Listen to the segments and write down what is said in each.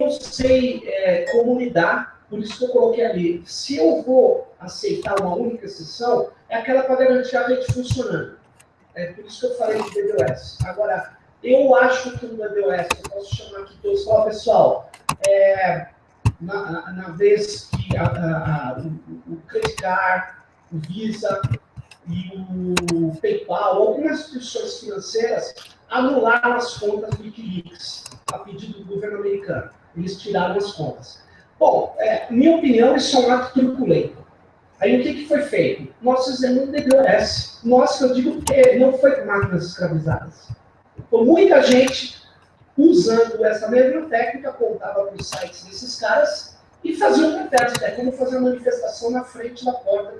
não sei como lidar, por isso que eu coloquei ali. Se eu vou aceitar uma única exceção, é aquela para garantir a rede funcionando. É por isso que eu falei de DDoS. Agora, eu acho que no DDoS, eu posso chamar aqui todos e falar, pessoal, na vez que o Credit Card, o Visa e o PayPal, algumas instituições financeiras anularam as contas do Wikileaks, a pedido do governo americano. Eles tiraram as contas. Bom, minha opinião, isso é um ato truculento. Aí o que foi feito? Nós fizemos um DDoS. Nós, eu digo que não foi com máquinas escravizadas. Então, muita gente, usando essa mesma técnica, apontava para os sites desses caras e fazia um protesto. É como fazer uma manifestação na frente da porta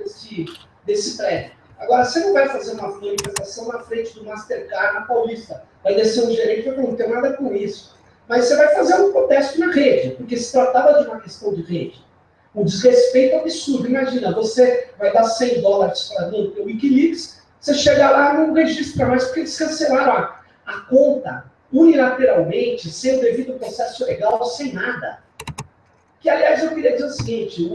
desse prédio. Agora, você não vai fazer uma manifestação na frente do Mastercard na Paulista. Vai descer um gerente e vai falar, não tem nada com isso. Mas você vai fazer um protesto na rede, porque se tratava de uma questão de rede. Um desrespeito absurdo. Imagina, você vai dar $100 para o Wikileaks, você chega lá e não registra mais, porque eles cancelaram a conta unilateralmente, sem o devido processo legal, sem nada. Que, aliás, eu queria dizer o seguinte,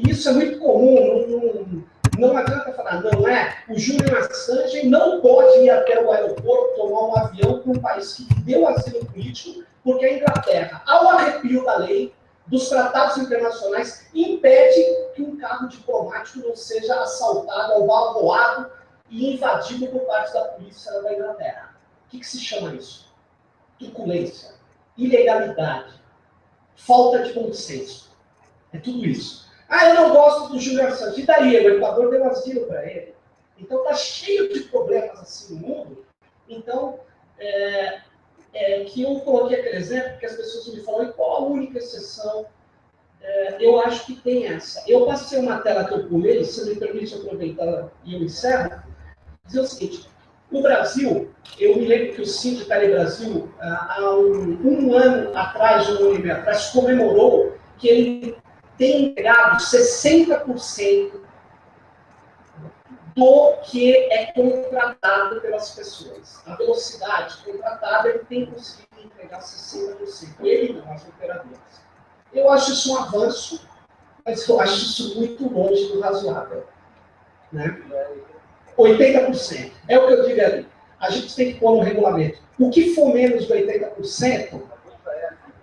isso é muito comum, não adianta falar, não é? O Julian Assange não pode ir até o aeroporto, tomar um avião para um país que deu asilo político, porque a Inglaterra, ao arrepio da lei, dos tratados internacionais, impede que um carro diplomático não seja assaltado, abalroado e invadido por parte da polícia da Inglaterra. O que se chama isso? Truculência, ilegalidade, falta de bom senso. É tudo isso. Eu não gosto do Julian Assange. E daí? O Equador deu asilo para ele. Então, está cheio de problemas assim no mundo. Então, que eu coloquei aquele exemplo, porque as pessoas me falam, qual a única exceção? Eu acho que tem essa. Eu passei uma tela que eu pulei, se me permite aproveitar e eu encerro, dizer o seguinte, o Brasil, eu me lembro que o Síndico Brasil, há um ano atrás, um ano e meio atrás, comemorou que ele tem entregado 60% do que é contratado pelas pessoas. A velocidade contratada, ele tem conseguido entregar 60%. Ele não, as operadoras. Eu acho isso um avanço, mas eu acho isso muito longe do razoável. Né? 80%. É o que eu digo ali. A gente tem que pôr no regulamento. O que for menos de 80%,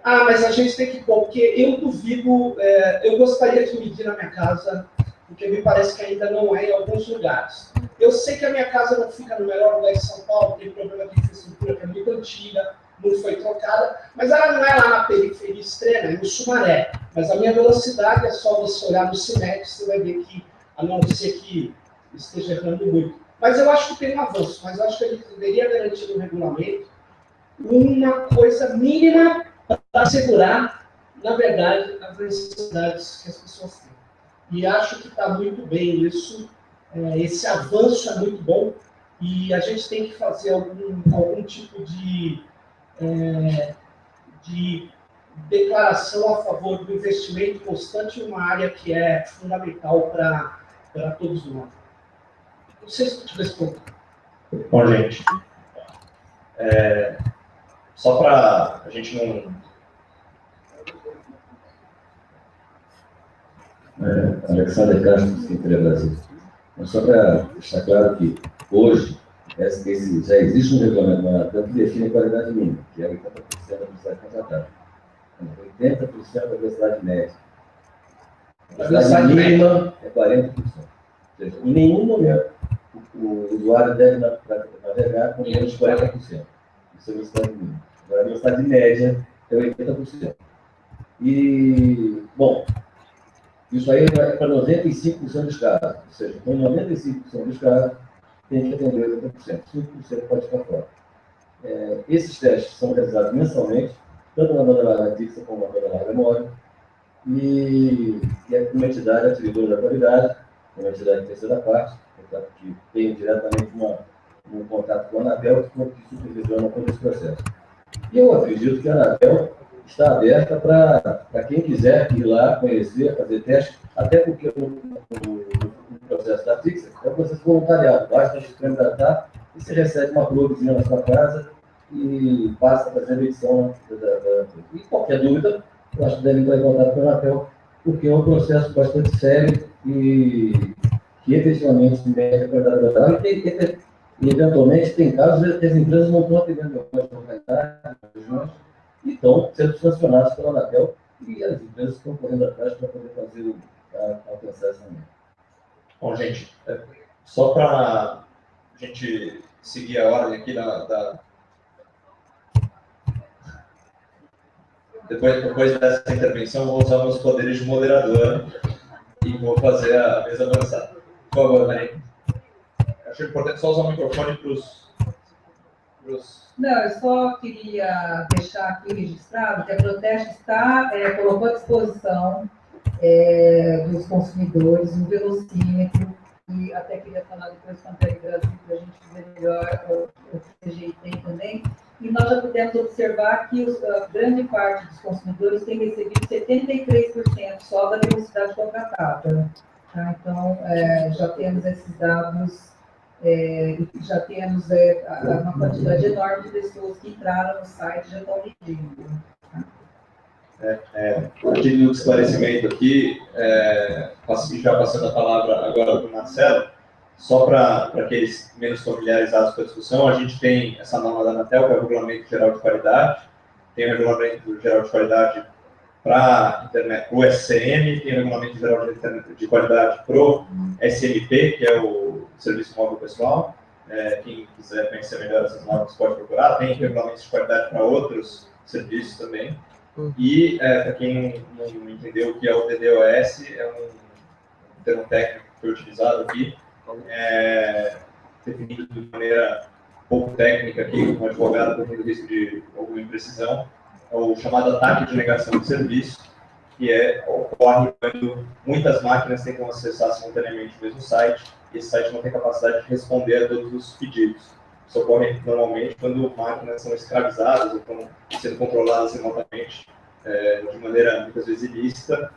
mas a gente tem que pôr, porque eu duvido, eu gostaria de medir na minha casa, porque me parece que ainda não é em alguns lugares. Eu sei que a minha casa não fica no melhor lugar de São Paulo, tem problema de infraestrutura que é muito antiga, não foi trocada, mas ela não é lá na periferia extrema, é no Sumaré. Mas a minha velocidade é só você olhar no CIMEC, você vai ver que, a não ser que esteja errando muito. Mas eu acho que tem um avanço, mas eu acho que a gente deveria garantir no regulamento uma coisa mínima para assegurar, na verdade, as necessidades que as pessoas têm. E acho que está muito bem isso, esse avanço é muito bom, e a gente tem que fazer algum tipo de declaração a favor do investimento constante em uma área que é fundamental para todos nós. Não sei se eu te respondo. Bom, gente, só para a gente não... Alexandre Castro, Secretaria Brasil. Mas só para deixar claro que hoje já existe um regulamento na ANATAM que define a qualidade mínima, que é 80% da velocidade contratada. 80% da velocidade média. A velocidade mínima é 40%. Ou seja, em nenhum momento o usuário deve navegar com menos de 40%. Isso é a velocidade mínima. Agora, a velocidade média é 80%. E, bom, isso aí vai para 95% dos casos. Ou seja, com 95% dos casos, tem que atender 80%. 5% pode ficar fora. Esses testes são realizados mensalmente, tanto na banda larga fixa como na banda larga móvel. E uma entidade atribuidora da qualidade, uma entidade de terceira parte, portanto, que tem diretamente um contato com a Anatel, que supervisiona todo esse processo. E eu acredito que a Anatel está aberta para quem quiser ir lá, conhecer, fazer teste, até porque o processo da fixa é um processo voluntariado, basta se candidatar e você recebe uma provinha na sua casa e passa a fazer a medição. E qualquer qualquer dúvida, eu acho que devem entrar em contato com a Anatel, porque é um processo bastante sério e que efetivamente mede a qualidade do trabalho. E, eventualmente, tem casos que as empresas não estão atendendo as regiões e estão sendo sancionadas pela Anatel, e as empresas estão correndo atrás para poder fazer alcançar essa meta. Bom, gente, só para a gente seguir a ordem aqui Depois dessa intervenção, vou usar meus poderes de moderador e vou fazer a mesa avançar. Por favor, Maria. Acho importante só usar o microfone para os... Não, eu só queria deixar aqui registrado que a Proteste colocou à disposição dos consumidores um velocímetro, e até queria falar depois com a Telegrafia para a gente ver melhor o CGI tem também. E nós já pudemos observar que a grande parte dos consumidores tem recebido 73% só da velocidade contratada. Tá? Então, já temos esses dados, já temos uma quantidade enorme de pessoas que entraram no site e já estão medindo. Aqui no esclarecimento aqui, já passando a palavra agora para o Marcelo, só para aqueles menos familiarizados com a discussão, a gente tem essa norma da Anatel, que é o Regulamento Geral de Qualidade, tem o Regulamento Geral de Qualidade para o SCM, tem o Regulamento Geral de Qualidade para o SMP, que é o Serviço Móvel Pessoal. Quem quiser conhecer melhor essas normas pode procurar. Tem regulamentos de qualidade para outros serviços também. E, para quem não entendeu o que é o DDoS, é um termo técnico que foi utilizado aqui, definido de maneira pouco técnica aqui, como advogado, correndo risco de alguma imprecisão, é o chamado ataque de negação de serviço, que ocorre quando muitas máquinas tentam acessar simultaneamente o mesmo site, e esse site não tem capacidade de responder a todos os pedidos. Isso ocorre normalmente quando máquinas são escravizadas ou estão sendo controladas remotamente de maneira muitas vezes ilícita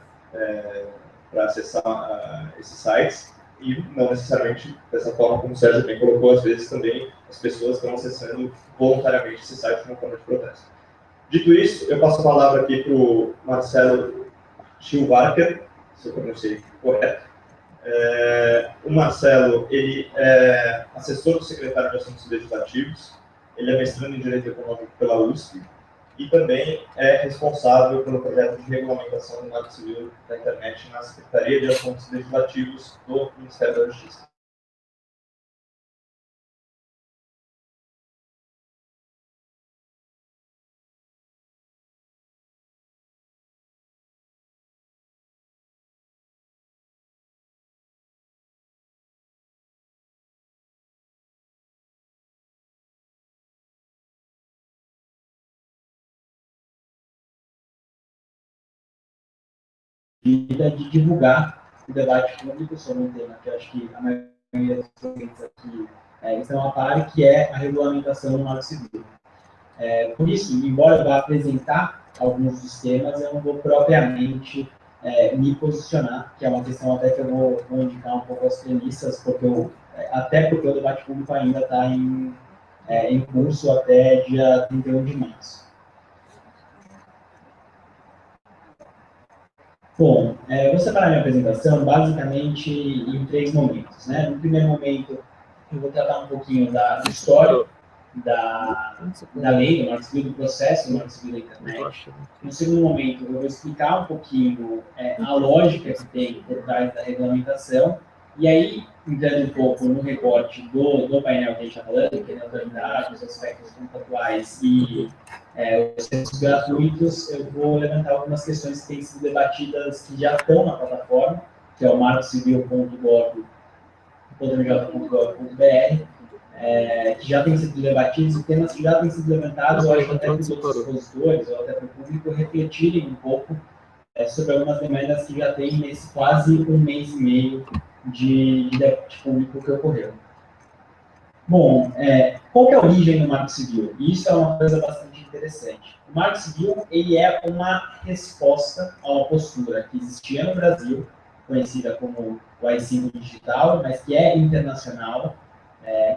para acessar esses sites, e não necessariamente dessa forma como o Sérgio bem colocou, às vezes também as pessoas estão acessando voluntariamente esse site de uma forma de protesto. Dito isso, eu passo a palavra aqui para o Marcelo Schilwarker, se eu pronunciei correto. O Marcelo, ele é assessor do secretário de Assuntos Legislativos, ele é mestrando em Direito Econômico pela USP e também é responsável pelo projeto de regulamentação do Marco Civil da Internet na Secretaria de Assuntos Legislativos do Ministério da Justiça. De divulgar o debate público sobre um tema que eu acho que a maioria dos clientes aqui estão a par, que é a regulamentação do Marco Civil. Por isso, embora eu vá apresentar alguns dos temas, eu não vou propriamente me posicionar, que é uma questão até que eu vou indicar um pouco as premissas, até porque o debate público ainda está em curso até dia 31 de março. Bom, vou separar minha apresentação basicamente em 3 momentos, né? No primeiro momento, eu vou tratar um pouquinho da história da lei, do Marco Civil, do processo do Marco Civil da internet. No segundo momento, eu vou explicar um pouquinho a lógica que tem por trás da regulamentação, e aí, entrando um pouco no recorte do painel que a gente está falando, que é a neutralidade, os aspectos contratuais e os serviços gratuitos, eu vou levantar algumas questões que têm sido debatidas, que já estão na plataforma, que é o marcocivil.gov.br, que já têm sido debatidos, e temas que já têm sido levantados, eu acho até para os expositores, ou até para o público, refletirem um pouco sobre algumas demandas que já tem nesse quase 1 mês e meio de debate público que ocorreu. Bom, qual que é a origem do Marco Civil? E isso é uma coisa bastante interessante. O Marco Civil, ele é uma resposta a uma postura que existia no Brasil, conhecida como o AI-5 digital, mas que é internacional,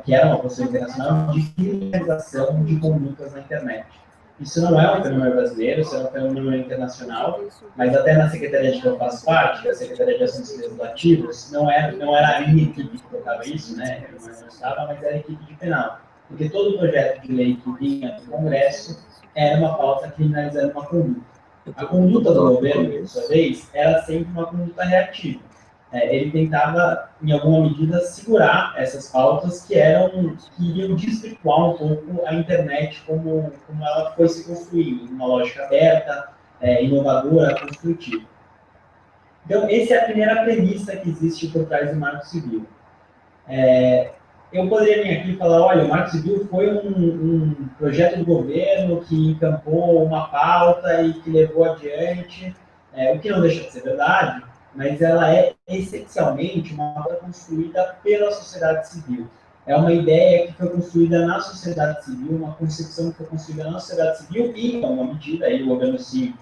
que era uma postura internacional de criminalização de condutas na internet. Isso não é um fenômeno brasileiro, isso é um fenômeno internacional, mas até na secretaria de que eu faço parte, a Secretaria de Assuntos Legislativos, não era a minha equipe que tocava isso, né? Eu não estava, mas era a equipe de penal. Porque todo projeto de lei que vinha do Congresso era uma pauta criminalizando uma conduta. A conduta do governo, por sua vez, era sempre uma conduta reativa. Ele tentava, em alguma medida, segurar essas pautas que iriam desvirtuar um pouco a internet como ela foi se construindo, uma lógica aberta, inovadora, construtiva. Então, essa é a primeira premissa que existe por trás do Marco Civil. Eu poderia vir aqui e falar, olha, o Marco Civil foi um projeto do governo que encampou uma pauta e que levou adiante, o que não deixa de ser verdade, mas ela é essencialmente uma obra construída pela sociedade civil. É uma ideia que foi construída na sociedade civil, uma concepção que foi construída na sociedade civil e, em alguma medida, aí o governo sim,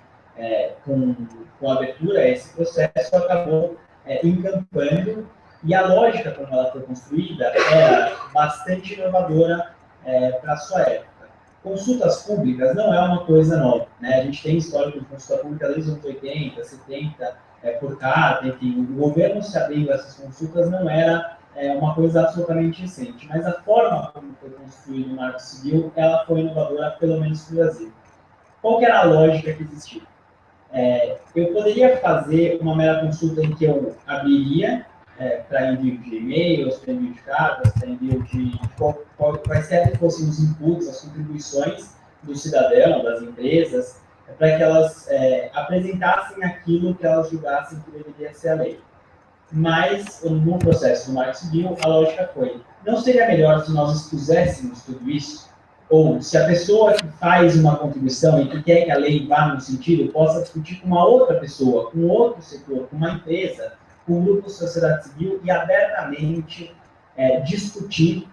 com abertura a esse processo, acabou encampando, e a lógica como ela foi construída era bastante inovadora para a sua época. Consultas públicas não é uma coisa nova, né? A gente tem histórico de consulta pública desde os anos 80, 70, por carta, enfim, o governo se abrindo a essas consultas não era uma coisa absolutamente recente, mas a forma como foi construído o Marco Civil, ela foi inovadora, pelo menos no Brasil. Qual que era a lógica que existia? Eu poderia fazer uma mera consulta em que eu abriria para envio de e-mails, para envio de cartas, para envio de quaisquer que fossem os inputs, as contribuições do cidadão, das empresas, para que elas apresentassem aquilo que elas julgassem que deveria ser a lei. Mas, no processo do Marco Civil, a lógica foi, não seria melhor se nós expuséssemos tudo isso? Ou se a pessoa que faz uma contribuição e que quer que a lei vá no sentido, possa discutir com uma outra pessoa, com outro setor, com uma empresa, com um grupo de sociedade civil e abertamente discutir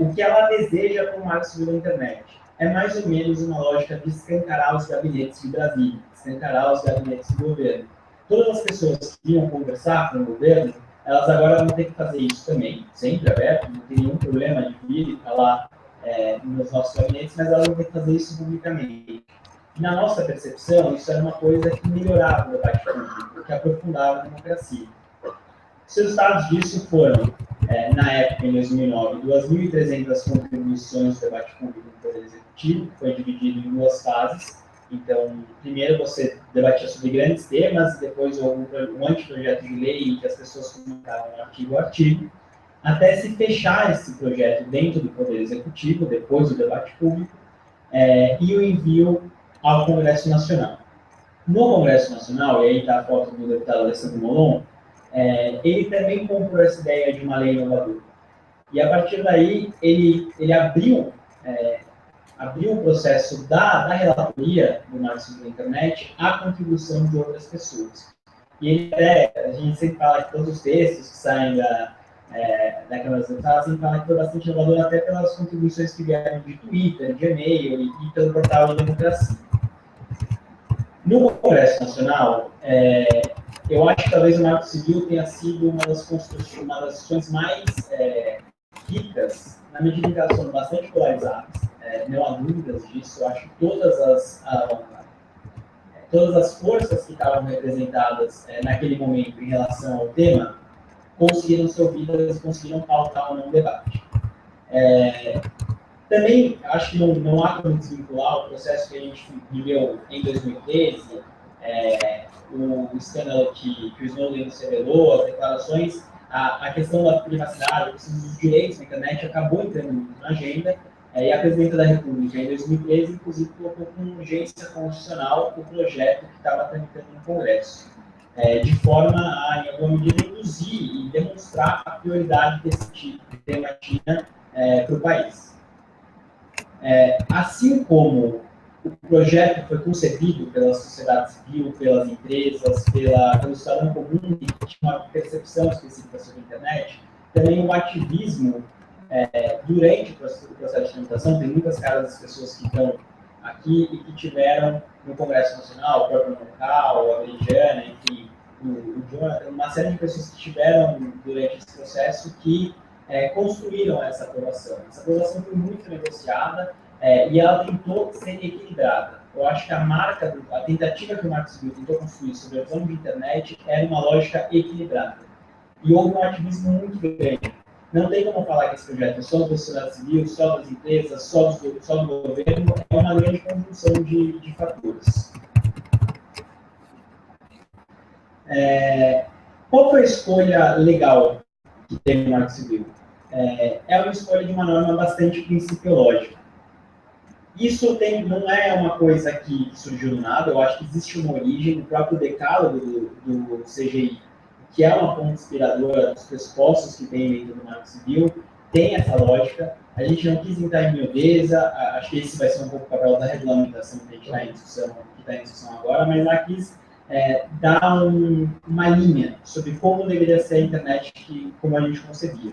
o que ela deseja com o Marco Civil da internet. É mais ou menos uma lógica de escancarar os gabinetes de Brasília, escancarar os gabinetes do governo. Todas as pessoas que iam conversar com o governo, elas agora vão ter que fazer isso também, sempre aberto, não tem nenhum problema de vir e falar nos nossos gabinetes, mas elas vão ter que fazer isso publicamente. E na nossa percepção, isso era uma coisa que melhorava o debate público, que aprofundava a democracia. Os resultados disso foram, na época, em 2009, 2.300 contribuições do debate público no Poder Executivo, que foi dividido em duas fases. Então, primeiro você debatia sobre grandes temas, depois houve um anteprojeto de lei em que as pessoas comentavam artigo a artigo, até se fechar esse projeto dentro do Poder Executivo, depois do debate público, e o envio ao Congresso Nacional. No Congresso Nacional, e aí está a foto do deputado Alessandro Molon, ele também comprou essa ideia de uma lei inovadora. E a partir daí, ele abriu o processo da relatoria do Marco Civil da internet à contribuição de outras pessoas. E a gente sempre fala que todos os textos que saem da Câmara dos Deputados, sempre fala que foi bastante inovador até pelas contribuições que vieram de Twitter, de e-mail e pelo portal de democracia. No Congresso Nacional, eu acho que talvez o Marco Civil tenha sido uma das construções mais ricas, na medida em que elas foram bastante polarizadas. Não há dúvidas disso. Eu acho que todas as forças que estavam representadas naquele momento em relação ao tema conseguiram ser ouvidas e conseguiram pautar ou não o debate. Também acho que não há como desvincular o processo que a gente viveu em 2013, o escândalo que o Snowden nos revelou, as declarações, a questão da privacidade, a questão dos direitos na internet acabou entrando muito na agenda, e a Presidenta da República, em 2013, inclusive, colocou com urgência constitucional o projeto que estava tramitando no Congresso, de forma a, em alguma medida, induzir e demonstrar a prioridade que esse tipo de tema tinha para o país. Assim como o projeto foi concebido pela sociedade civil, pelas empresas, pelo cidadão comum que tinha uma percepção específica sobre a internet, também o ativismo durante o processo de tramitação. Tem muitas caras das pessoas que estão aqui e que tiveram no Congresso Nacional, o próprio local, a Veridiana, enfim, o Jonathan, uma série de pessoas que tiveram durante esse processo que construíram essa aprovação. Essa aprovação foi muito negociada e ela tentou ser equilibrada. Eu acho que a tentativa que o Marco Civil tentou construir sobre a visão de internet era uma lógica equilibrada. E houve um ativismo muito grande. Não tem como falar que esse projeto é só da sociedade civil, só das empresas, só do governo, é uma grande conjunção de fatores. Qual foi a escolha legal que teve no Marco Civil? É uma escolha de uma norma bastante principiológica. Isso não é uma coisa que surgiu do nada, eu acho que existe uma origem, o próprio decálogo do CGI, que é uma fonte inspiradora dos pressupostos que tem dentro do Marco Civil, tem essa lógica. A gente não quis entrar em miudeza, acho que esse vai ser um pouco o papel da regulamentação que a gente está em discussão agora, mas lá quis dar uma linha sobre como deveria ser a internet, como a gente concebia.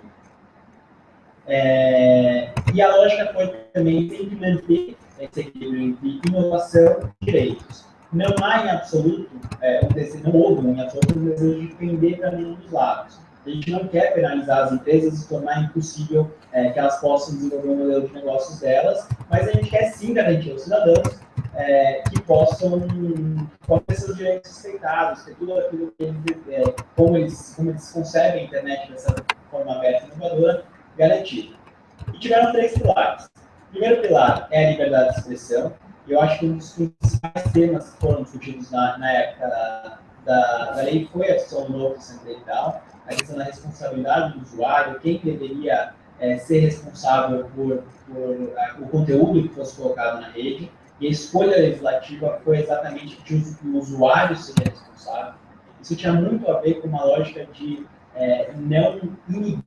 E a lógica foi também sempre manter esse equilíbrio entre inovação e direitos. Não há em absoluto, não houve em absoluto um desejo de pender para nenhum dos lados. A gente não quer penalizar as empresas e tornar impossível que elas possam desenvolver um modelo de negócios delas, mas a gente quer sim garantir aos cidadãos que possam ter seus direitos respeitados, ter tudo aquilo que como eles concebem a internet dessa forma aberta e inovadora, garantido. E tiveram 3 pilares. O primeiro pilar é a liberdade de expressão, e eu acho que um dos principais temas que foram discutidos na época da lei foi a discussão do novo centro digital, a questão da responsabilidade do usuário, quem deveria ser responsável por o conteúdo que fosse colocado na rede, e a escolha legislativa foi exatamente que o usuário seria responsável. Isso tinha muito a ver com uma lógica de não inibir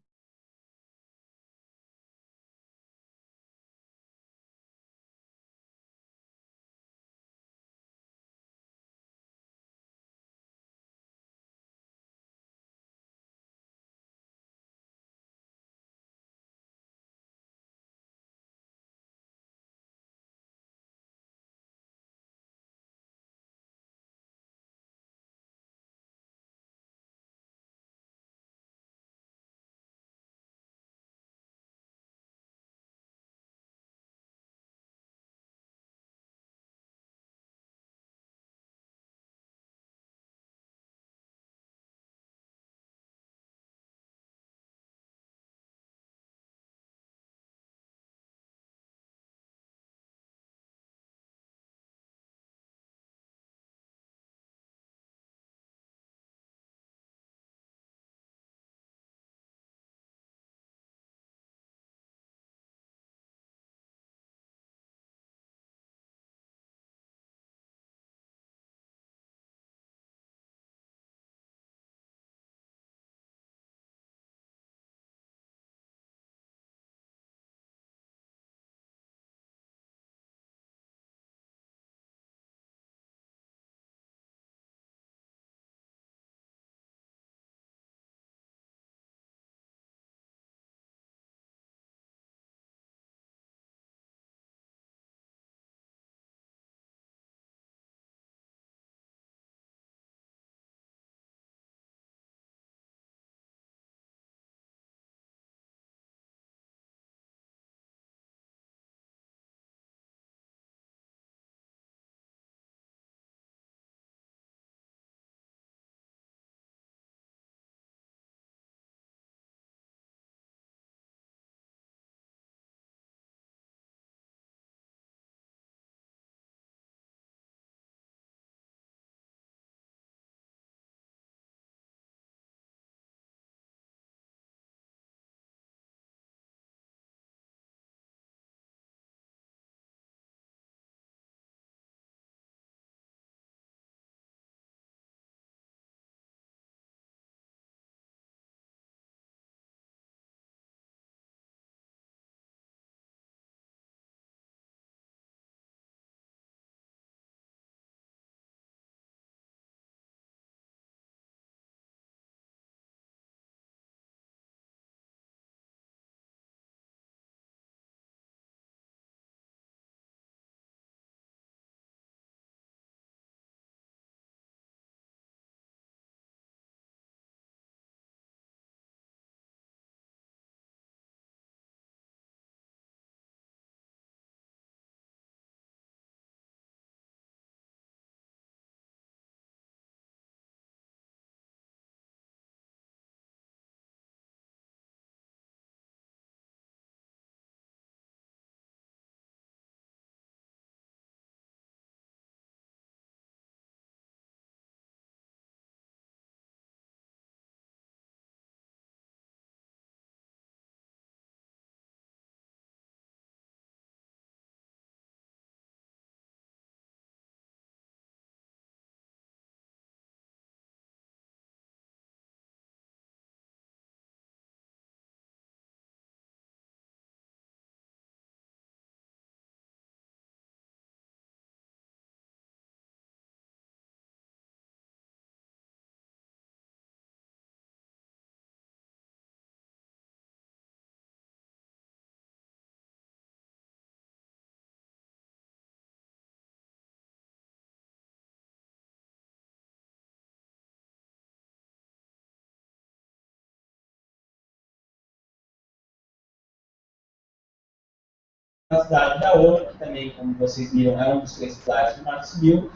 capacidade da ONU, que também, como vocês viram, é um dos 3 pilares do Marco Civil,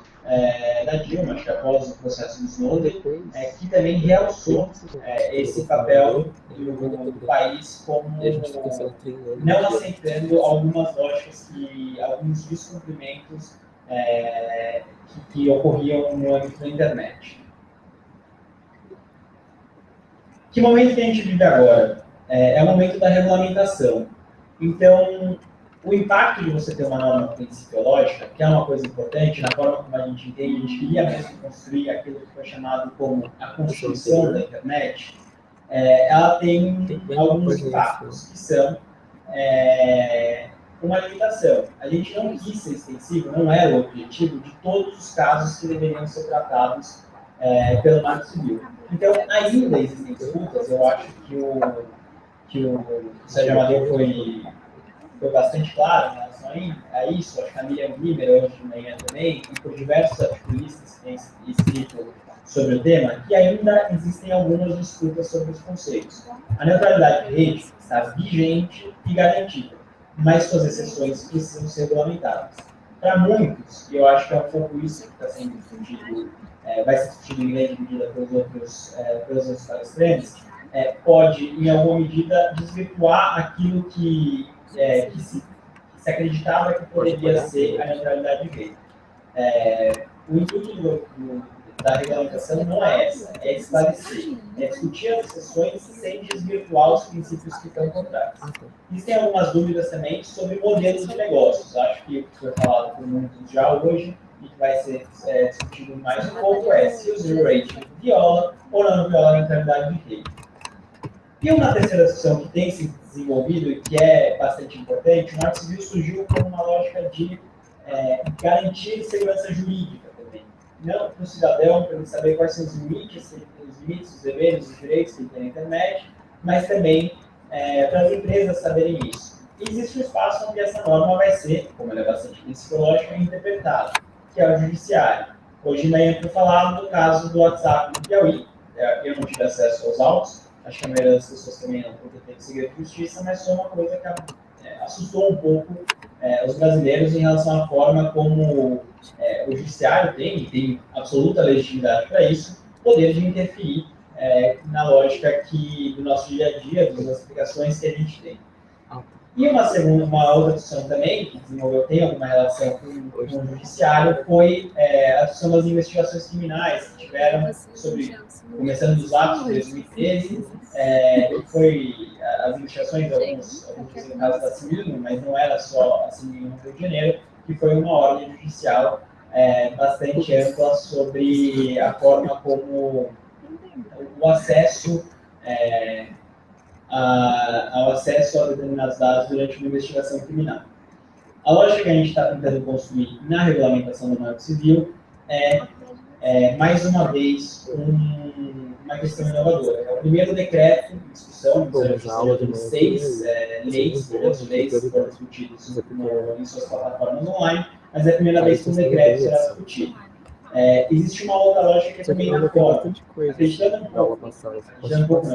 da Dilma, acho que após o processo do Snowden, que também realçou esse papel do país como não aceitando algumas lógicas alguns descumprimentos que ocorriam no âmbito da internet. Que momento que a gente vive agora? É o momento da regulamentação. Então, o impacto de você ter uma norma principiológica, que é uma coisa importante, na forma como a gente entende, a gente queria mesmo construir aquilo que foi chamado como a Constituição da internet, ela tem alguns impactos, que são uma limitação. A gente não quis ser extensivo, não era o objetivo de todos os casos que deveriam ser tratados pelo Marco Civil. Então, ainda existem disputas, eu acho que o Sérgio Amadeu foi bastante claro em relação a isso, acho que a Miriam Glimmer, hoje de manhã também, e por diversos articulistas que têm escrito sobre o tema, que ainda existem algumas disputas sobre os conceitos. A neutralidade de rede está vigente e garantida, mas suas exceções precisam ser regulamentadas. Para muitos, e eu acho que é um pouco isso que está sendo discutido, vai ser discutido em grande medida pelos outros palestrantes, pode, em alguma medida, desvirtuar aquilo que se acreditava que poderia ser a neutralidade de rede. O intuito da regulamentação não é essa, é esclarecer, é discutir as exceções sem desvirtuar os princípios que estão por trás. Existem algumas dúvidas também sobre modelos de negócios. Acho que o que foi falado por muitos já hoje e que vai ser discutido mais um pouco é se o zero rating viola ou não viola a neutralidade de rede. E uma terceira discussão que tem se desenvolvido e que é bastante importante, o Marco Civil surgiu como uma lógica de garantir segurança jurídica também. Não para o cidadão, para ele saber quais são os limites, os deveres, os direitos que ele tem na internet, mas também para as empresas saberem isso. E existe um espaço onde essa norma vai ser, como ela é bastante psicológica, interpretada, que é o judiciário. Hoje de manhã foi falado do caso do WhatsApp no Piauí. Eu não tive acesso aos autos, acho que a maioria das pessoas também não, porque tem segredo de justiça, mas foi uma coisa que assustou um pouco os brasileiros em relação à forma como o judiciário tem absoluta legitimidade para isso, poder de interferir na lógica do nosso dia a dia, das aplicações que a gente tem. E uma outra discussão também, que desenvolveu, tem alguma relação com o judiciário, foi a discussão das investigações criminais que tiveram começando dos atos de 2013, que foi as investigações, alguns dizem casos da Civilino, mas não era só a Civilino no Rio de Janeiro, que foi uma ordem judicial bastante ampla sobre a forma como o acesso ao acesso a determinados dados durante uma investigação criminal. A lógica que a gente está tentando construir na regulamentação do Marco Civil mais uma vez, uma questão inovadora. É o primeiro decreto de discussão, de 6 leis, projetos de leis que foram discutidos em suas plataformas online, mas é a primeira vez que um decreto será discutido. Existe uma outra lógica que é também na forma. Acreditando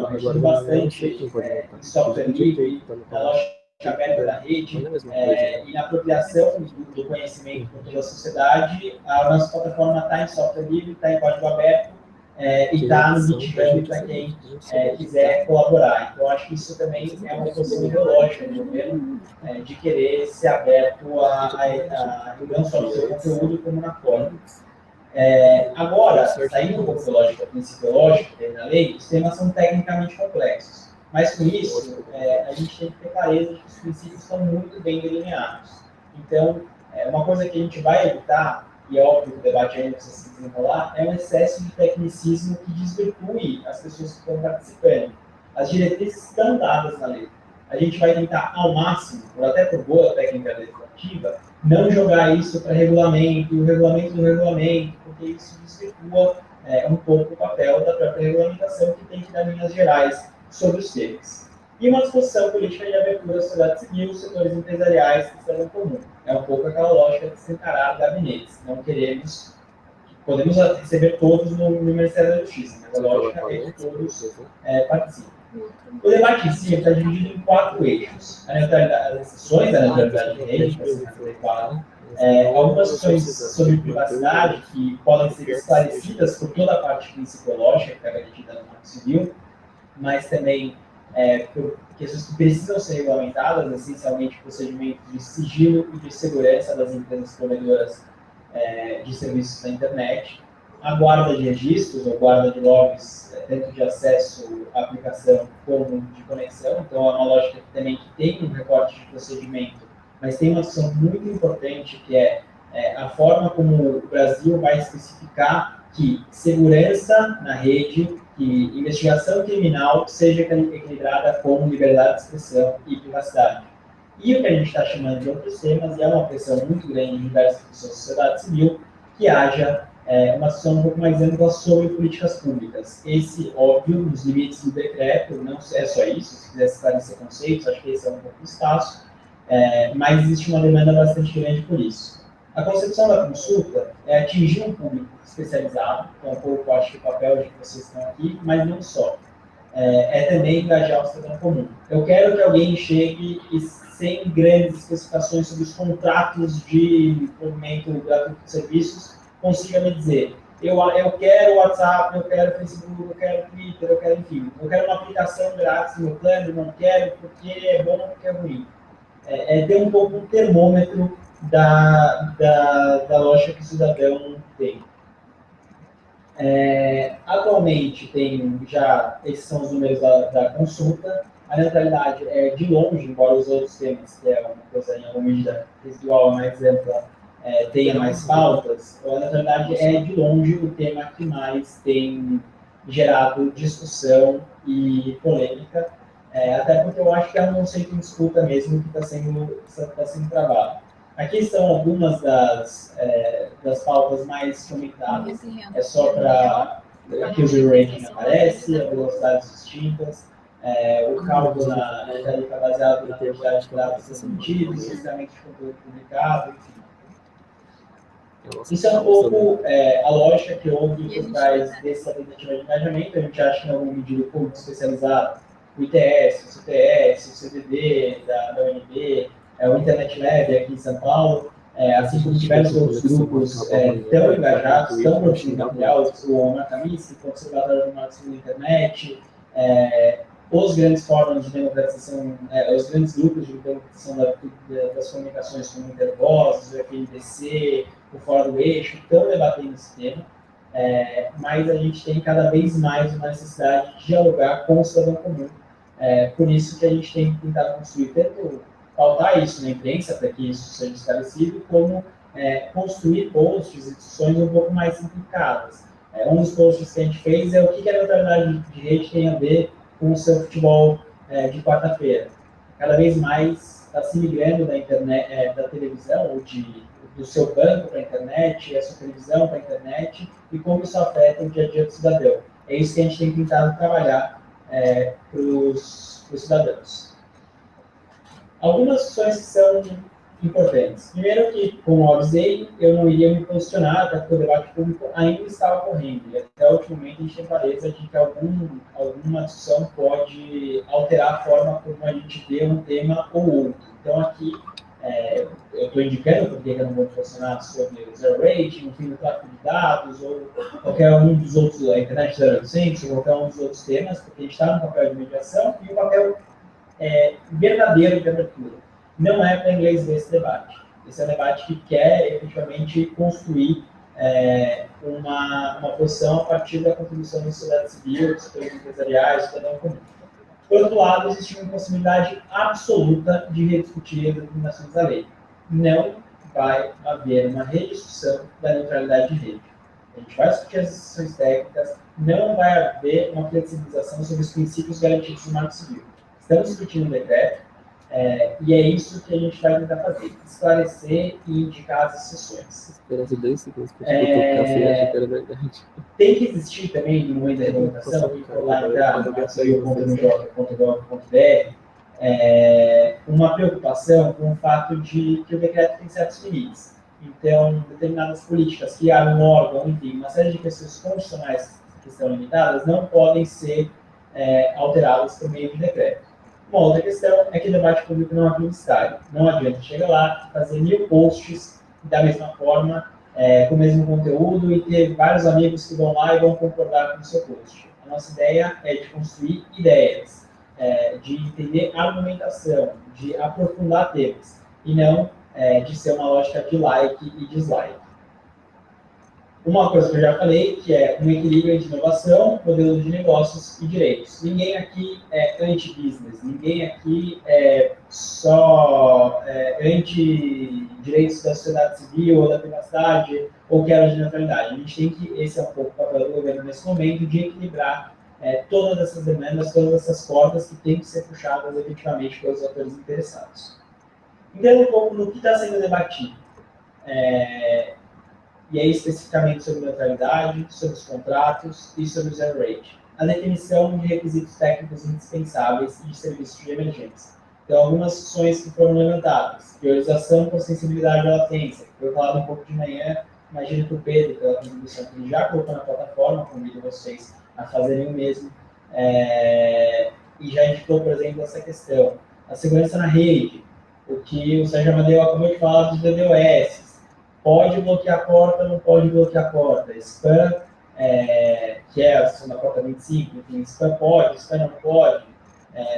acreditando bastante em software livre, na lógica aberta da rede e na apropriação do conhecimento por toda a sociedade, a nossa plataforma está em software livre, está em código aberto e está no GitHub para quem quiser colaborar. Então, acho que isso também é uma posição ideológica do governo de querer ser aberto não só no seu conteúdo, como na forma. Agora, saindo um pouco da lógica principiológica que tem na lei, os temas são tecnicamente complexos. Mas, com isso, a gente tem que ter clareza de que os princípios estão muito bem delineados. Então, uma coisa que a gente vai evitar, e é óbvio que o debate ainda precisa se desenrolar, é um excesso de tecnicismo que desvirtue as pessoas que estão participando. As diretrizes estão dadas na lei. A gente vai tentar, ao máximo, até por boa técnica legislativa, não jogar isso para regulamento, e o regulamento do regulamento, porque isso desvirtua um pouco o papel da própria regulamentação, que tem que dar linhas gerais sobre os temas. E uma disposição política de abertura à sociedade civil, setores empresariais e cidadão comum. É um pouco aquela lógica de se encarar gabinetes. Não podemos receber todos no Ministério da Justiça, mas a lógica é que todos participem. O debate em si está dividido em 4 eixos. As exceções da neutralidade de rede, que você vai claro, algumas questões sobre privacidade que podem ser esclarecidas por toda a parte principiológica que está garantida no Marco Civil, mas também por questões que precisam ser regulamentadas, essencialmente procedimentos de sigilo e de segurança das empresas provedoras de serviços na internet, a guarda de registros ou guarda de logs, tanto de acesso à aplicação como de conexão. Então, é uma lógica que também tem um recorte de procedimento, mas tem uma ação muito importante que é a forma como o Brasil vai especificar que segurança na rede e investigação criminal seja equilibrada com liberdade de expressão e privacidade. E o que a gente está chamando de outros temas, e é uma pressão muito grande em diversas pessoas da sociedade civil, que haja uma discussão um pouco mais ampla sobre políticas públicas. Esse, óbvio, nos limites do decreto, não é só isso, se quiser esclarecer conceitos, acho que esse é um pouco o espaço, mas existe uma demanda bastante grande por isso. A concepção da consulta é atingir um público especializado, que é um pouco, acho que, o papel de que vocês estão aqui, mas não só. Também engajar o cidadão comum. Eu quero que alguém chegue e, sem grandes especificações sobre os contratos de movimento gratuito de serviços, consiga me dizer, eu quero WhatsApp, eu quero Facebook, eu quero Twitter, eu quero, enfim, eu quero uma aplicação grátis no meu plano, não quero porque é bom ou porque é ruim. Ter um pouco um termômetro da lógica que o cidadão tem. Atualmente, esses são os números da consulta. A neutralidade é de longe, embora os outros temas, que é uma coisa em alguma medida residual, mais ampla, tenha mais pautas, a neutralidade é de longe o tema que mais tem gerado discussão e polêmica, até porque eu acho que é um conceito em disputa mesmo que está sendo travado. Aqui estão algumas das pautas mais comentadas. É só para aqui o zero rating aparece, as velocidades distintas, o cálculo na tarifa baseado na quantidade de dados transmitidos, sistemamente de conteúdo publicado, enfim. Isso é um pouco a lógica que houve por trás dessa tentativa de engajamento. A gente acha que, em alguma medida, o público especializado, o ITS, o CTS, o CDD da UNB, o Internet Lab aqui em São Paulo, assim como diversos outros grupos tão engajados, tão produzindo material, o Marcamice, o Observatório do Marxismo na Internet, os grandes fóruns de democratização, os grandes grupos de democratização das comunicações como o Intervozes, o FNDC, o Fórum do Eixo, estão debatendo esse tema, mas a gente tem cada vez mais uma necessidade de dialogar com o cidadão comum. Por isso que a gente tem tentado construir tanto pautar isso na imprensa, para que isso seja esclarecido, como construir posts e discussões um pouco mais simplificadas. Um dos posts que a gente fez é o que a neutralidade de rede tem a ver com o seu futebol de quarta-feira. Cada vez mais está se migrando da internet, da televisão, ou do seu banco para a internet, a sua televisão para a internet, e como isso afeta o dia a dia do cidadão. É isso que a gente tem tentado trabalhar para os cidadãos. Algumas questões que são importantes. Primeiro que, como eu avisei, eu não iria me posicionar, até porque o debate público ainda está ocorrendo. E até o último momento a gente tem clareza de que alguma discussão pode alterar a forma como a gente vê um tema ou outro. Então, aqui, eu estou indicando porque eu não vou posicionar sobre o zero rating, o fim do tráfego de dados, ou qualquer um dos outros, a internet 0800, ou qualquer um dos outros temas, porque a gente está no papel de mediação e o papel verdadeiro de abertura. Não é para inglês ver esse debate. Esse é um debate que quer, efetivamente, construir uma posição a partir da contribuição da sociedade civil, dos setores empresariais, do cidadão comum. Por outro lado, existe uma possibilidade absoluta de rediscutir as determinações da lei. Não vai haver uma rediscussão da neutralidade de rede. A gente vai discutir as decisões técnicas, não vai haver uma flexibilização sobre os princípios garantidos no Marco Civil. Estamos discutindo o decreto, e é isso que a gente vai tentar fazer, esclarecer e indicar as exceções. Esperasse 2 segundos para eu café, achei que era verdade. Tem que existir também, no momento da regulamentação, que for lá entrar no marco.gov.br, uma preocupação com o fato de que o decreto tem certos limites. Então, determinadas políticas criar um órgão, enfim, uma série de questões constitucionais que estão limitadas, não podem ser alteradas por meio de decreto. Uma outra questão é que o debate público não é publicitário. Não adianta chegar lá, fazer 1000 posts da mesma forma, com o mesmo conteúdo, e ter vários amigos que vão lá e vão concordar com o seu post. A nossa ideia é de construir ideias, de entender argumentação, de aprofundar temas, e não de ser uma lógica de like e dislike. Uma coisa que eu já falei, que é um equilíbrio entre inovação, modelo de negócios e direitos. Ninguém aqui é anti-business, ninguém aqui é só anti-direitos da sociedade civil ou da privacidade ou quebra de neutralidade. A gente tem que, esse é um pouco o papel do governo nesse momento, de equilibrar todas essas demandas, todas essas portas que têm que ser puxadas efetivamente pelos atores interessados. Entendo um pouco no que está sendo debatido. E aí especificamente sobre neutralidade, sobre os contratos e sobre o zero rate. A definição de requisitos técnicos indispensáveis e de serviços de emergência. Então, algumas questões que foram levantadas. Priorização com sensibilidade à latência, que foi falado um pouco de manhã. Imagino que o Pedro, pela contribuição que ele já colocou na plataforma, convido vocês a fazerem o mesmo. E já indicou, por exemplo, essa questão. A segurança na rede, o que o Sérgio Amadeu acabou de falar dos DDoS. Pode bloquear a porta, não pode bloquear a porta. Spam, que é a questão da porta 25, enfim, spam pode, spam não pode.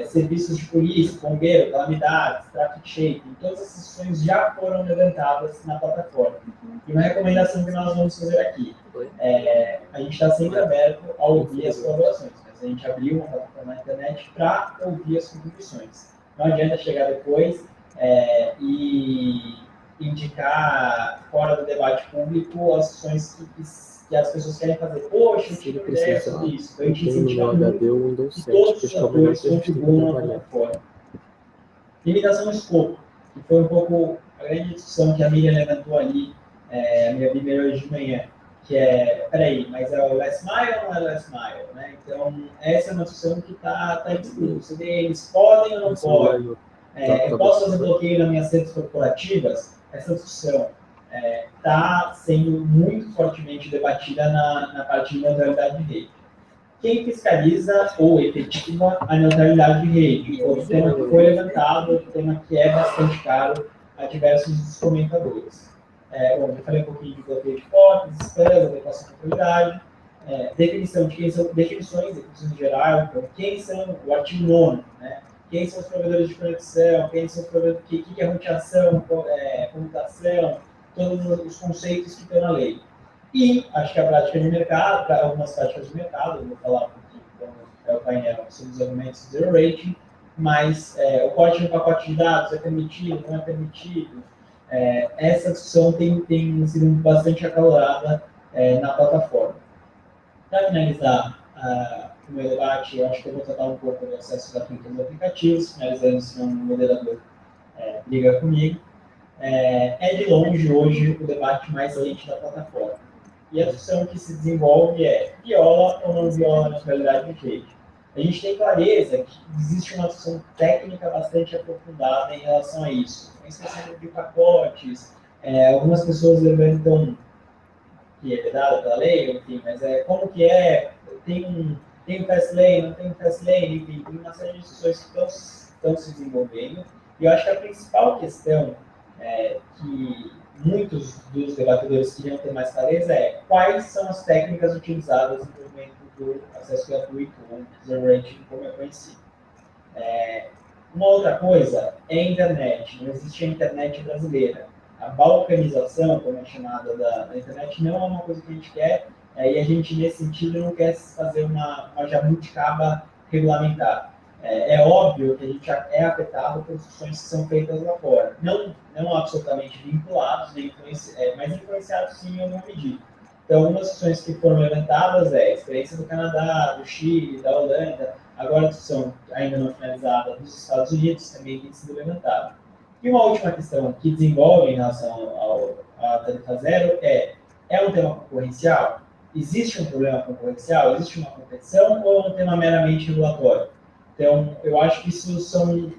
Serviços de polícia, bombeiro, calamidades, traffic shaping, todas essas questões já foram levantadas na plataforma. E uma recomendação que nós vamos fazer aqui. A gente está sempre aberto a ouvir as colaborações, mas a gente abriu uma plataforma na internet para ouvir as contribuições. Não adianta chegar depois e indicar fora do debate público as questões que as pessoas querem fazer. Poxa, eu tive uma ideia sobre isso. Então, a gente incentiva muito que todos os atores contribuam na plataforma. Limitação do escopo, que foi um pouco a grande discussão que a Miriam levantou ali, a minha primeira hoje de manhã, que peraí, mas é o last mile ou não é o last mile? Né? Então, essa é uma discussão que está em discussão. Eles podem ou não podem? Eu posso fazer bloqueio nas minhas redes corporativas? Essa discussão está sendo muito fortemente debatida na parte de neutralidade de rede. Quem fiscaliza ou efetiva a neutralidade de rede? Outro tema que foi levantado, outro tema que é bastante caro a diversos dos comentadores. Bom, eu falei um pouquinho de bloqueio de portas, spam, adequação de neutralidade, definição de quem são, definições em geral, então, quem são, o artigo 9º, né? Quem são os provedores de conexão, quem são os provedores, o que é roteação, comutação, todos os conceitos que estão na lei. E acho que a prática de mercado, algumas práticas de mercado, eu vou falar um pouquinho como é o painel sobre os argumentos do zero rating, mas o corte no pacote de dados é permitido, não é permitido. Essa discussão tem sido bastante acalorada na plataforma. Para finalizar o meu debate, eu acho que eu vou tratar um pouco do acesso gratuito aos aplicativos, finalizando se um moderador briga comigo. De longe, hoje, o debate mais quente da plataforma. E a discussão que se desenvolve viola ou não viola a neutralidade de rede. A gente tem clareza que existe uma discussão técnica bastante aprofundada em relação a isso. A inscrição de pacotes, algumas pessoas levantam que é vedada pela lei, enfim, mas como que tem um fast lane, não tem um fast lane, enfim, tem uma série de discussões que estão se desenvolvendo. E eu acho que a principal questão que muitos dos debatedores queriam ter mais clareza quais são as técnicas utilizadas no desenvolvimento do acesso gratuito, ou zero rating, como é conhecido. Uma outra coisa é a internet. Não existe a internet brasileira. A balcanização, como é chamada da internet, não é uma coisa que a gente quer, e a gente, nesse sentido, não quer fazer uma jabuticaba regulamentar. É óbvio que a gente é afetado por discussões que são feitas lá fora. Não absolutamente vinculados, mas influenciados sim em alguma medida. Então, algumas discussões que foram levantadas a experiência do Canadá, do Chile, da Holanda, agora a discussão ainda não finalizada dos Estados Unidos também tem sido levantada. E uma última questão que desenvolve em relação à tarifa zero é um tema concorrencial? Existe um problema concorrencial? Existe uma competição ou é um tema meramente regulatório? Então, eu acho que isso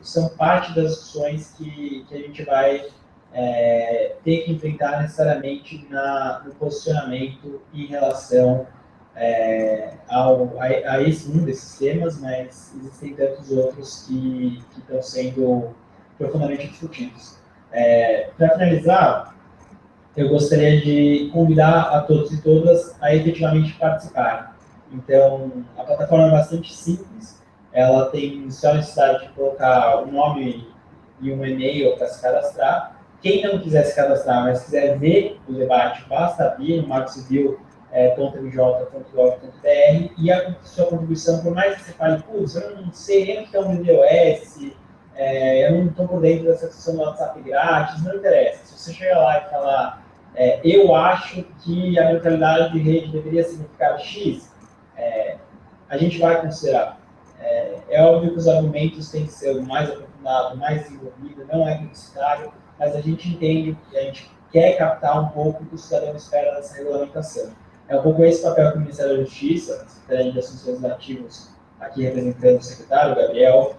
são parte das discussões que a gente vai ter que enfrentar necessariamente no posicionamento em relação a esse um desses temas, mas existem tantos outros que estão sendo profundamente discutidos. Para finalizar, eu gostaria de convidar a todos e todas a efetivamente participarem. Então, a plataforma é bastante simples, ela tem só a necessidade de colocar um nome e um e-mail para se cadastrar. Quem não quiser se cadastrar, mas quiser ver o debate, basta vir no marcocivil.mj.gov.br e a sua contribuição, por mais que você fale, putz, eu não sei nem o que é um DDoS, eu não estou por dentro dessa questão do WhatsApp grátis, não interessa. Se você chegar lá e falar, eu acho que a neutralidade de rede deveria significar X, a gente vai considerar. É óbvio que os argumentos têm que ser o mais aprofundado, mais desenvolvido, não é publicitário, mas a gente entende que a gente quer captar um pouco o que o cidadão espera dessa regulamentação. É um pouco esse papel que o Ministério da Justiça, a Secretaria de Assuntos Legislativos, aqui representando o secretário, Gabriel,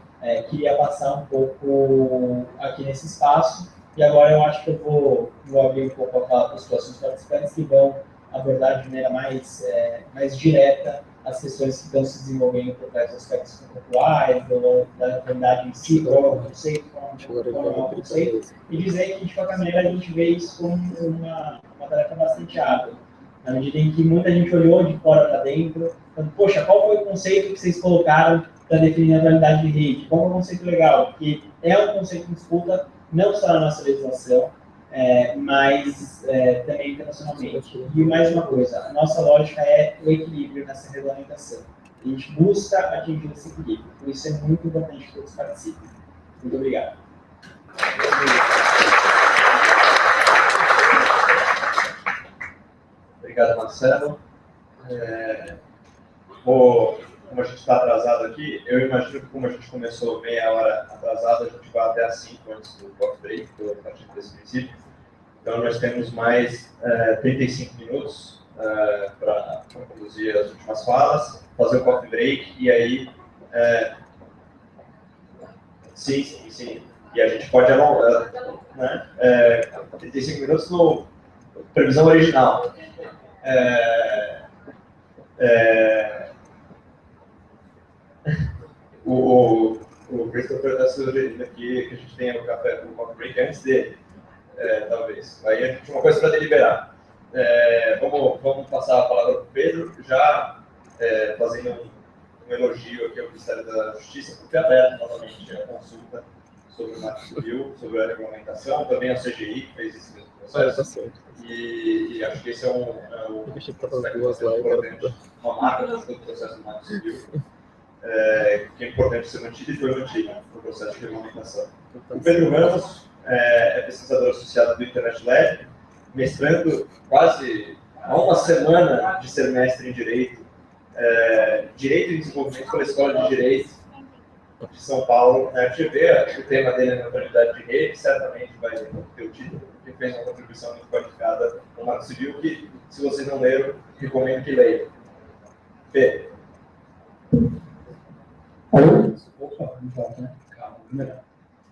queria passar um pouco aqui nesse espaço. E agora eu acho que eu vou abrir um pouco a fala para os próximos participantes que vão abordar de maneira mais direta as questões que estão se desenvolvendo por trás dos aspectos contratuais, da neutralidade em si, qual é o conceito, e dizer que, de qualquer maneira, a gente vê isso como uma tarefa bastante árdua, na medida em que muita gente olhou de fora para dentro, falando, poxa, qual foi o conceito que vocês colocaram para definir a neutralidade de rede? Qual é o conceito legal? Porque é um conceito em disputa, não só na nossa legislação, mas também internacionalmente. E mais uma coisa, a nossa lógica é o equilíbrio nessa regulamentação. A gente busca atingir esse equilíbrio. Por isso é muito importante que todos participem. Muito obrigado. Obrigado, Marcelo. Como a gente está atrasado aqui, eu imagino que como a gente começou meia hora atrasado, a gente vai até às 5 antes do coffee break, a partir desse princípio. Então, nós temos mais 35 minutos para conduzir as últimas falas, fazer o coffee break, e aí... Sim. E a gente pode alongar, né? 35 minutos no previsão original. O Christopher está sugerindo aqui que a gente tenha o coffee break antes dele, talvez. Aí a gente tem uma coisa para deliberar. Vamos passar a palavra para o Pedro, já fazendo um elogio aqui ao Ministério da Justiça, porque é aberto novamente a consulta sobre o Marco Civil, sobre a regulamentação, também a CGI, que fez esse mesmo processo. E acho que esse é uma marca do processo do Marco Civil, que é importante ser mantido e foi mantido no processo de regulamentação. O Pedro Ramos é pesquisador associado do Internet Lab, mestrando quase há uma semana de ser mestre em Direito, Direito e Desenvolvimento pela Escola de Direito de São Paulo, na FGV. O tema dele é neutralidade de rede, certamente vai ter o título, porque fez uma contribuição muito qualificada no Marco Civil, que, se vocês não leram, recomendo que leiam. Pedro. Alô? Opa, não volta, né? Calma,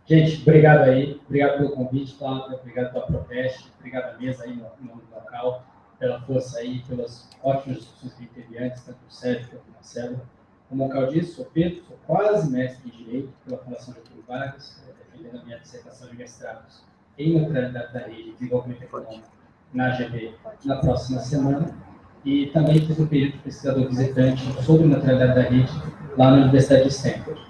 gente, obrigado aí, obrigado pelo convite, Flávio, obrigado pela Proteste, obrigado à mesa aí no local, pela força aí, pelas ótimas discussões que a gente teve antes, tanto o Sérgio quanto o Marcelo. Como o Cal disse, sou Pedro, sou quase mestre em Direito pela Fundação Getúlio Vargas, defendendo a minha dissertação de mestrados em neutralidade da rede e desenvolvimento econômico na AGV na próxima semana. E também fiz um período de pesquisador visitante sobre neutralidade da rede lá na Universidade de Stanford.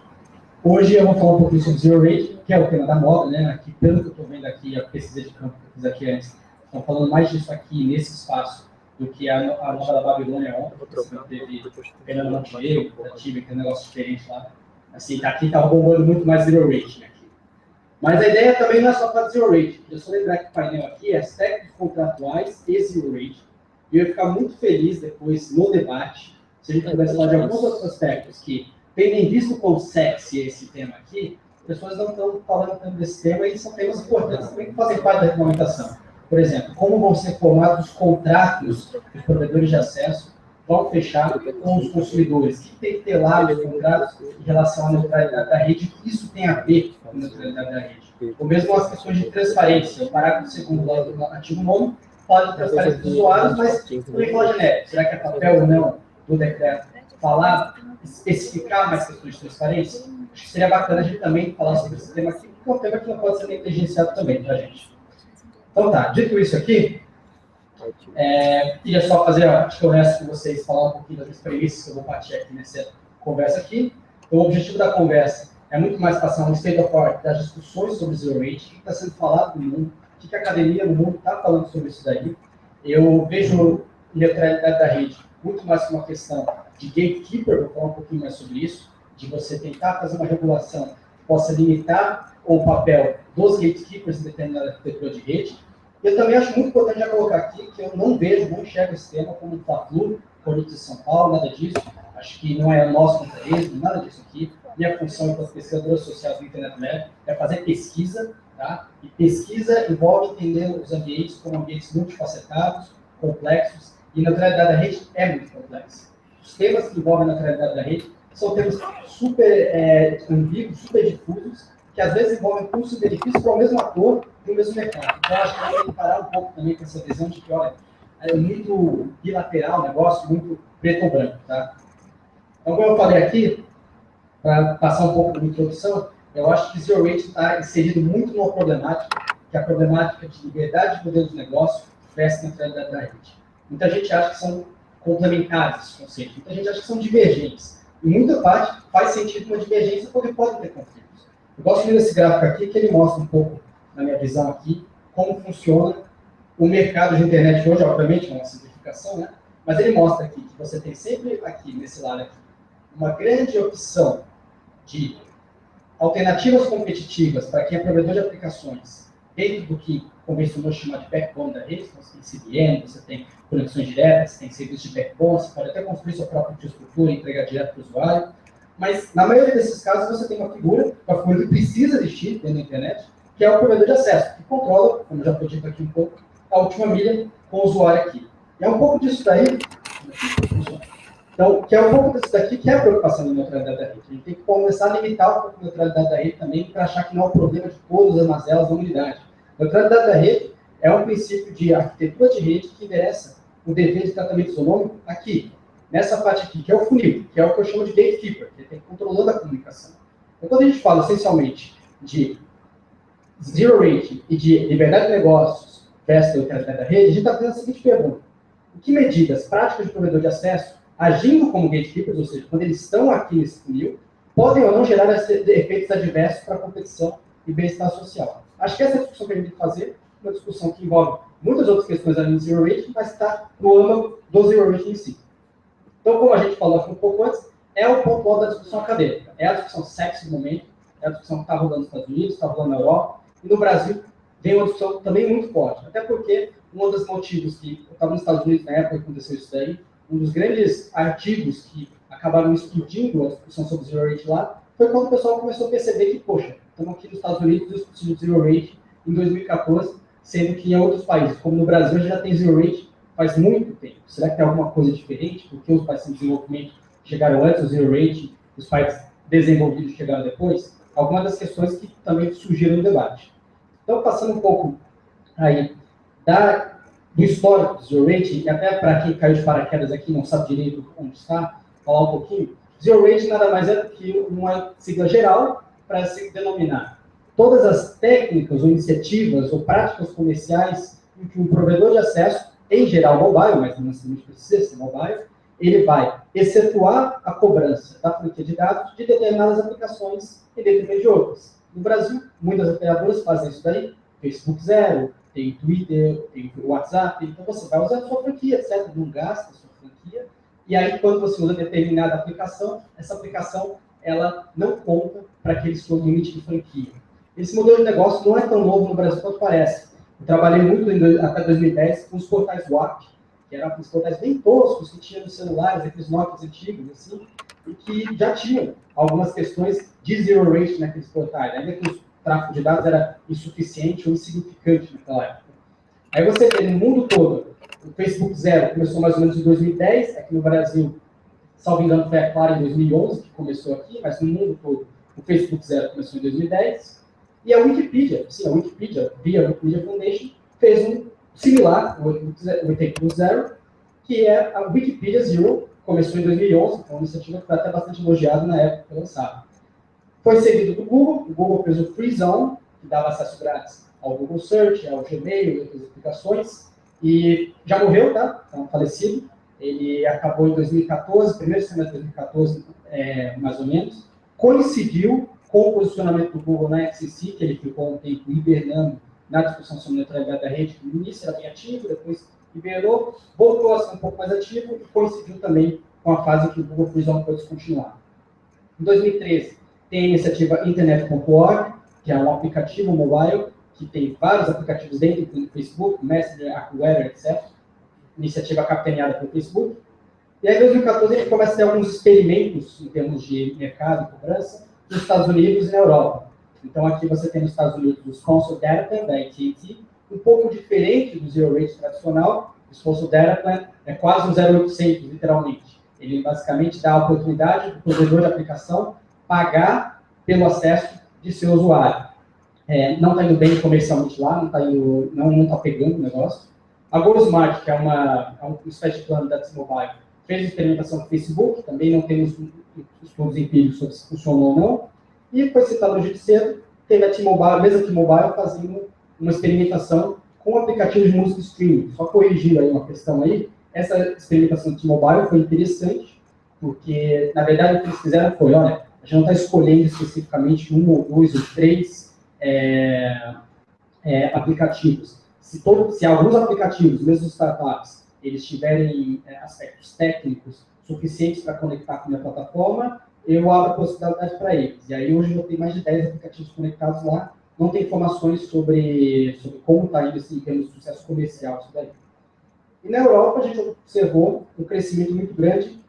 Hoje eu vou falar um pouquinho sobre Zero Rate, que é o tema da moda, né? Aqui, pelo que eu estou vendo aqui, a pesquisa de campo que eu fiz aqui antes, estão falando mais disso aqui, nesse espaço, do que a moda da Babilônia ontem, que teve Fernando Montenegro, da Tibia, que tem um negócio diferente lá. Assim, aqui está bombando muito mais Zero Rate, né? Aqui. Mas a ideia também não é só para Zero Rate. Eu só lembrar que o painel aqui é aspectos contratuais e Zero Rate. E eu ia ficar muito feliz depois, no debate, se a gente pudesse falar de alguns outros aspectos que, tendo em vista o quão sexy esse tema aqui, as pessoas não estão falando tanto desse tema e são temas importantes também que fazem parte da regulamentação. Por exemplo, como vão ser formados os contratos que os provedores de acesso vão fechar com os consumidores? O que tem que ter lá nos contratos em relação à neutralidade da rede? Isso tem a ver com a neutralidade da rede. Ou mesmo as questões de transparência. O parágrafo 2º lá do artigo 9º fala de transparência dos usuários, mas também fala genérico. Será que é papel ou não? do decreto falar, especificar mais questões de transparência? Acho que seria bacana a gente também falar sobre esse tema aqui, porque é um tema que não pode ser negligenciado também para a gente. Então tá, dito isso aqui, queria só fazer, acho que o resto com vocês, falar um pouquinho das premissas que eu vou partir aqui nessa conversa aqui. Então, o objetivo da conversa é muito mais passar um state of art das discussões sobre Zero Rate, o que está sendo falado no mundo, o que a academia no mundo está falando sobre isso daí. Eu vejo neutralidade da rede muito mais como uma questão de gatekeeper, vou falar um pouquinho mais sobre isso, de você tentar fazer uma regulação que possa limitar o papel dos gatekeepers em determinada arquitetura de rede. Eu também acho muito importante já colocar aqui que eu não vejo, não enxergo esse tema como um fla-flu, política de São Paulo, nada disso. Acho que não é nosso contra eles, nada disso aqui. Minha função enquanto pesquisadora social do Internet Lab é fazer pesquisa, tá? E pesquisa envolve entender os ambientes como ambientes multifacetados, complexos, e a neutralidade da rede é muito complexa. Os temas que envolvem a neutralidade da rede são temas super ambíguos, super difusos, que às vezes envolvem custos e benefícios para o mesmo ator e o mesmo mercado. Então, acho que a gente tem que parar um pouco também com essa visão de que, olha, é muito bilateral o negócio, muito preto ou branco, tá? Então, como eu falei aqui, para passar um pouco da introdução, eu acho que Zero Rate está inserido muito numa problemática, que é a problemática de liberdade de modelo de negócio versus neutralidade da rede. Muita gente acha que são complementares esses conceitos, muita gente acha que são divergentes. E muita parte faz sentido uma divergência porque podem ter conflitos. Eu gosto muito desse gráfico aqui, que ele mostra um pouco, na minha visão aqui, como funciona o mercado de internet hoje, obviamente, é uma simplificação, né? Mas ele mostra aqui que você tem sempre aqui, nesse lado aqui, uma grande opção de alternativas competitivas para quem é provedor de aplicações dentro do que convencionou chamar de backbone da rede. Então, você tem CDN, você tem conexões diretas, você tem serviço de backbone, você pode até construir sua própria infraestrutura e entregar direto para o usuário. Mas, na maioria desses casos, você tem uma figura que precisa existir dentro da internet, que é o provedor de acesso, que controla, como já foi dito aqui um pouco, a última milha com o usuário aqui. E é um pouco disso daí, então, que é um pouco disso daqui que é a preocupação da neutralidade da rede. A gente tem que começar a limitar um pouco a neutralidade da rede também, para achar que não é um problema de todas as mazelas da unidade. A neutralidade da rede é um princípio de arquitetura de rede que endereça o dever de tratamento isonômico aqui, nessa parte aqui, que é o funil, que é o que eu chamo de gatekeeper, que tem controlando a comunicação. Então, quando a gente fala essencialmente de Zero Rate e de liberdade de negócios versus neutralidade da rede, a gente está fazendo a seguinte pergunta: em que medidas práticas de provedor de acesso, agindo como gatekeepers, ou seja, quando eles estão aqui nesse funil, podem ou não gerar efeitos adversos para a competição e bem-estar social? Acho que essa é a discussão que a gente tem que fazer, uma discussão que envolve muitas outras questões além do Zero Rate, mas está no âmbito do Zero Rate em si. Então, como a gente falou aqui um pouco antes, é o ponto alto da discussão acadêmica. É a discussão sexy do momento, é a discussão que está rolando nos Estados Unidos, está rolando na Europa, e no Brasil vem uma discussão também muito forte. Até porque um dos motivos que eu estava nos Estados Unidos na época que aconteceu isso daí, um dos grandes artigos que acabaram explodindo a discussão sobre Zero Rate lá, foi quando o pessoal começou a perceber que, poxa, estamos aqui nos Estados Unidos discutindo Zero Rate em 2014, sendo que em outros países, como no Brasil, já tem Zero Rate faz muito tempo. Será que tem alguma coisa diferente? Porque os países em desenvolvimento chegaram antes, o Zero Rate, os países desenvolvidos chegaram depois? Algumas das questões que também surgiram no debate. Então, passando um pouco aí do histórico do Zero Rate, e até para quem caiu de paraquedas aqui não sabe direito onde está, falar um pouquinho. Zero Rate nada mais é do que uma sigla geral para se denominar todas as técnicas ou iniciativas ou práticas comerciais em que um provedor de acesso, em geral mobile, mas não necessariamente precisa ser mobile, ele vai excetuar a cobrança da franquia de dados de determinadas aplicações em detrimento de outras. No Brasil, muitas operadoras fazem isso daí, Facebook Zero, tem Twitter, tem WhatsApp, então você vai usar a sua franquia, etc. Não gasta a sua franquia, e aí quando você usa determinada aplicação, essa aplicação ela não conta para aquele seu limite de franquia. Esse modelo de negócio não é tão novo no Brasil quanto parece. Eu trabalhei muito até 2010 com os portais WAP, que eram aqueles portais bem toscos que tinham nos celulares, aqueles Nokias antigos, assim, e que já tinham algumas questões de Zero Rate naqueles portais, ainda que o tráfego de dados era insuficiente ou insignificante naquela época. Aí você vê no mundo todo, o Facebook Zero começou mais ou menos em 2010, aqui no Brasil, salvo engano, foi a Clara em 2011 que começou aqui, mas no mundo todo o Facebook Zero começou em 2010, e a Wikipedia, sim, a Wikipedia, via Wikipedia Foundation, fez um similar, o 80 Zero, que é a Wikipedia Zero, começou em 2011, foi uma iniciativa que foi até bastante elogiada na época que foi lançada. Foi seguido do Google, o Google fez o Free Zone, que dava acesso grátis ao Google Search, ao Gmail e outras aplicações, e já morreu, tá? Então, falecido. Ele acabou em 2014, primeiro semestre de 2014, mais ou menos. Coincidiu com o posicionamento do Google na FCC, que ele ficou um tempo hibernando na discussão sobre neutralidade da rede, que no início era bem ativo, depois hibernou, voltou a ser um pouco mais ativo e coincidiu também com a fase que o Google Free Zone foi descontinuado. Em 2013, tem a iniciativa Internet.org, que é um aplicativo mobile, que tem vários aplicativos dentro do Facebook, Messenger, AccuWeather, etc. Iniciativa capitaneada pelo Facebook. E aí, em 2014, ele começa a ter alguns experimentos em termos de mercado e cobrança nos Estados Unidos e na Europa. Então, aqui você tem nos Estados Unidos o Sponsor Data Plan, da AT&T, um pouco diferente do Zero Rate tradicional. O Sponsor Data Plan é quase um 0800, literalmente. Ele basicamente dá a oportunidade para o provedor de aplicação pagar pelo acesso de seu usuário. Não está indo bem comercialmente lá, não está pegando o negócio. A GoSmart, que é um espécie de plano da T-Mobile, fez experimentação com o Facebook, também não temos estudos empíricos sobre se funcionou ou não. E foi citado hoje de cedo, teve a T-Mobile, a mesma T-Mobile, fazendo uma experimentação com o aplicativo de música streaming. Só corrigindo aí uma questão aí, essa experimentação de T-Mobile foi interessante, porque, na verdade, o que eles fizeram foi, olha, a gente não está escolhendo especificamente um ou dois ou três aplicativos. Se alguns aplicativos, mesmo startups, eles tiverem aspectos técnicos suficientes para conectar com a minha plataforma, eu abro a possibilidade para eles. E aí, hoje, eu tenho mais de 10 aplicativos conectados lá. Não tem informações sobre como está indo em termos de sucesso comercial isso daí. E na Europa, a gente observou um crescimento muito grande,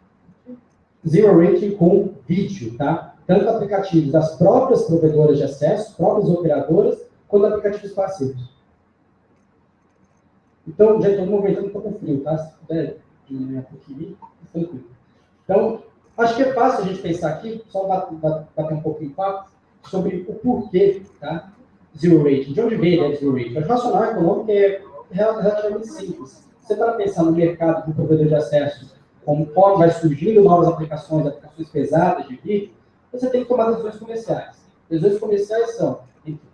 zero rating com vídeo, tá? Tanto aplicativos das próprias provedoras de acesso, próprias operadoras, quanto aplicativos parceiros. Então, gente, eu estou movimentando um pouco frio, tá? Se puder diminuir um pouquinho, tranquilo. Então, acho que é fácil a gente pensar aqui, só bater um pouquinho de papo, sobre o porquê, tá? Zero rating. De onde veio a zero rating? O racional econômico é relativamente simples. Você para pensar no mercado de provedor de acesso, conforme vai surgindo novas aplicações pesadas de vídeo, você tem que tomar decisões comerciais. Decisões comerciais são,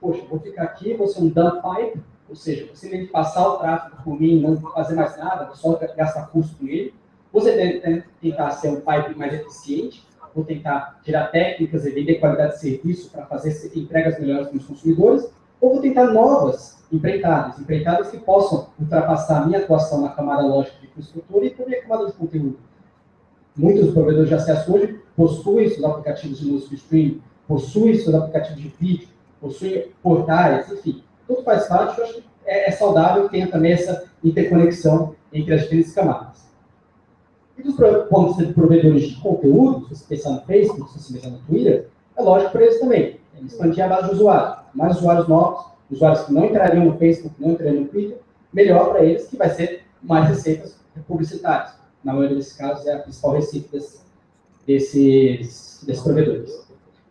poxa, vou ficar aqui, vou ser um dump pipe, ou seja, você tem que passar o tráfego por mim, não fazer mais nada, só gastar custo com ele. Você tem que tentar ser um pipe mais eficiente, vou tentar tirar técnicas e vender qualidade de serviço para fazer entregas melhores para os consumidores, ou vou tentar novas empreitadas que possam ultrapassar a minha atuação na camada lógica de infraestrutura e também a camada de conteúdo. Muitos provedores de acesso hoje possuem seus aplicativos de música streaming, possuem seus aplicativos de vídeo, possuem portais, enfim. Tudo faz parte, eu acho que é saudável que tenha também essa interconexão entre as diferentes camadas. E dos pontos de provedores de conteúdo, se você pensar no Facebook, se você pensar no Twitter, é lógico para eles também. Expandir a base de usuários. Mais usuários novos, usuários que não entrariam no Facebook, não entrariam no Twitter, melhor para eles, que vai ser mais receitas publicitárias. Na maioria desses casos, é a principal receita desses provedores.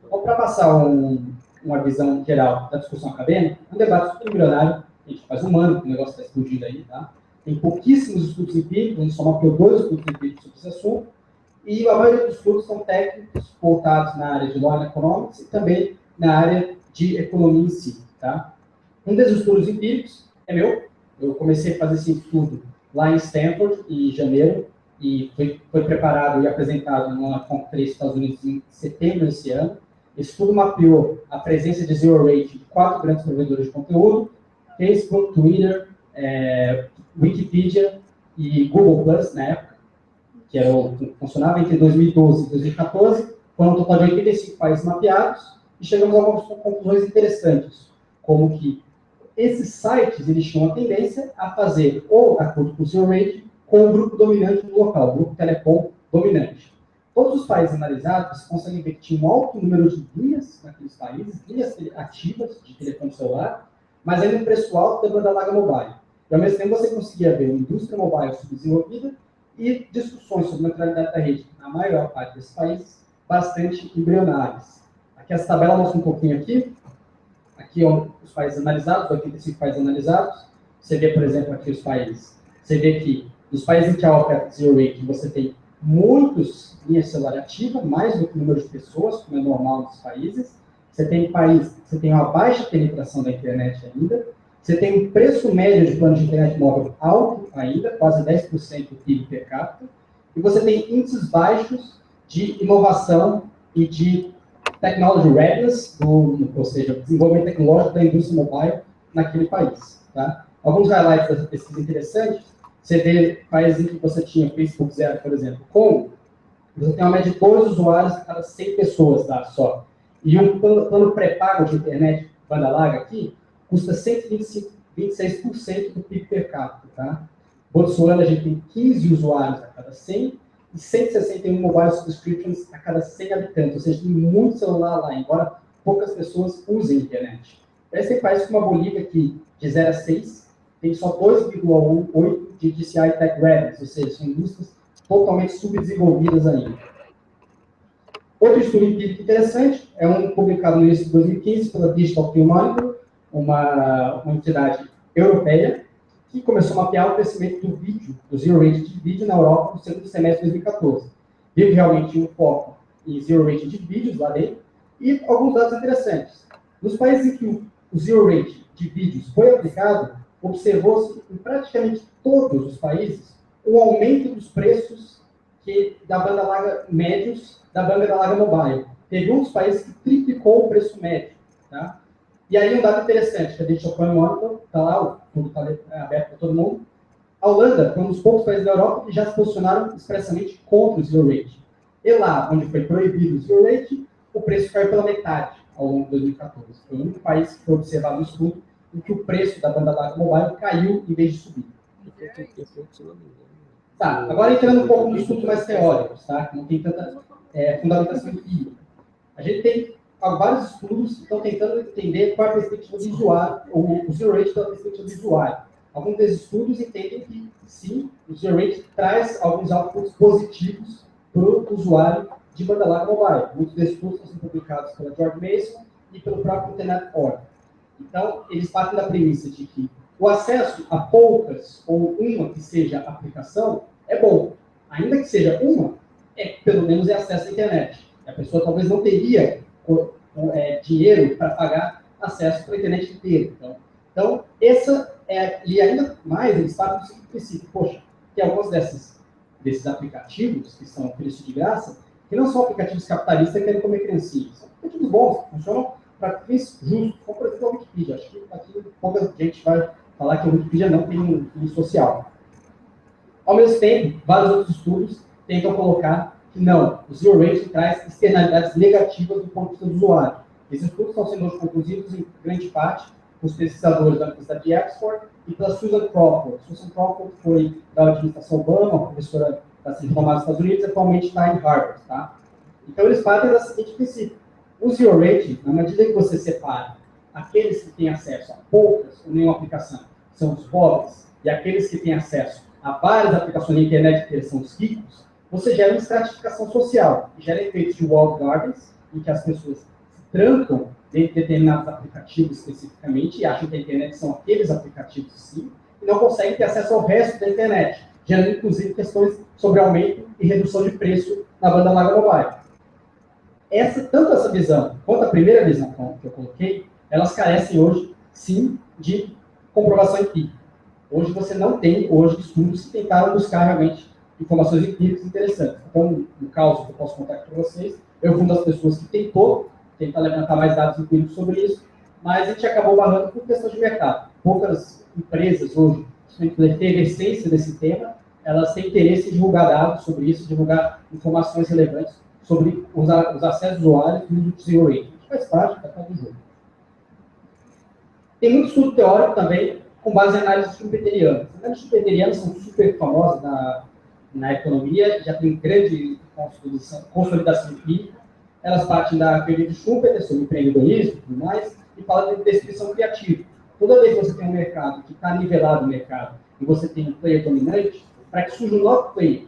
Então, para passar uma visão geral da discussão acadêmica, um debate super embrionário, a gente faz um ano que o negócio está explodindo aí, tá? Tem pouquíssimos estudos empíricos, a gente só mapeou 2 estudos empíricos sobre esse assunto, e a maioria dos estudos são técnicos voltados na área de Law and Economics e também na área de economia em si, tá? Um desses estudos empíricos é meu. Eu comecei a fazer esse estudo lá em Stanford, em janeiro, e foi preparado e apresentado numa conferência dos Estados Unidos em setembro desse ano. Esse estudo mapeou a presença de zero rating de 4 grandes provedores de conteúdo, Facebook, Twitter, Wikipedia e Google Plus, na época, que funcionava entre 2012 e 2014, foram um total de 85 países mapeados, e chegamos a algumas conclusões interessantes, como que esses sites eles tinham a tendência a fazer ou acordo com o zero rating com o grupo dominante do local, o grupo telecom dominante. Todos os países analisados, você consegue ver que tinha um alto número de linhas naqueles países, linhas ativas de telefone celular, mas ainda um preço alto da banda larga mobile. E ao mesmo tempo você conseguia ver uma indústria mobile subdesenvolvida e discussões sobre neutralidade da rede, na maior parte desses países, bastante embrionárias. Aqui essa tabela mostra um pouquinho aqui. Aqui os países analisados, 85 países analisados. Você vê, por exemplo, aqui os países. Você vê que Nos países em que a opera zero rating, você tem muitos linhas celulares ativas, mais do que o número de pessoas, como é normal nos países. Você tem uma baixa penetração da internet ainda. Você tem um preço médio de plano de internet móvel alto ainda, quase 10% do PIB per capita. E você tem índices baixos de inovação e de technology readiness, ou seja, desenvolvimento tecnológico da indústria mobile naquele país. Tá? Alguns highlights dessa pesquisa interessantes. Você vê países em que você tinha Facebook Zero, por exemplo, Congo, você tem uma média de 2 usuários a cada 100 pessoas, tá? Só. E um plano pré-pago de internet banda larga aqui custa 126% do PIB per capita. Tá? Botsuana, a gente tem 15 usuários a cada 100 e 161 mobile subscriptions a cada 100 habitantes. Ou seja, tem muito celular lá, embora poucas pessoas usem internet. Esse tem países como a Bolívia, que de 0 a 6 tem só 2,8 de DCI Tech Readiness, ou seja, são indústrias totalmente subdesenvolvidas ainda. Outro estudo empírico interessante é um publicado no início de 2015 pela Digital Film Monitor, uma entidade europeia, que começou a mapear o crescimento do vídeo, do zero rating de vídeo na Europa no segundo semestre de 2014. Viu realmente um foco em zero rating de vídeos lá dentro e alguns dados interessantes. Nos países em que o zero rating de vídeos foi aplicado, observou-se em praticamente todos os países um aumento dos preços da banda larga médios da banda larga mobile. Teve um dos países que triplicou o preço médio. Tá? E aí um dado interessante, que a Digital Film Monitor, está lá, o tudo está aberto para todo mundo. A Holanda foi um dos poucos países da Europa que já se posicionaram expressamente contra o zero rating. E lá, onde foi proibido o zero rating, o preço caiu pela metade ao longo de 2014. Foi o único país que foi observado no estudo em que o preço da banda larga mobile caiu em vez de subir. Tá, agora entrando um pouco nos estudos mais teóricos, tá? Que não tem tanta fundamentação empírica. A gente tem vários estudos que estão tentando entender qual é a perspectiva do usuário, ou o zero rating da perspectiva do usuário. Alguns desses estudos entendem que, sim, o zero rating traz alguns outputs positivos para o usuário de banda larga mobile. Muitos desses estudos estão sendo publicados pela George Mason e pelo próprio Internet Org. Então, eles partem da premissa de que o acesso a poucas ou uma que seja aplicação é bom. Ainda que seja uma, pelo menos é acesso à internet. A pessoa talvez não teria dinheiro para pagar acesso para a internet inteira. Então, e ainda mais, eles partem do seguinte princípio. Poxa, tem alguns desses aplicativos, que são preço de graça, que não são aplicativos capitalistas que querem comer criancinhas. São aplicativos bons, funcionam para fins justos, como por exemplo a Wikipedia. Acho que aqui pouca gente vai falar que a Wikipedia não tem um fim social. Ao mesmo tempo, vários outros estudos tentam colocar que não, o zero rating traz externalidades negativas do ponto de vista do usuário. Esses estudos estão sendo hoje concluídos em grande parte por pesquisadores da Universidade de Oxford e pela Susan Crawford. Susan Crawford foi da administração Obama, uma professora da renomada dos Estados Unidos, e atualmente está em Harvard. Tá? Então, eles partem do seguinte princípio. O zero rating, na medida que você separa aqueles que têm acesso a poucas ou nenhuma aplicação, são os pobres, e aqueles que têm acesso a várias aplicações na internet, que eles são os ricos, você gera uma estratificação social, gera efeitos de walled gardens, em que as pessoas se trancam dentro de determinados aplicativos especificamente e acham que a internet são aqueles aplicativos sim, e não conseguem ter acesso ao resto da internet, gerando inclusive questões sobre aumento e redução de preço na banda larga mobile. Tanto essa visão quanto a primeira visão que eu coloquei, elas carecem hoje, sim, de comprovação empírica. Hoje você não tem estudos que tentaram buscar realmente informações empíricas interessantes. Então, no caso que eu posso contar aqui para vocês, eu fui uma das pessoas que tentar levantar mais dados empíricos sobre isso, mas a gente acabou barrando por questão de mercado. Poucas empresas hoje, principalmente pela efervescência desse tema, elas têm interesse em divulgar dados sobre isso, divulgar informações relevantes sobre os acessos do usuário e o uso de zero rating. Isso faz parte do jogo. Tem muito estudo teórico também, com base em análises schumpeterianas. As análises schumpeterianas são super famosas na economia, já tem grande consolidação empírica. Elas partem da teoria de Schumpeter sobre empreendedorismo e tudo mais, e falam de descrição criativa. Toda vez que você tem um mercado que está nivelado no mercado e você tem um player dominante, para que surja um novo player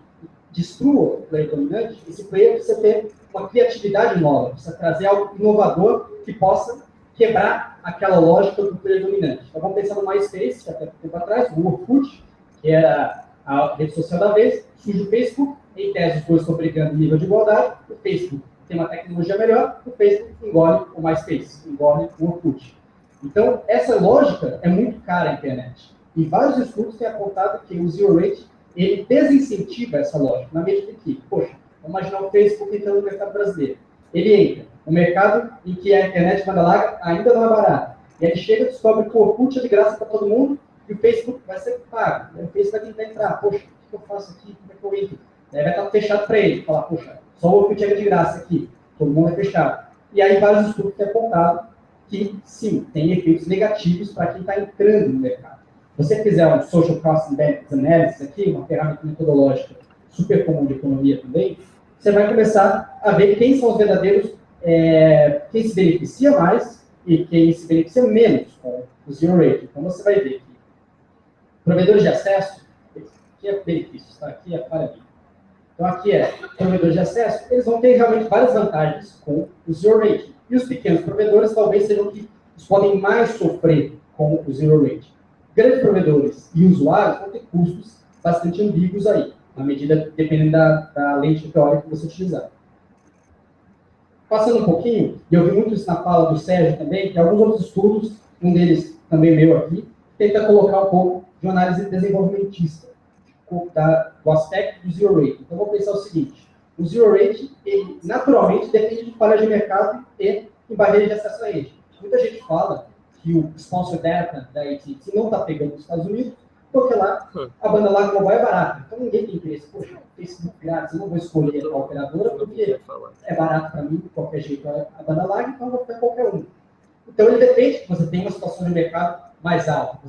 destrua o player dominante, esse player precisa ter uma criatividade nova, precisa trazer algo inovador que possa quebrar aquela lógica do player dominante. Então, vamos pensar no MySpace, que até um tempo atrás, o Orkut, que era a rede social da vez, surge o Facebook, em tese os dois estão brigando em nível de igualdade, o Facebook tem uma tecnologia melhor, o Facebook engole o MySpace, engole o Orkut. Então, essa lógica é muito cara à internet. E vários estudos têm apontado que o Zero Rate, ele desincentiva essa lógica, na medida que, poxa, vamos imaginar o Facebook entrando no mercado brasileiro. Ele entra, um mercado em que a internet banda larga ainda não é barata. E ele chega e descobre que o Orkut é de graça para todo mundo, e o Facebook vai ser pago. E o Facebook vai tentar entrar, poxa, o que eu faço aqui? Como é que eu entro? Aí vai estar fechado para ele, falar, poxa, só o Orkut é de graça aqui, todo mundo é fechado. E aí vários estudos têm apontado que, sim, tem efeitos negativos para quem está entrando no mercado. Se você fizer um Social Cost Benefits Analysis aqui, uma ferramenta metodológica super comum de economia também, você vai começar a ver quem são os verdadeiros, quem se beneficia mais e quem se beneficia menos com o Zero Rate. Então você vai ver que provedores de acesso, aqui é benefícios, tá? Aqui é falha minha. Então aqui é provedores de acesso, eles vão ter realmente várias vantagens com o Zero Rate. E os pequenos provedores talvez sejam que eles podem mais sofrer com o Zero Rate. Grandes provedores e usuários vão ter custos bastante ambíguos aí, na medida, dependendo da lente teórica que você utilizar. Passando um pouquinho, e eu vi muito isso na fala do Sérgio também, que alguns outros estudos, um deles também meu aqui, tenta colocar um pouco de análise desenvolvimentista, do aspecto do Zero Rate. Então, vou pensar o seguinte, o Zero Rate, ele naturalmente depende de falha de mercado e em barreira de acesso à rede. Muita gente fala que o sponsor data da AT&T não está pegando nos Estados Unidos, porque lá a banda larga mobile é barata. Então ninguém tem interesse. Poxa, Facebook grátis, eu não vou escolher a operadora porque é barato para mim, de qualquer jeito a banda larga, então eu vou pegar qualquer um. Então ele depende que você tenha uma situação de mercado mais alta.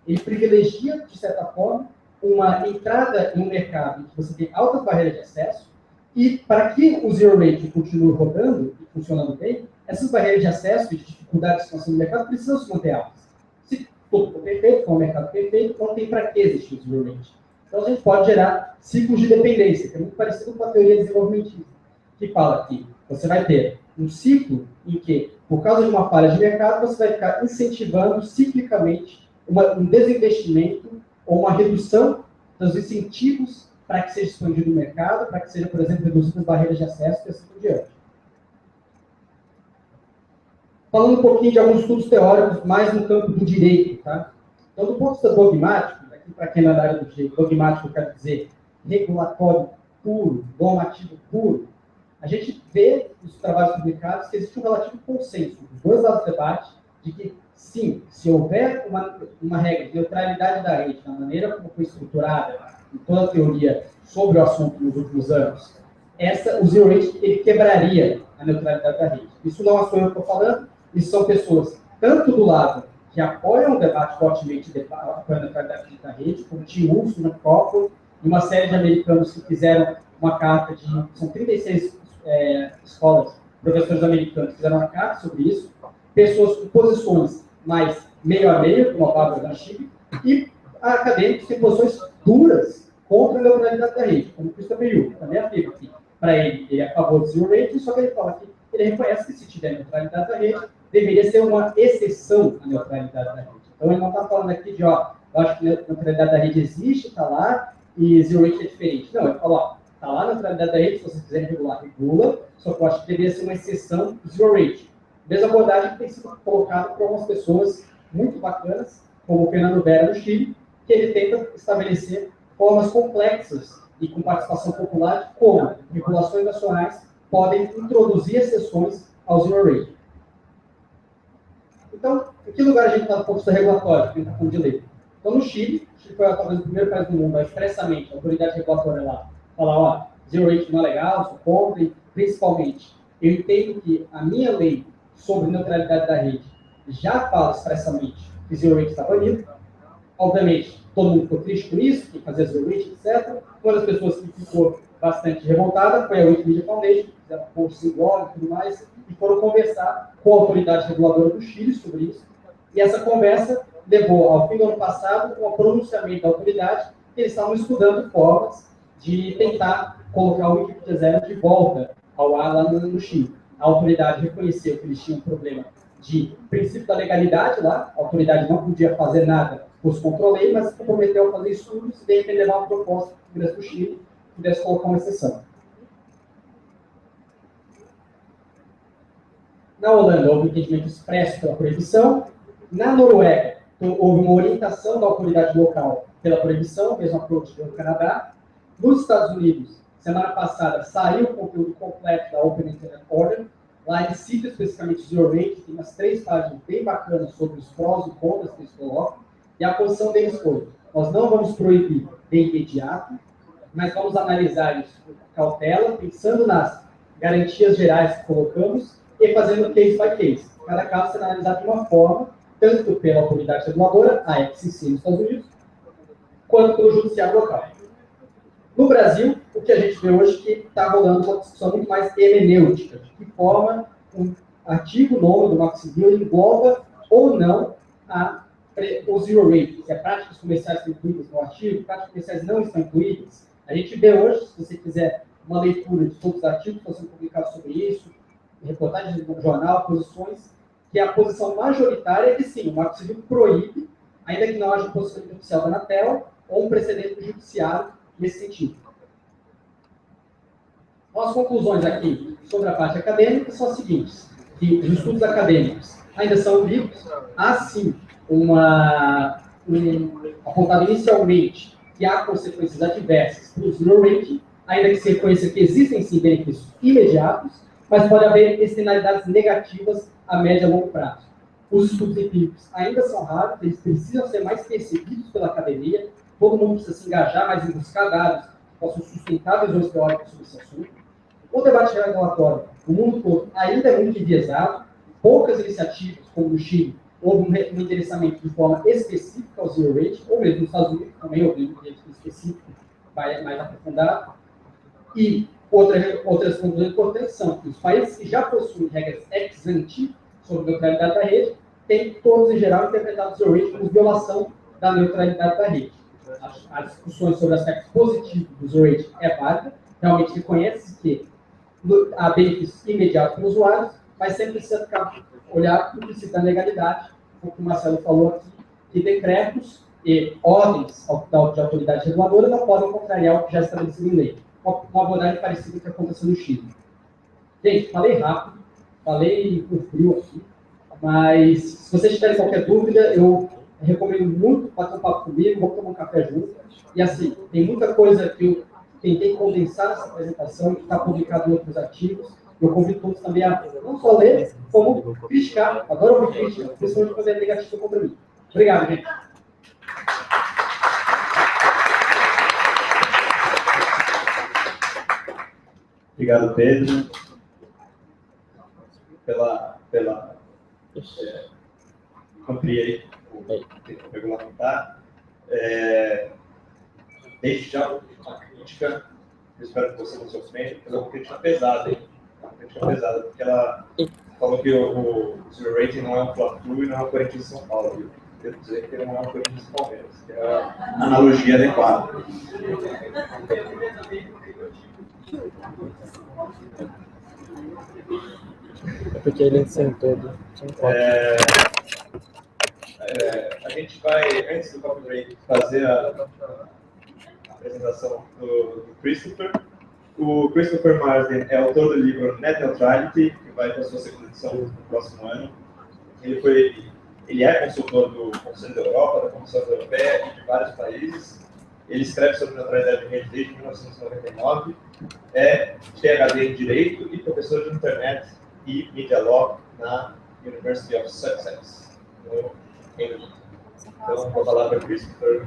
Ele privilegia, de certa forma, uma entrada em um mercado em que você tem altas barreiras de acesso, e para que o Zero Rate continue rodando e funcionando bem, essas barreiras de acesso e de dificuldade de expansão do mercado precisam se manter altas. Se tudo for perfeito, for um mercado perfeito, não tem para que existir o Zero Rate. Então a gente pode gerar ciclos de dependência, que é muito parecido com a teoria desenvolvimentista, que fala que você vai ter um ciclo em que, por causa de uma falha de mercado, você vai ficar incentivando ciclicamente um desinvestimento ou uma redução dos incentivos para que seja expandido o mercado, para que seja, por exemplo, reduzidas as barreiras de acesso e assim por diante. Falando um pouquinho de alguns estudos teóricos, mais no campo do direito, tá? Então, do ponto de vista dogmático, aqui para quem não é da área do direito, dogmático, eu quero dizer regulatório puro, normativo puro, a gente vê nos trabalhos publicados que existe um relativo consenso dos dois lados do debate de que, sim, se houver uma regra de neutralidade da rede, da maneira como foi estruturada em toda a teoria sobre o assunto nos últimos anos, o Zero Rate ele quebraria a neutralidade da rede. Isso não é só eu que estou falando, isso são pessoas tanto do lado que apoiam o debate fortemente, apoiam a neutralidade da rede, como Tim Wolf, Crawford, e uma série de americanos que fizeram uma carta são 36 escolas, professores americanos que fizeram uma carta sobre isso, pessoas com posições mais meio a meio, como a Bárbara da Chile, e acadêmicos em posições duras contra a neutralidade da rede, como o Christopher Yuan, também afirma que, para ele é a favor do Zero Rate, só que ele fala que ele reconhece que se tiver neutralidade da rede, deveria ser uma exceção à neutralidade da rede. Então ele não está falando aqui de, eu acho que a neutralidade da rede existe, está lá, e Zero Rate é diferente. Não, ele fala, está lá a neutralidade da rede, se vocês quiserem regular, regula, só que eu acho que deveria ser uma exceção do Zero Rate. Mesma abordagem que tem sido colocada por algumas pessoas muito bacanas, como o Fernando Vera, do Chile, que ele tenta estabelecer formas complexas e com participação popular de como regulações nacionais podem introduzir exceções ao Zero Rate. Então, em que lugar a gente está do ponto de vista regulatório, que a gente está falando de lei? Então, no Chile foi talvez o primeiro país do mundo a expressamente, a autoridade regulatória lá, falar, Zero Rate não é legal, sou contra, e principalmente, eu entendo que a minha lei sobre neutralidade da rede já fala expressamente que Zero Rate está banido. Obviamente, todo mundo ficou triste com isso, que fazia Zero Rate, etc. Uma das pessoas que ficou bastante revoltada foi a Wikimedia Foundation, que fizeram posts em blog e tudo mais, e foram conversar com a autoridade reguladora do Chile sobre isso. E essa conversa levou, ao fim do ano passado, um pronunciamento da autoridade, que eles estavam estudando formas de tentar colocar o Wikipedia Zero de volta ao ar lá no Chile. A autoridade reconheceu que eles tinham um problema de princípio da legalidade lá, a autoridade não podia fazer nada fosse contra a lei, mas se comprometeu a fazer estudos e de repente levar uma proposta que pudesse para o Chile, pudesse colocar uma exceção. Na Holanda, houve um entendimento expresso pela proibição. Na Noruega, houve uma orientação da autoridade local pela proibição, mesmo approach do Canadá. Nos Estados Unidos, semana passada, saiu o conteúdo completo da Open Internet Order. Lá ele cita especificamente o Zero Rate, tem umas 3 páginas bem bacanas sobre os prós e contras que eles colocam. E a posição deles foi: nós não vamos proibir de imediato, mas vamos analisar isso com cautela, pensando nas garantias gerais que colocamos e fazendo case by case. Cada caso será analisado de uma forma, tanto pela autoridade reguladora, a FCC nos Estados Unidos, quanto pelo judiciário local. No Brasil, o que a gente vê hoje é que está rolando uma discussão muito mais hermenêutica, de que forma um artigo novo do Marco Civil engloba ou não o zero rate, se práticas comerciais estão incluídas no artigo, práticas comerciais não estão incluídas. A gente vê hoje, se você quiser uma leitura de todos os artigos que estão sendo publicados sobre isso, reportagens no jornal, posições, que a posição majoritária é que sim, o Marco Civil proíbe, ainda que não haja um posicionamento oficial da Anatel ou um precedente judiciário nesse sentido. Então, as conclusões aqui sobre a parte acadêmica são as seguintes: que os estudos acadêmicos ainda são vivos, há sim apontado inicialmente que há consequências adversas para o zero rating, ainda que se reconheça que existem sim benefícios imediatos, mas pode haver externalidades negativas a médio e longo prazo. Os estudos empíricos ainda são raros, eles precisam ser mais percebidos pela academia, todo mundo precisa se engajar mais em buscar dados que possam sustentar visões teóricas sobre esse assunto. O debate regulatório, no mundo todo, ainda é muito enviesado, poucas iniciativas, como no Chile, houve um endereçamento de forma específica ao zero rate, ou mesmo nos Estados Unidos, também houve um endereçamento específico, mais aprofundado. E outras conclusões importantes são que os países que já possuem regras ex ante sobre neutralidade da rede têm todos, em geral, interpretado o zero rate como violação da neutralidade da rede. As discussões sobre aspectos positivos do zero rate é válida, realmente reconhece que há benefícios imediatos para os usuários, mas sempre precisa olhar para o princípio da legalidade, como o Marcelo falou aqui, que decretos e ordens de autoridade reguladora não podem contrariar o que já é estabelecido em lei. Uma abordagem parecida com o que aconteceu no Chile. Gente, falei rápido, falei com frio aqui, mas se vocês tiverem qualquer dúvida, eu recomendo muito bater um papo comigo, vamos tomar um café junto. E assim, tem muita coisa que eu tentei condensar nessa apresentação, que está publicado em outros artigos. Eu convido todos também a não só ler, como criticar. Adoro ouvir crítica, principalmente quando é negativo contra mim. Obrigado, gente. Obrigado, Pedro, pela cumprir aí o tempo regulamentar. Desde já uma crítica, eu espero que você não se ofenda, porque é uma crítica pesada, hein? Uma crítica pesada, porque ela falou que o zero rating não é um Fla-Flu e não é um Corinthians de São Paulo, viu? Quero dizer que ele não é um Corinthians de Palmeiras, que é a analogia adequada. É porque ele sentou. A gente vai, antes do coffee break, fazer a apresentação do Christopher. O Christopher Marsden é autor do livro Net Neutrality, que vai para a sua segunda edição no próximo ano. Ele é consultor do Conselho da Europa, da Comissão Europeia e de vários países. Ele escreve sobre neutralidade de rede desde 1999. É PhD em Direito e professor de Internet e Media Law na University of Sussex, no Reino Unido. Então, vou falar para o Christopher.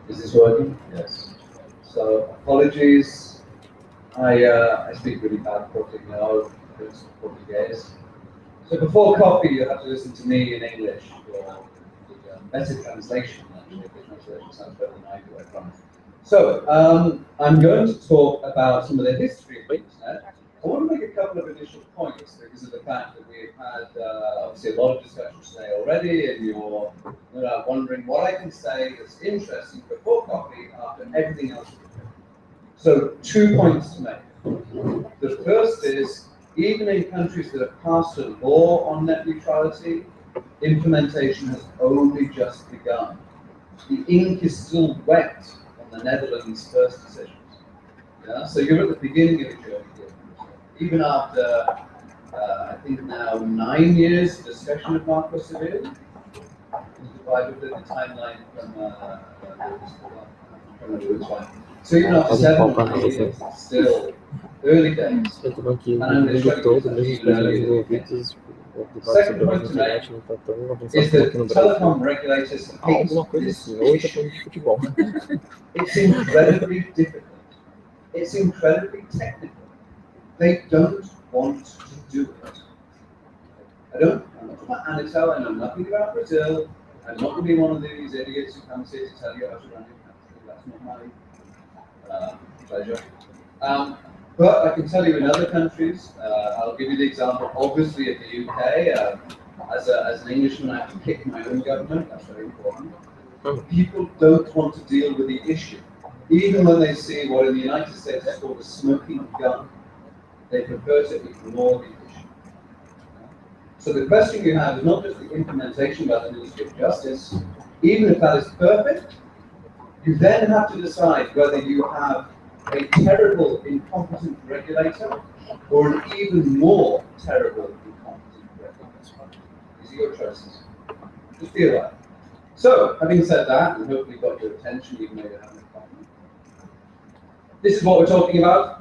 Is this working? Yes. So apologies. I speak really bad Portuguese. So before coffee, you have to listen to me in English for the better translation. Actually, the translation sounds better than I do, I promise. So I'm going to talk about some of the history of the internet. I want to make a couple of initial points because of the fact that we've had obviously a lot of discussions today already, and you're no wondering what I can say that's interesting before coffee after everything else. So 2 points to make. The first is, even in countries that have passed a law on net neutrality, implementation has only just begun. The ink is still wet on the Netherlands' first decisions. Yeah? So you're at the beginning of the journey here. Even after, I think now 9 years of discussion of Marco Civil, divided the timeline from the time. So even after 7 years, it's still early days. Eu tô aqui And o I'm going to mundo show you todo, mesmo os something países earlier. desenvolvidos, o debate Second sobre a point to make internet não tá tão avançado is como aqui that no Brasil. telecom regulators hate Alguma coisa this assim, ou ele tá issue. falando de futebol. It's incredibly difficult. It's incredibly technical. They don't want to do it. I'm not talking about Anatel, I know nothing about Brazil. I'm not going to be one of these idiots who comes here to tell you how to run your country. That's not my pleasure. But I can tell you in other countries, I'll give you the example, obviously, of the UK. As an Englishman, I have to kick my own government. That's very important. People don't want to deal with the issue. Even when they see what in the United States is called a smoking gun, they prefer to ignore the issue. So the question you have is not just the implementation by the Ministry of Justice. Even if that is perfect, you then have to decide whether you have a terrible, incompetent regulator or an even more terrible, incompetent regulator. These are your choices. Just be aware. So, having said that, and hopefully got your attention, even though you haven't gotten. This is what we're talking about.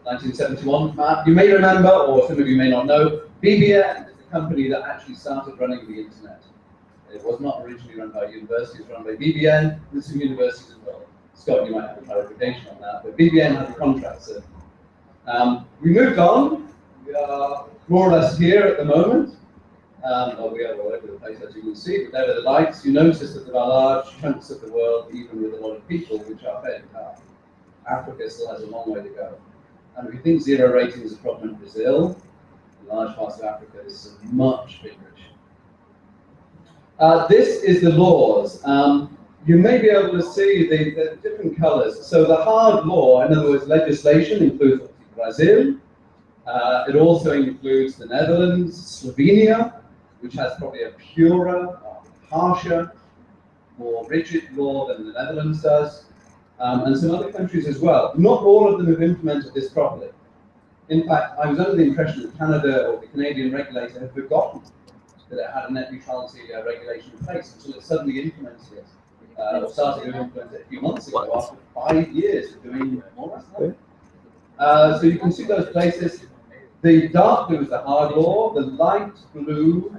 1971 map. You may remember, or some of you may not know, BBN is the company that actually started running the internet. It was not originally run by universities, it was run by BBN, with some universities as well. Scott, you might have a clarification on that, but BBN had the contract, so. We moved on. We are more or less here at the moment. We are all over the place, as you can see, but there are the lights. You notice that there are large chunks of the world, even with a lot of people, which are fairly hard. Africa still has a long way to go. And if you think zero rating is a problem in Brazil, in large parts of Africa, this is a much bigger issue. This is the laws. You may be able to see the different colors. So the hard law, in other words, legislation, includes Brazil. It also includes the Netherlands, Slovenia, which has probably a purer, harsher, more rigid law than the Netherlands does, and some other countries as well. Not all of them have implemented this properly. In fact, I was under the impression that Canada or the Canadian regulator had forgotten that it had a net neutrality regulation in place until it suddenly implemented it, or started to implement it a few months ago after 5 years of doing more or less nothing. So you can see those places. The dark blue is the hard law, the light blue,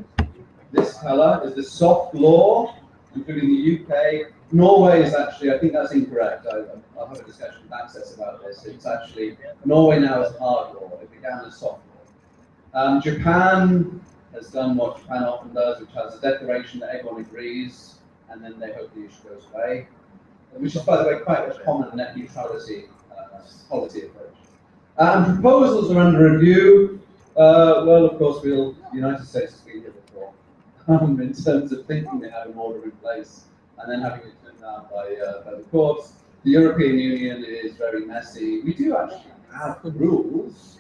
this color, is the soft law, including the UK. Norway is actually, I think that's incorrect. I'll have a discussion with Access about this. It's actually, Norway now is hard law. It began as soft law. Japan has done what Japan often does, which has a declaration that everyone agrees, and then they hope the issue goes away, which is, by the way, quite a common net neutrality policy approach. Proposals are under review. Well, of course, the United States has been here before, in terms of thinking they have an order in place and then having it turned down by the courts. The European Union is very messy. We do actually have rules.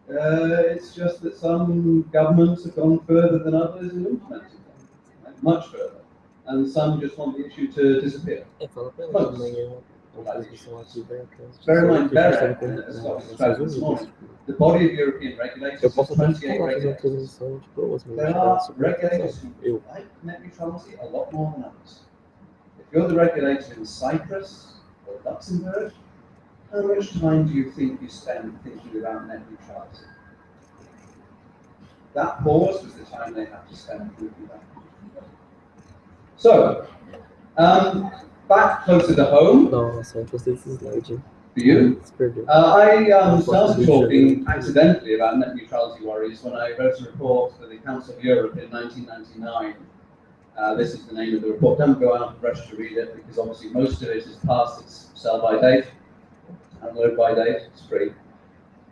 It's just that some governments have gone further than others in implementing them, right? Much further. And some just want the issue to disappear. Bear in mind, the body of European regulators is 28 regulators. There are regulators who like net neutrality a lot more than others. If you're the regulator in Cyprus or Luxembourg, how much time do you think you spend thinking about net neutrality? That pause was the time they have to spend thinking about it. So, back closer to home. For you, I started talking accidentally about net neutrality worries when I wrote a report for the Council of Europe in 1999. This is the name of the report. Don't go out and rush to read it, because obviously most of it is past its sell-by date, download by date, it's free.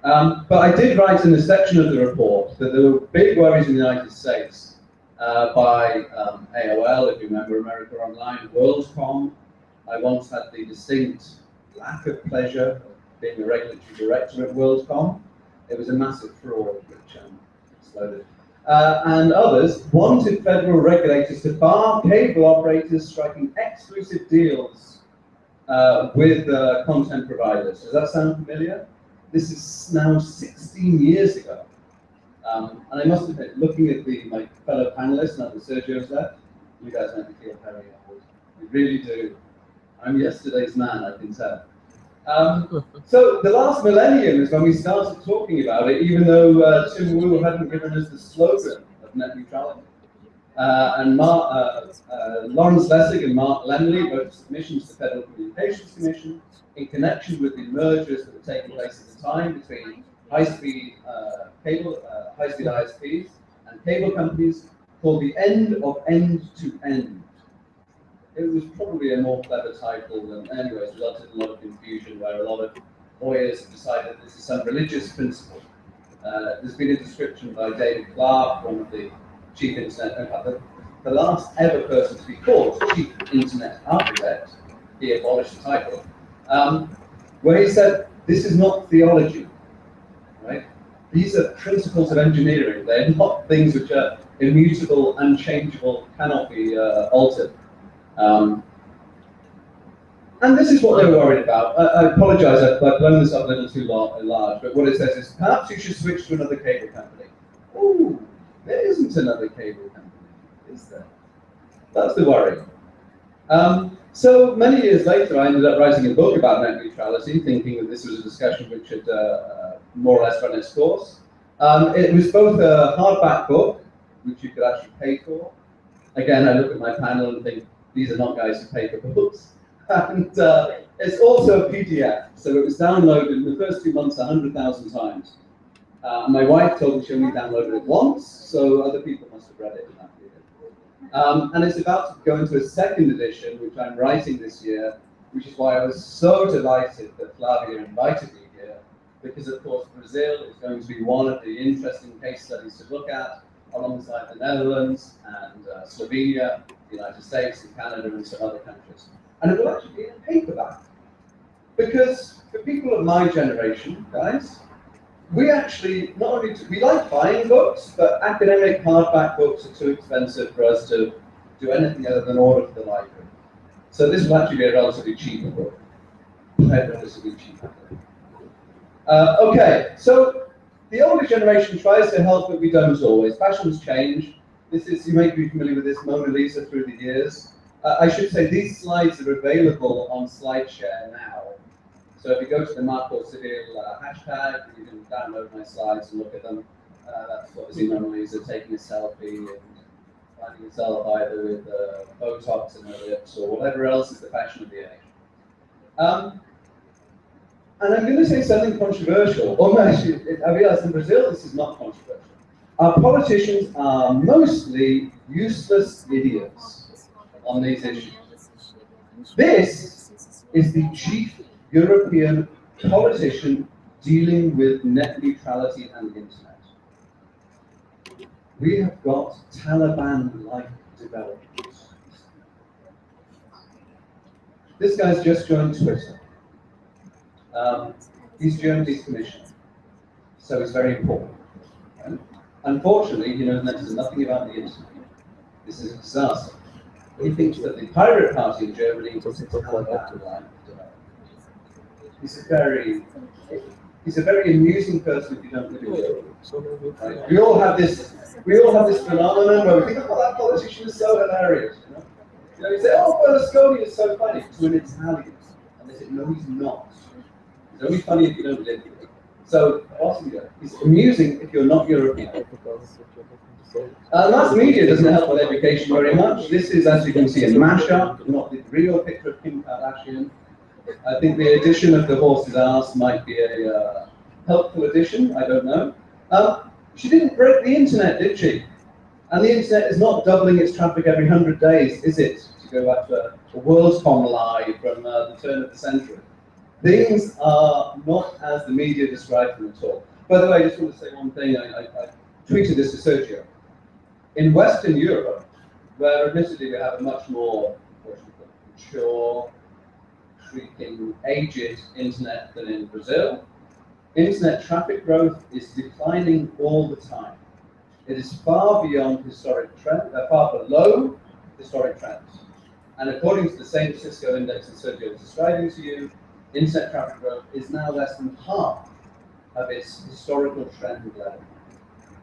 But I did write in a section of the report that there were big worries in the United States by AOL, if you remember, America Online, WorldCom. I once had the distinct lack of pleasure of being the regulatory director at WorldCom. It was a massive fraud which exploded. And others wanted federal regulators to bar cable operators striking exclusive deals with content providers. Does that sound familiar? This is now 16 years ago. And I must admit, looking at my fellow panelists, now that Sergio's left, you guys make me feel very old. You really do. I'm yesterday's man, I can tell. So the last millennium is when we started talking about it, even though Tim Wu hadn't given us the slogan of net neutrality. And Lawrence Lessig and Mark Lemley wrote submissions to the Federal Communications Commission in connection with the mergers that were taking place at the time between high-speed high-speed ISPs and cable companies, called The End of End to End. It was probably a more clever title than, anyways, resulted in a lot of confusion where a lot of lawyers have decided this is some religious principle. There's been a description by David Clark, one of the chief internet, the last ever person to be called chief internet architect. He abolished the title, where he said, this is not theology, right? These are principles of engineering. They're not things which are immutable, unchangeable, cannot be altered. And this is what they were worried about. I apologize, I've blown this up a little too large, but what it says is, perhaps you should switch to another cable company. Ooh, there isn't another cable company, is there? That's the worry. So many years later, I ended up writing a book about net neutrality, thinking that this was a discussion which had more or less run its course. It was both a hardback book, which you could actually pay for. Again, I look at my panel and think, these are not guys who pay for books. And it's also a PDF, so it was downloaded in the first 2 months 100,000 times. My wife told me she only downloaded it once, so other people must have read it in that period. And it's about to go into a second edition, which I'm writing this year, which is why I was so delighted that Flavia invited me here, because of course Brazil is going to be one of the interesting case studies to look at, alongside the Netherlands and Slovenia, the United States and Canada and some other countries. And it will actually be in paperback. Because for people of my generation, guys, we actually, not only we like buying books, but academic hardback books are too expensive for us to do anything other than order for the library. So this will actually be a relatively cheap book. Relatively cheap. Okay, so the older generation tries to help, but we don't always. Fashions change. This is, you may be familiar with this, Mona Lisa through the years. I should say these slides are available on SlideShare now. So if you go to the Marco Civil hashtag, you can download my slides and look at them. That's obviously Mona Lisa taking a selfie and finding herself either with Botox in her lips or whatever else is the fashion of the age. And I'm going to say something controversial. Oh no, actually, I realize in Brazil this is not controversial. Our politicians are mostly useless idiots on these issues. This is the chief European politician dealing with net neutrality and the internet. We have got Taliban-like developments. This guy's just joined Twitter. He's Germany's commissioner, so it's very important. Right? Unfortunately, he knows nothing about the internet. This is a disaster. He thinks that the Pirate Party in Germany is a Taliban-like. He's a very amusing person if you don't live in Europe. Right? We all have this phenomenon where we think, oh, that politician is so hilarious. You know, you say, oh, Berlusconi is so funny to an Italian, and they say, no, he's not. He's only funny if you don't live here. So, Austria is amusing if you're not European. Mass media doesn't help with education very much. This is, as you can see, a mashup, not the real picture of Kim Kardashian. I think the addition of the horse's ass might be a helpful addition, I don't know. She didn't break the internet, did she? And the internet is not doubling its traffic every 100 days, is it? To go back to a WorldCom live from the turn of the century. Things are not as the media described them at all. By the way, I just want to say one thing. I tweeted this to Sergio. In Western Europe, where admittedly we have a much more mature, freaking aged internet than in Brazil. Internet traffic growth is declining all the time. It is far beyond historic trend, far below historic trends. And according to the same Cisco index that Sergio was describing to you, internet traffic growth is now less than half of its historical trend level.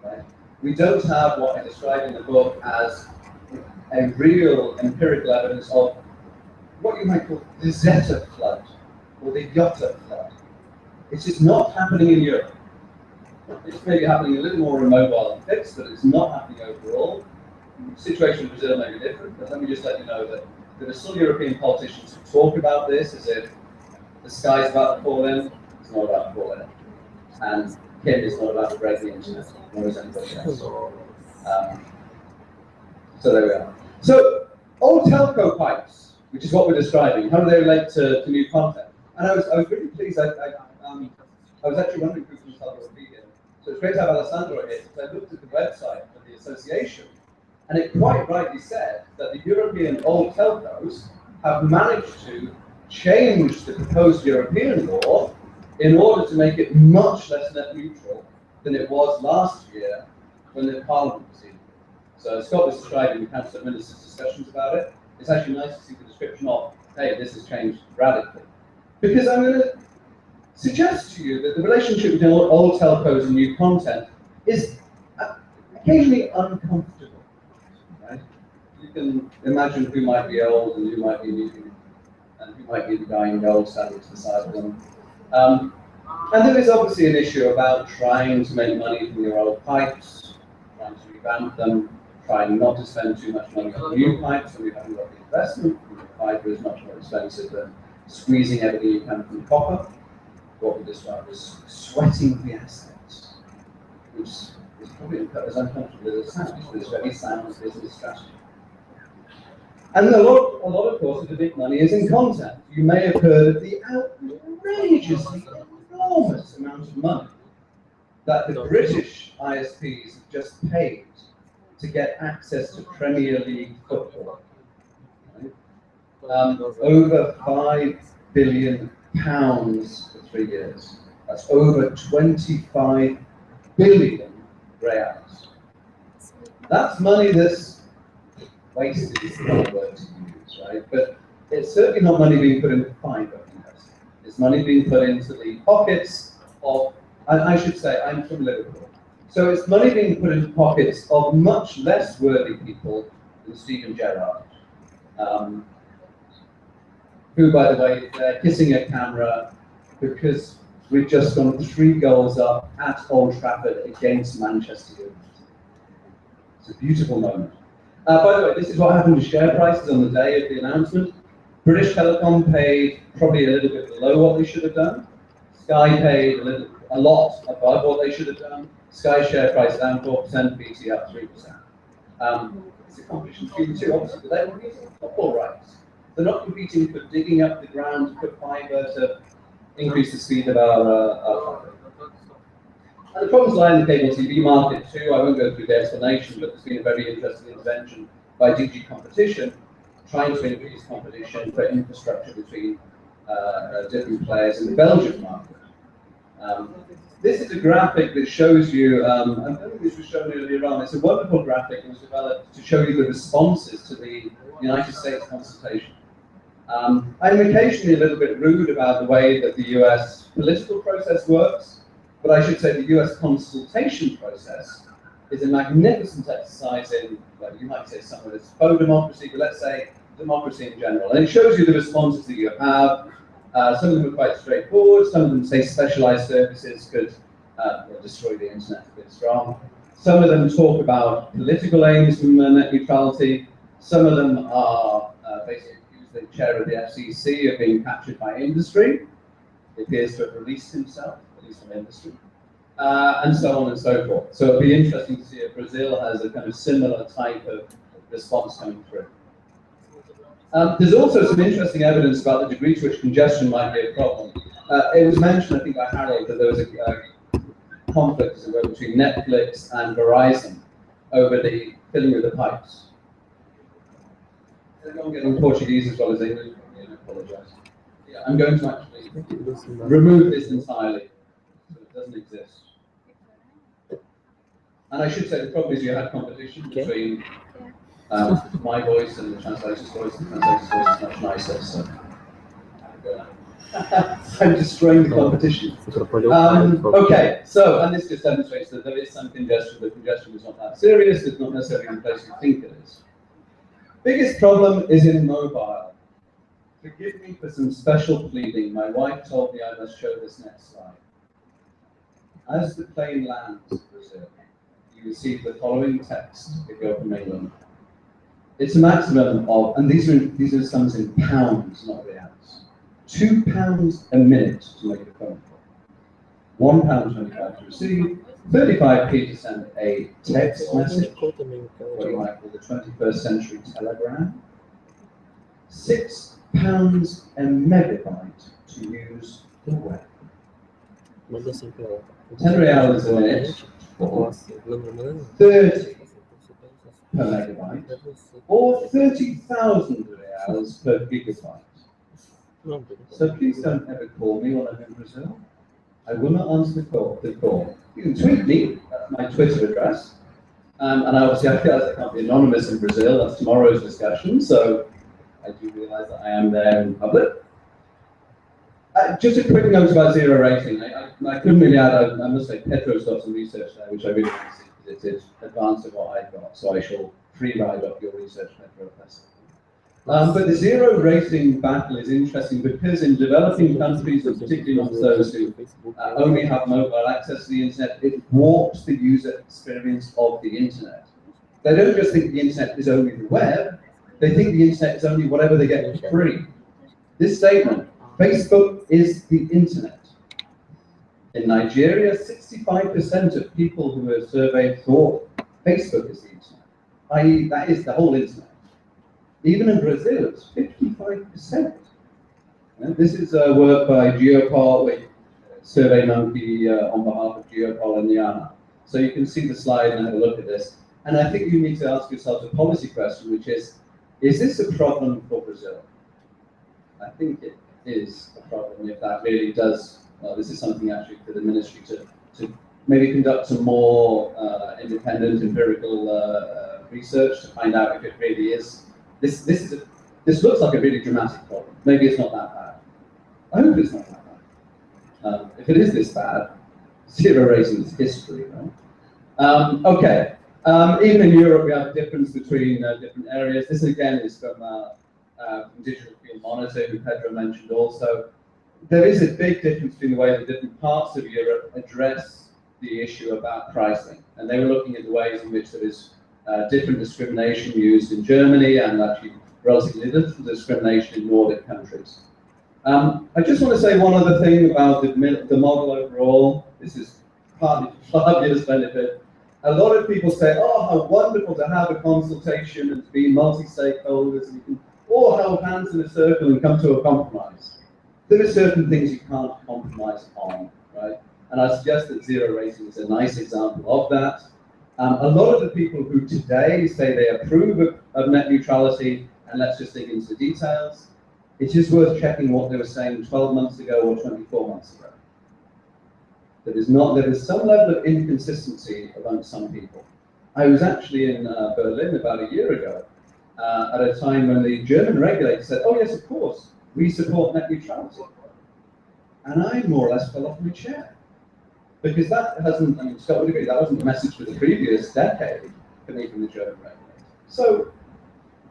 Right? We don't have what I describe in the book as a real empirical evidence of what you might call the Zeta flood or the Iota flood. It's just not happening in Europe. It's maybe happening a little more in mobile and fixed, but it's not happening overall. The situation in Brazil may be different, but let me just let you know that there are still European politicians who talk about this as if the sky's about to fall in. It's not about to fall in. And Kim is not about to break the internet, nor is anybody else. So there we are. So old telco pipes, which is what we're describing, how do they relate to new content? And I was really pleased. I was actually wondering who from Salvador would be here. So it's great to have Alessandro here, because I looked at the website of the association, and it quite rightly said that the European old telcos have managed to change the proposed European law in order to make it much less net neutral than it was last year when the Parliament was in. So Scott was describing the Council of Ministers' discussions about it. It's actually nice to see the description of, hey, this has changed radically. Because I'm going to suggest to you that the relationship between old telcos and new content is occasionally uncomfortable. Right? You can imagine who might be old and who might be new, and who might be the guy in gold standing to the side of them. And there is obviously an issue about trying to make money from your old pipes, trying to revamp them, trying not to spend too much money on new pipes, so we haven't got the investment. Fiber is much more expensive than squeezing everything you can from copper. What we describe as sweating the assets, which is probably as uncomfortable as it sounds, but it's very sound business strategy. And a lot, of course, of the big money is in content. You may have heard of the outrageously enormous amount of money that the British ISPs have just paid to get access to Premier League football. Right? Over £5 billion for 3 years. That's over 25 billion reals. That's money that's wasted, is the wrong word to use, right? But it's certainly not money being put into fiber. It's money being put into the pockets of, and I should say, I'm from Liverpool. So it's money being put into pockets of much less worthy people than Stephen Gerrard. Who, by the way, they're kissing a camera because we've just gone 3 goals up at Old Trafford against Manchester United. It's a beautiful moment. By the way, this is what happened to share prices on the day of the announcement. British Telecom paid probably a little bit below what they should have done. Sky paid a lot above what they should have done. Sky share price down 4%, BT up 3%. It's a competition between the two, obviously, but they're competing for football rights. They're not competing for digging up the ground to put fiber to increase the speed of our traffic. And the problems lie in the cable TV market too. I won't go through the explanation, but there's been a very interesting intervention by DG Competition, trying to increase competition for infrastructure between different players in the Belgian market. This is a graphic that shows you, I think this was shown earlier on, it's a wonderful graphic that was developed to show you the responses to the United States consultation. I'm occasionally a little bit rude about the way that the US political process works, but I should say the US consultation process is a magnificent exercise in, well, you might say some of it's faux democracy, but let's say democracy in general. And it shows you the responses that you have. Some of them are quite straightforward. Some of them say specialized services could destroy the internet a bit strong. Some of them talk about political aims from net neutrality. Some of them are basically accused the chair of the FCC of being captured by industry. He appears to have released himself, at least from industry. And so on and so forth. So it'll be interesting to see if Brazil has a kind of similar type of response coming through. There's also some interesting evidence about the degree to which congestion might be a problem. It was mentioned, I think, by Harold, that there was a conflict between Netflix and Verizon over the filling of the pipes. Everyone getting Portuguese as well as English, I apologize. yeah, I'm going to actually remove this entirely, so it doesn't exist. And I should say the problem is you had competition between my voice and the translator's voice. The translator's voice is much nicer, so I'm destroying the competition. Okay, so, and this just demonstrates that there is some congestion. The congestion is not that serious. It's not necessarily in the place you think it is. Biggest problem is in mobile. Forgive me for some special pleading. My wife told me I must show this next slide. As the plane lands in Brazil, you receive the following text if you're from England. It's a maximum of, and these are sums in pounds, not reals. £2 a minute to make a phone call. £1.25 to receive. 35p to send a text message, what you might call the 21st century telegram. £6 a megabyte to use the web. 10 reals a minute, or 30 per megabyte, or 30,000 reals per gigabyte. So please don't ever call me when I'm in Brazil. I will not answer the call. You can tweet me at my Twitter address. And obviously I realize I can't be anonymous in Brazil. That's tomorrow's discussion. So I do realize that I am there in public. Just a quick note about zero rating. I couldn't really add, I must say Pedro's got some research there, which I really want to see, because it is advanced of what I've got. So I shall free ride off your research, Pedro. But the zero rating battle is interesting because in developing countries, and particularly not those who only have mobile access to the internet, it warps the user experience of the internet. They don't just think the internet is only the web, they think the internet is only whatever they get for free. This statement, Facebook is the internet. In Nigeria, 65% of people who were surveyed thought Facebook is the internet, i.e. that is the whole internet. Even in Brazil, it's 55%. This is work by Geopol, SurveyMonkey on behalf of Geopol and Niana. So you can see the slide and have a look at this. And I think you need to ask yourself a policy question, which is this a problem for Brazil? I think it is a problem if that really does, this is something actually for the ministry to maybe conduct some more independent empirical research to find out if it really is. This looks like a really dramatic problem. Maybe it's not that bad. I hope it's not that bad. If it is this bad, zero rating is history, right? Okay. Even in Europe, we have a difference between different areas. This again is from Digital Field Monitor, who Pedro mentioned also. There is a big difference between the way that different parts of Europe address the issue about pricing. And they were looking at the ways in which there is different discrimination used in Germany and actually relatively little discrimination in Nordic countries. I just want to say one other thing about the model overall. This is partly for Flavia's benefit. A lot of people say, oh, how wonderful to have a consultation and to be multi-stakeholders and you can all hold hands in a circle and come to a compromise. There are certain things you can't compromise on, right? And I suggest that zero rating is a nice example of that. A lot of the people who today say they approve of net neutrality, and let's just dig into the details, it's just worth checking what they were saying 12 months ago or 24 months ago. There is some level of inconsistency among some people. I was actually in Berlin about a year ago at a time when the German regulator said, oh yes, of course, we support net neutrality. And I more or less fell off my chair. Because that hasn't, I mean, Scott would agree, that wasn't the message for the previous decade for me from the German regulator. So,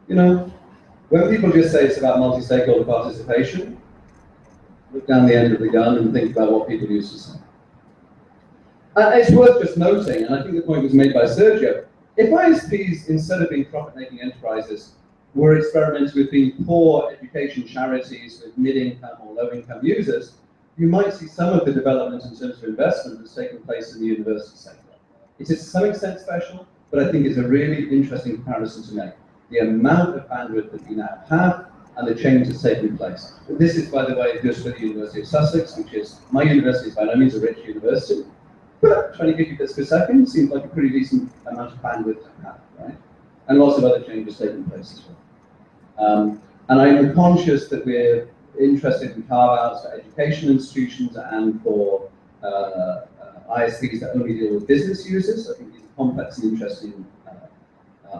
you know, when people just say it's about multi-stakeholder participation, look down the end of the gun and think about what people used to say. It's worth just noting, and I think the point was made by Sergio, if ISPs, instead of being profit-making enterprises, were experimenting with being poor education charities with mid-income or low-income users, you might see some of the development in terms of investment that's taken place in the university sector. It is to some extent special, but I think it's a really interesting comparison to make. The amount of bandwidth that we now have and the change that's taking place. This is, by the way, just for the University of Sussex, which is, my university is by no means a rich university, but 20 gigabits per second seems like a pretty decent amount of bandwidth to have, right? And lots of other changes taking place as well. And I'm conscious that we're interested in carve-outs for education institutions and for ISPs that only deal with business users. I think these are complex and interesting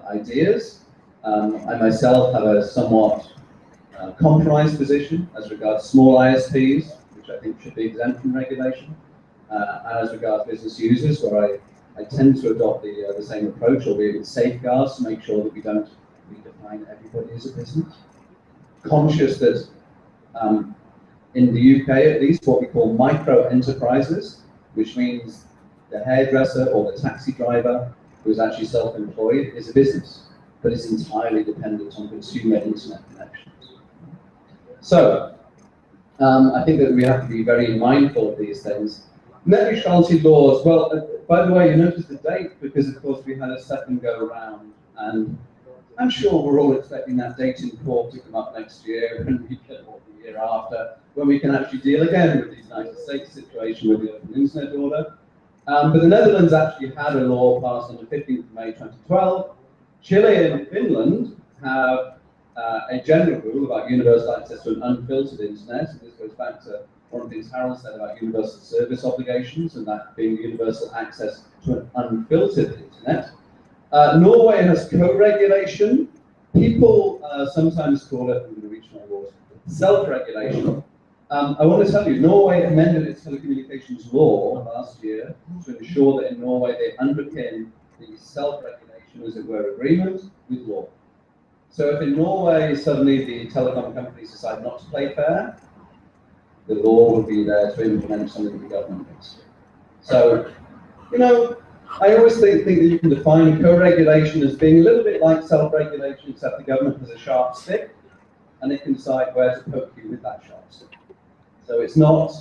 ideas. I myself have a somewhat compromised position as regards small ISPs, which I think should be exempt from regulation, and as regards business users, where I tend to adopt the same approach, albeit with safeguards to make sure that we don't redefine everybody as a business. Conscious that in the UK, at least, what we call micro enterprises, which means the hairdresser or the taxi driver who is actually self-employed is a business, but is entirely dependent on consumer internet connections. So, I think that we have to be very mindful of these things. Net neutrality laws, well, by the way, you notice the date because, of course, we had a second go around, and I'm sure we're all expecting that date in court to come up next year, and or the year after, when we can actually deal again with the United States situation with the Open Internet Order. But the Netherlands actually had a law passed on the 15th of May 2012. Chile and Finland have a general rule about universal access to an unfiltered internet. And this goes back to one of the things Harold said about universal service obligations, and that being universal access to an unfiltered internet. Norway has co-regulation. People sometimes call it, I'm going to reach my words, self-regulation. I want to tell you, Norway amended its telecommunications law last year to ensure that in Norway they underpin the self-regulation, as it were, agreement with law. So if in Norway suddenly the telecom companies decide not to play fair, the law will be there to implement something that the government makes. So, you know, I always think that you can define co-regulation as being a little bit like self-regulation, except the government has a sharp stick, and it can decide where to poke you with that sharp stick. So it's not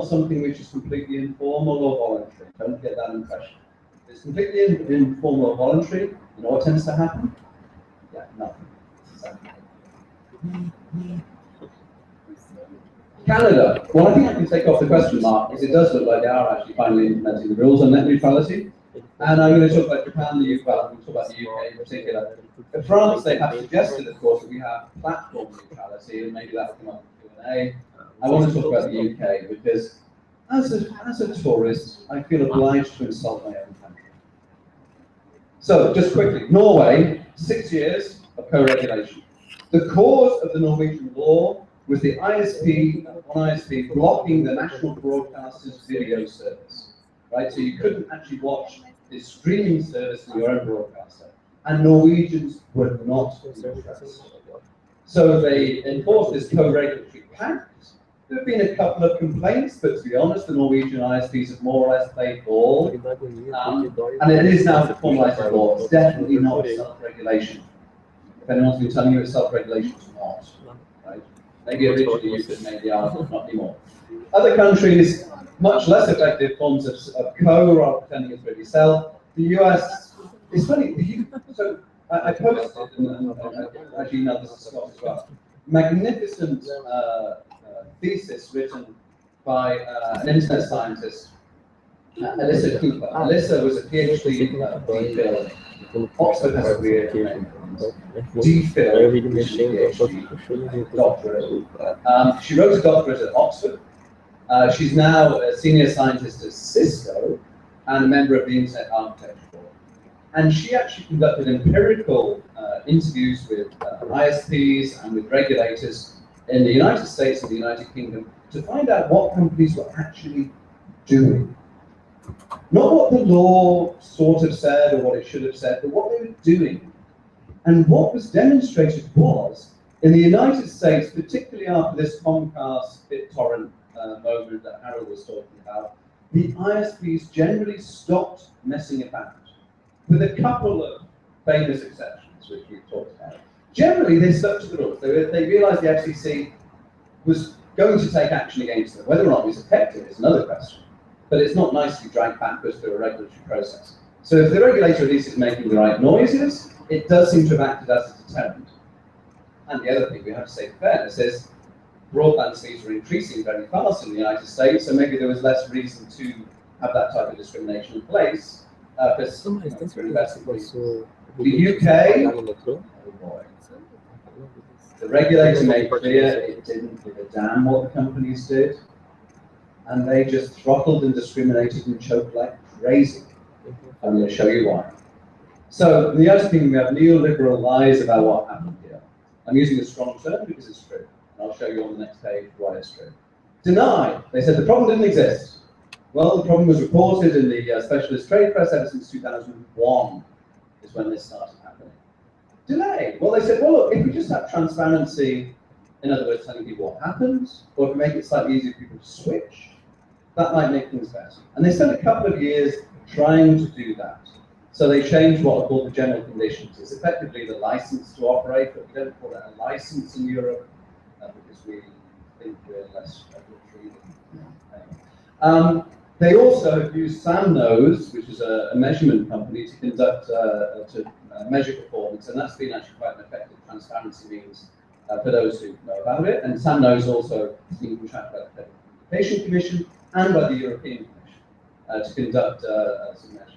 something which is completely informal or voluntary. Don't get that impression. If it's completely informal or voluntary, you know what tends to happen? Yeah, nothing. Exactly. Canada. Well, I think I can take off the question mark, because it does look like they are actually finally implementing the rules on net neutrality. And I'm going to talk about Japan, the UK, well, we'll talk about the UK in particular. In France, they have suggested, of course, that we have platform neutrality, and maybe that will come up in Q&A. I want to talk about the UK, because as a tourist, I feel obliged to insult my own country. So, just quickly, Norway, 6 years of co-regulation. The cause of the Norwegian law was the ISP blocking the national broadcaster's video service, right? So you couldn't actually watch this streaming service from your own broadcaster, and Norwegians were not interested. So they enforced this co-regulatory pact. There have been a couple of complaints, but to be honest, the Norwegian ISPs have more or less played ball, and it is now formalized in law. It's definitely not self-regulation. If anyone's been telling you it's self-regulation, it's not, right? Maybe originally you could make the argument, not anymore. Other countries, much less effective forms of co, rather pretending it's really self. The US, it's funny, so I posted, and actually emailed this to Scott as well, magnificent thesis written by an internet scientist, Alyssa Cooper. Alyssa was a PhD DPhil. Oxford has a weird name. DPhil, which is a PhD doctorate. She wrote a doctorate at Oxford. She's now a senior scientist at Cisco and a member of the Internet Architecture Board. And she actually conducted empirical interviews with ISPs and with regulators in the United States and the United Kingdom to find out what companies were actually doing. Not what the law sort of said or what it should have said, but what they were doing. And what was demonstrated was, in the United States, particularly after this Comcast BitTorrent moment that Harold was talking about, the ISPs generally stopped messing about, with a couple of famous exceptions, which we've talked about. Generally, they stuck to the rules. They realized the FCC was going to take action against them. Whether or not it was effective is another question. But it's not nice to be dragged backwards through a regulatory process. So if the regulator at least is making the right noises, it does seem to have acted as a deterrent. And the other thing we have to say for fairness is broadband speeds are increasing very fast in the United States, so maybe there was less reason to have that type of discrimination in place. Because the UK, oh boy. The regulator made clear it didn't give a damn what the companies did, and they just throttled and discriminated and choked like crazy. I'm going to show you why. So, in the United Kingdom, we have neoliberal lies about what happened here. I'm using a strong term because it's true, and I'll show you on the next page why it's true. Deny. They said the problem didn't exist. Well, the problem was reported in the specialist trade press ever since 2001 is when this started happening. Delay. Well, they said, well, look, if we just have transparency, in other words, telling people what happens, or if we make it slightly easier for people to switch, that might make things better. And they spent a couple of years trying to do that. So they changed what are called the general conditions. It's effectively the license to operate, but we don't call that a license in Europe because we think we're less regulatory than they also used SAMNOS, which is a measurement company, to conduct, to measure performance, and that's been actually quite an effective transparency means for those who know about it. And SAMNOS also is being contracted by the Federal Communication Commission and by the European Commission to conduct some measurement.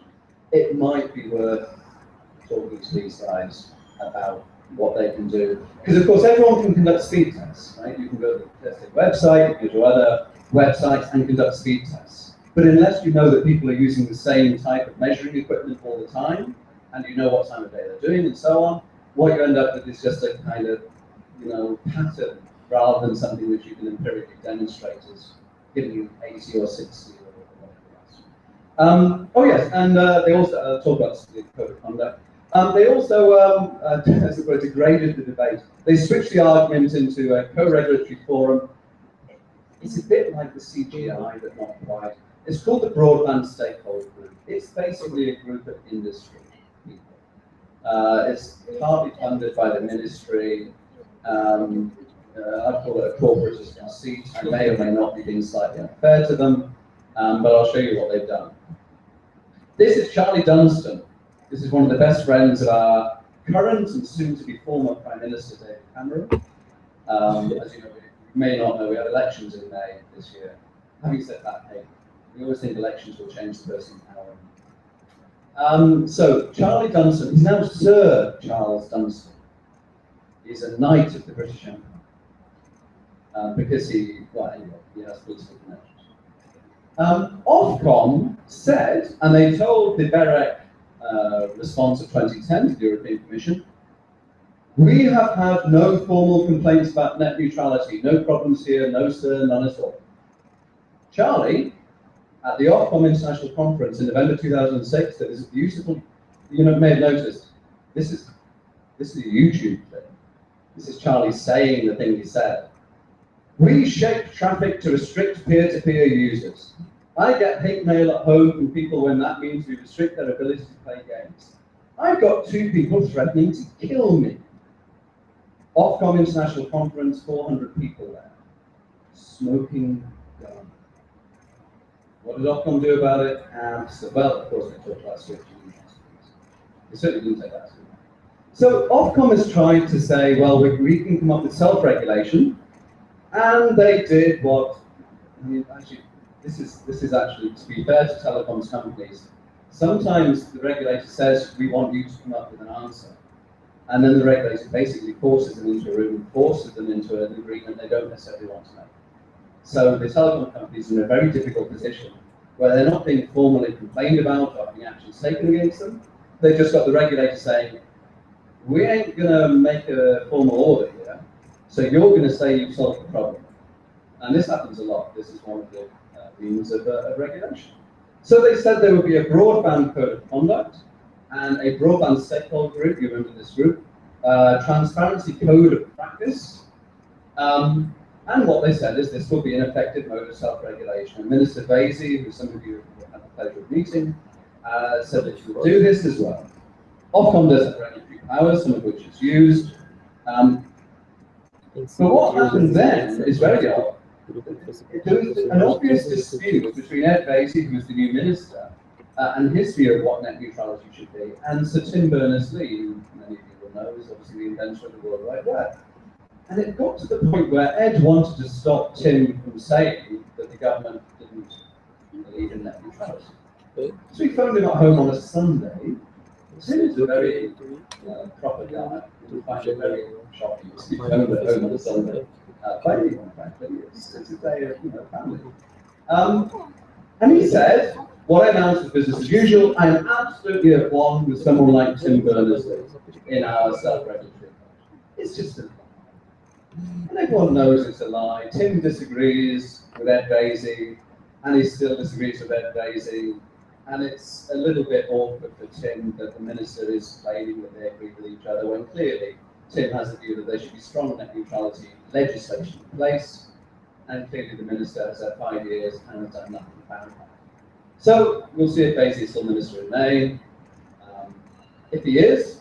It might be worth talking to these guys about what they can do. Because of course everyone can conduct speed tests, right? You can go to the testing website, you can go to other websites and conduct speed tests. But unless you know that people are using the same type of measuring equipment all the time, and you know what time of day they're doing and so on, what you end up with is just a kind of, pattern rather than something which you can empirically demonstrate as giving you 80 or 60 or whatever else. Oh yes, and they also talk about the code of conduct. They also, as it were, degraded the debate. They switched the argument into a co-regulatory forum. It's a bit like the CGI, but not quite. It's called the Broadband Stakeholder Group. It's basically a group of industry people. It's partly funded by the ministry. I'd call it a corporatist conceit. I may or may not be being slightly unfair to them, but I'll show you what they've done. This is Charlie Dunstan. This is one of the best friends of our current and soon-to-be former Prime Minister, David Cameron. As you know, you may not know, we have elections in May this year. Having said that, hey, we always think elections will change the person in power. So, Charlie Dunstan, he's now Sir Charles Dunstan. He's a knight of the British Empire. Because he has political connections. Ofcom said, and they told the BEREC response of 2010 to the European Commission, we have had no formal complaints about net neutrality, no problems here, no sir, none at all. Charlie, at the Ofcom International Conference in November 2006, there was a beautiful, you may have noticed, this is a YouTube thing. This is Charlie saying the thing he said. We shape traffic to restrict peer-to-peer users. I get hate mail at home from people when that means we restrict their ability to play games. I've got 2 people threatening to kill me. Ofcom International Conference, 400 people there. Smoking gun. What did Ofcom do about it? Well, of course, they talked about switching. They certainly didn't take that too much. So Ofcom has tried to say, well, we can come up with self-regulation, and they did what, actually, this is actually, to be fair to telecoms companies, sometimes the regulator says, we want you to come up with an answer. And then the regulator basically forces them into a room, forces them into an agreement they don't necessarily want to make. So the telecom companies are in a very difficult position where they're not being formally complained about or having actions taken against them. They've just got the regulator saying, we ain't going to make a formal order here, so you're going to say you've solved the problem. And this happens a lot. This is one of the means of regulation. So they said there would be a broadband code of conduct and a broadband stakeholder group, you remember this group, transparency code of practice. And what they said is this will be an effective mode of self-regulation. And Minister Vasey, who some of you have had the pleasure of meeting, said that you will do this as well. Ofcom does have regulatory powers, some of which is used. But what happened then is very odd. There was an obvious dispute between Ed Vasey, who was the new minister, and his view of what net neutrality should be, and Sir Tim Berners-Lee, who many of you will know is obviously the inventor of the World Wide Web. And it got to the point where Ed wanted to stop Tim from saying that the government didn't believe in net neutrality. So he phoned him at home on a Sunday, Tim is a very proper guy. You find it very shocking to be home at home on a Sunday. By anyone, frankly, it's a day of family. And he said, what I announced was business as usual. I am absolutely at one with someone like Tim Berners-Lee in our self-regulatory approach. It's just a lie. And everyone knows it's a lie. Tim disagrees with Ed Vaizey, and he still disagrees with Ed Vaizey. And it's a little bit awkward for Tim that the minister is claiming that they agree with each other, when clearly Tim has a view that there should be strong net neutrality legislation in place, and clearly the minister has had 5 years and has done nothing about it. So we'll see if Vaizey is still minister in May. If he is,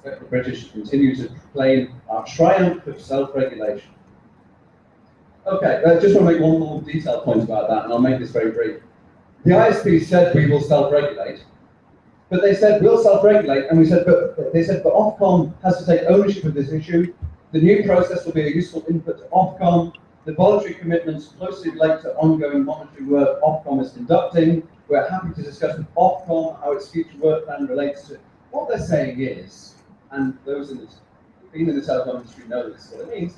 I expect the British to continue to proclaim our triumph of self-regulation. Okay, I just want to make one more detailed point about that, and I'll make this very brief. The ISP said we will self-regulate, but they said we'll self-regulate, and they said, but Ofcom has to take ownership of this issue. The new process will be a useful input to Ofcom. The voluntary commitments closely relate to ongoing monitoring work Ofcom is conducting. We're happy to discuss with Ofcom how its future work plan relates to. What they're saying is, and those in this, being in the telecom industry know this is what it means,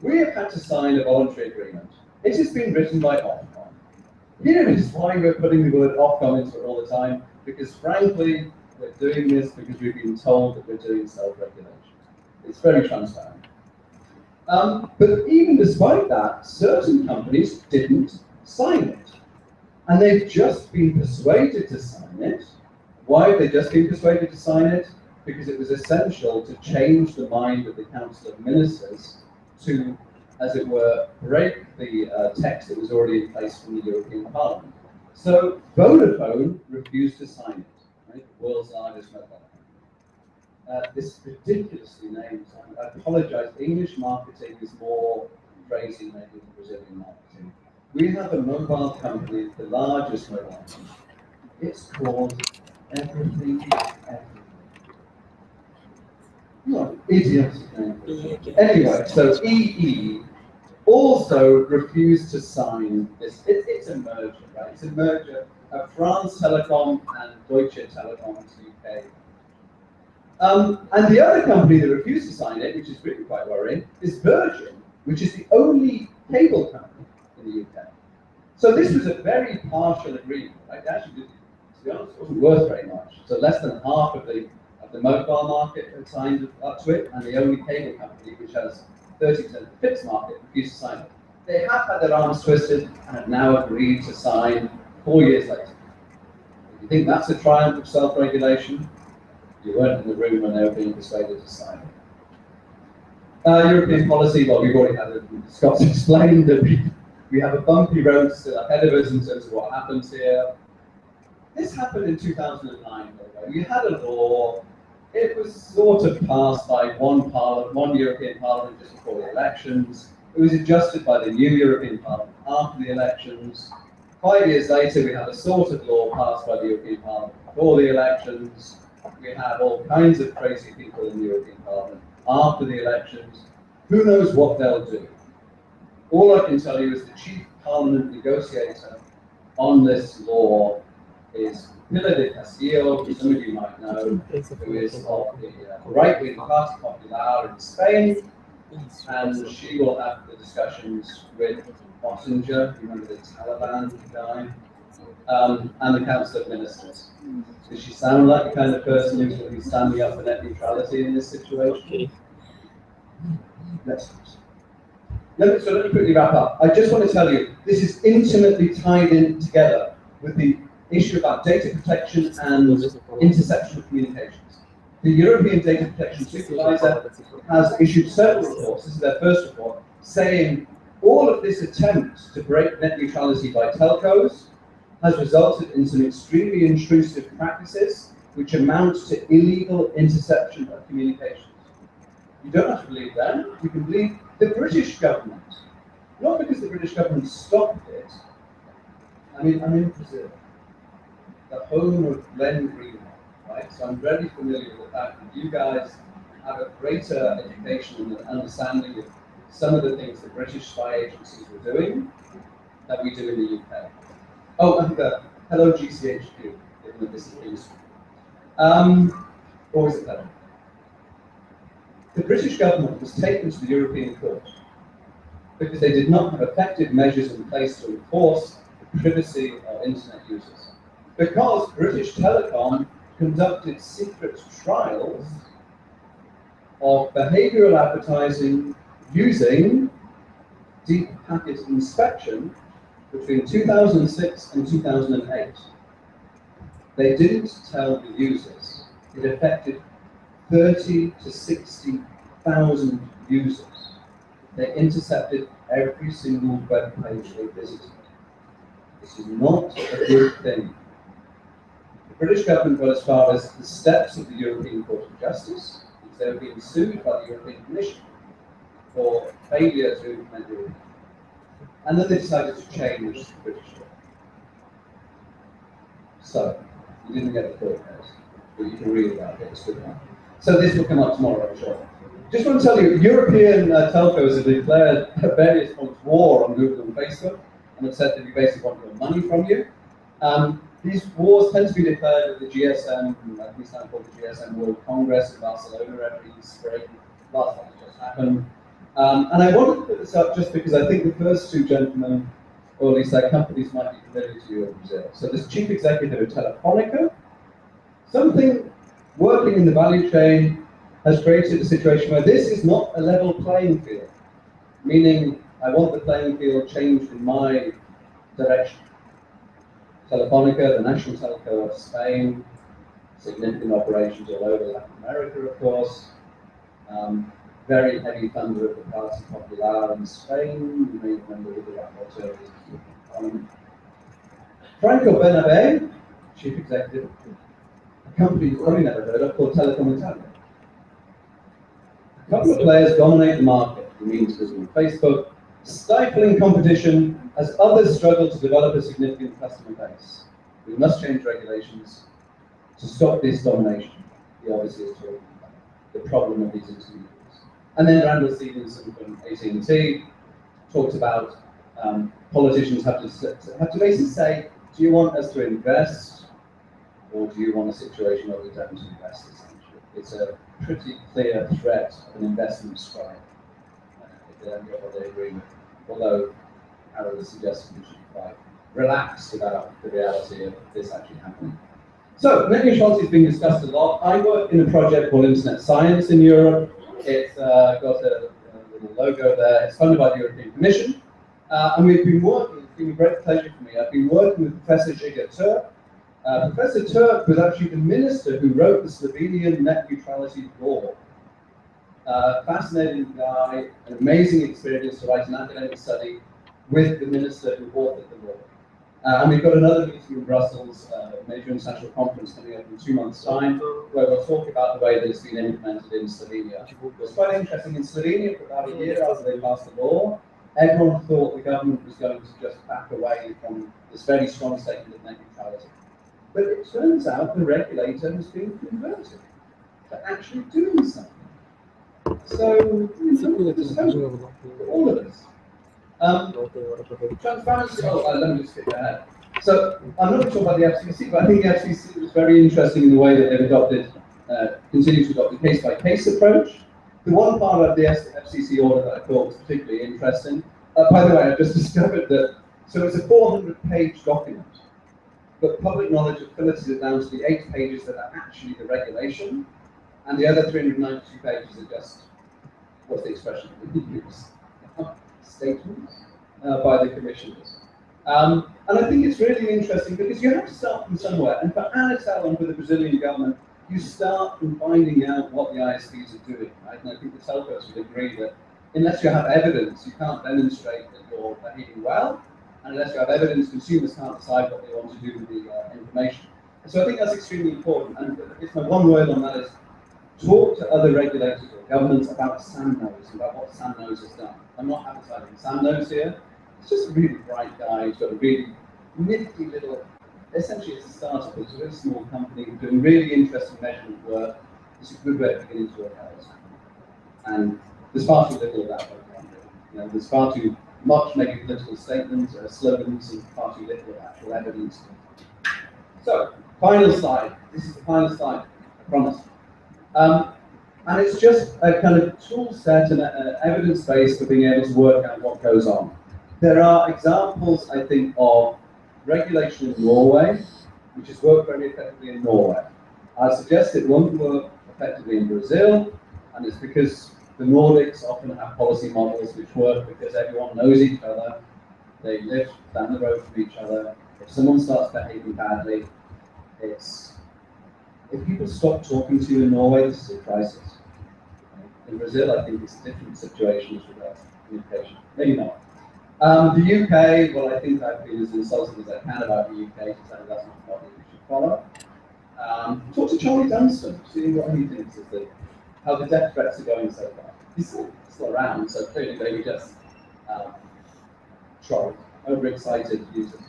we have had to sign a voluntary agreement. It has been written by Ofcom. Here is why we're putting the word Ofcom into it all the time, because frankly, we're doing this because we've been told that we're doing self-regulation. It's very transparent. But even despite that, certain companies didn't sign it. And they've just been persuaded to sign it. Why have they just been persuaded to sign it? Because it was essential to change the mind of the Council of Ministers to, as it were, break the text that was already in place from the European Parliament. So Vodafone refused to sign it, right? The world's largest mobile company. This ridiculously named, I apologize, English marketing is more crazy maybe than Brazilian marketing. We have a mobile company, the largest mobile company. It's called Everything. No, idiotic name. Anyway, so EE also refused to sign this. It's a merger, right? It's a merger of France Telecom and Deutsche Telekom's UK. And the other company that refused to sign it, which is really quite worrying, is Virgin, which is the only cable company in the UK. So this was a very partial agreement. Right? Actually, to be honest, it wasn't worth very much. So less than half of the mobile market had signed up to it, and the only cable company, which has 30% of the fixed market, refused to sign it. They have had their arms twisted and have now agreed to sign 4 years later. If you think that's a triumph of self-regulation, you weren't in the room when they were being persuaded to sign it. European policy, well, we've already had it. Scott's explained that we have a bumpy road still ahead of us in terms of what happens here. This happened in 2009, by the way. We had a law. It was sort of passed by one European Parliament just before the elections. It was adjusted by the new European Parliament after the elections. 5 years later, we had a sort of law passed by the European Parliament before the elections. We have all kinds of crazy people in the European Parliament after the elections. Who knows what they'll do? All I can tell you is the chief Parliament negotiator on this law is Pilar del Castillo, who some of you might know, who is of the right-wing Parti Popular in Spain, and she will have the discussions with Ossinger, remember the Taliban guy, and the Council of Ministers. Does she sound like the kind of person who's going to be standing up for net neutrality in this situation? Let me quickly wrap up. I just want to tell you, this is intimately tied in together with the issue about data protection and interception of communications. The European Data Protection Supervisor has issued several reports, this is their first report, saying all of this attempt to break net neutrality by telcos has resulted in some extremely intrusive practices which amount to illegal interception of communications. You don't have to believe them, you can believe the British government. Not because the British government stopped it. I'm in Brazil, the home of Glenn Greenwald, right? So I'm very familiar with the fact that you guys have a greater education and understanding of some of the things the British spy agencies were doing that we do in the UK. Oh, and hello GCHQ, given that this is industry. Or was it that? The British government was taken to the European Court because they did not have effective measures in place to enforce the privacy of internet users. Because British Telecom conducted secret trials of behavioral advertising using deep packet inspection between 2006 and 2008. They didn't tell the users. It affected 30 to 60,000 users. They intercepted every single web page they visited. This is not a good thing. The British government got as far as the steps of the European Court of Justice, because they were being sued by the European Commission for failure to implement the European Court. And then they decided to change the British law. So, you didn't get the court case, but you can read about it, it's good enough. So this will come up tomorrow, I'm sure. Just want to tell you, European telcos have declared at various points war on Google and Facebook, and have said that we basically want your money from you. These wars tend to be declared at the GSM, we stand for the GSM World Congress in Barcelona every spring. Last time it just happened. And I wanted to put this up just because I think the first two gentlemen, or at least their companies, might be familiar to you in Brazil. So this chief executive of Telefónica, something working in the value chain has created a situation where this is not a level playing field, meaning I want the playing field changed in my direction. Telefónica, the national telco of Spain, significant operations all over Latin America, of course, very heavy funder of the Parte Popular in Spain, you may remember with the rapporteur. Franco Bernabé, chief executive, a company you've probably never heard of called Telecom Italia. A couple of players dominate the market, it means Google and Facebook, stifling competition as others struggle to develop a significant customer base. We must change regulations to stop this domination. He obviously is talking about the problem of these intermediaries. And then Randall Stevenson from AT&T talked about politicians have to basically say, do you want us to invest, or do you want a situation where we don't invest, essentially? It's a pretty clear threat of an investment strike. If they don't get what they agree with. Although Harold is suggesting we should be quite relaxed about the reality of this actually happening. So, net neutrality is being discussed a lot. I work in a project called Internet Science in Europe. It's got a little logo there. It's funded by the European Commission. And we've been working, it's been a great pleasure for me. I've been working with Professor Žiga Turk. Professor Turk was actually the minister who wrote the Slovenian net neutrality law. Fascinating guy, an amazing experience to write an academic study with the minister who authored the law. And we've got another meeting in Brussels, a major international conference coming up in 2 months' time, where we'll talk about the way that it's been implemented in Slovenia. It's quite interesting. In Slovenia, for about a year after they passed the law, everyone thought the government was going to just back away from this very strong statement of net neutrality. But it turns out the regulator has been converted to actually doing something. So, all of us. Transparency, let me just skip ahead. So, I'm not going to talk about the FCC, but I think the FCC was very interesting in the way that they've adopted, continue to adopt a case-by-case approach. The one part of the FCC order that I thought was particularly interesting, by the way, I've just discovered that, so it's a 400-page document, but public knowledge has filtered it down to the 8 pages that are actually the regulation, and the other 392 pages are just, what's the expression that we use? Statements by the commissioners. And I think it's really interesting because you have to start from somewhere. And for Anatel and for the Brazilian government, you start from finding out what the ISPs are doing, right? And I think the telcos would agree that unless you have evidence, you can't demonstrate that you're behaving well. And unless you have evidence, consumers can't decide what they want to do with the information. And so I think that's extremely important. And if my one word on that is talk to other regulators or governments about SAMNOS, about what SAMNOS has done. I'm not advertising SAMNOS here. It's just a really bright guy who's got a really nifty little, essentially it's a startup, it's a very small company doing really interesting measurement work. It's a good way of beginning to work out what's happening. And there's far too little of that going on. You know, there's far too much maybe political statements, slogans, and far too little of actual evidence. So, final slide. This is the final slide, I promise. And it's just a kind of tool set and evidence base for being able to work out what goes on. There are examples, I think, of regulation in Norway, which has worked very effectively in Norway. I suggest it won't work effectively in Brazil, and it's because the Nordics often have policy models which work because everyone knows each other, they live down the road from each other. If someone starts behaving badly, if people stop talking to you in Norway, this is a crisis. In Brazil, I think it's a different situation as regards to communication. Maybe not. The UK, well, I think I've been as insulting as I can about the UK, to say that's not a model we should follow. Talk to Charlie Dunstan, see what he thinks of how the death threats are going so far. He's still around, so clearly they were just trolled, overexcited users.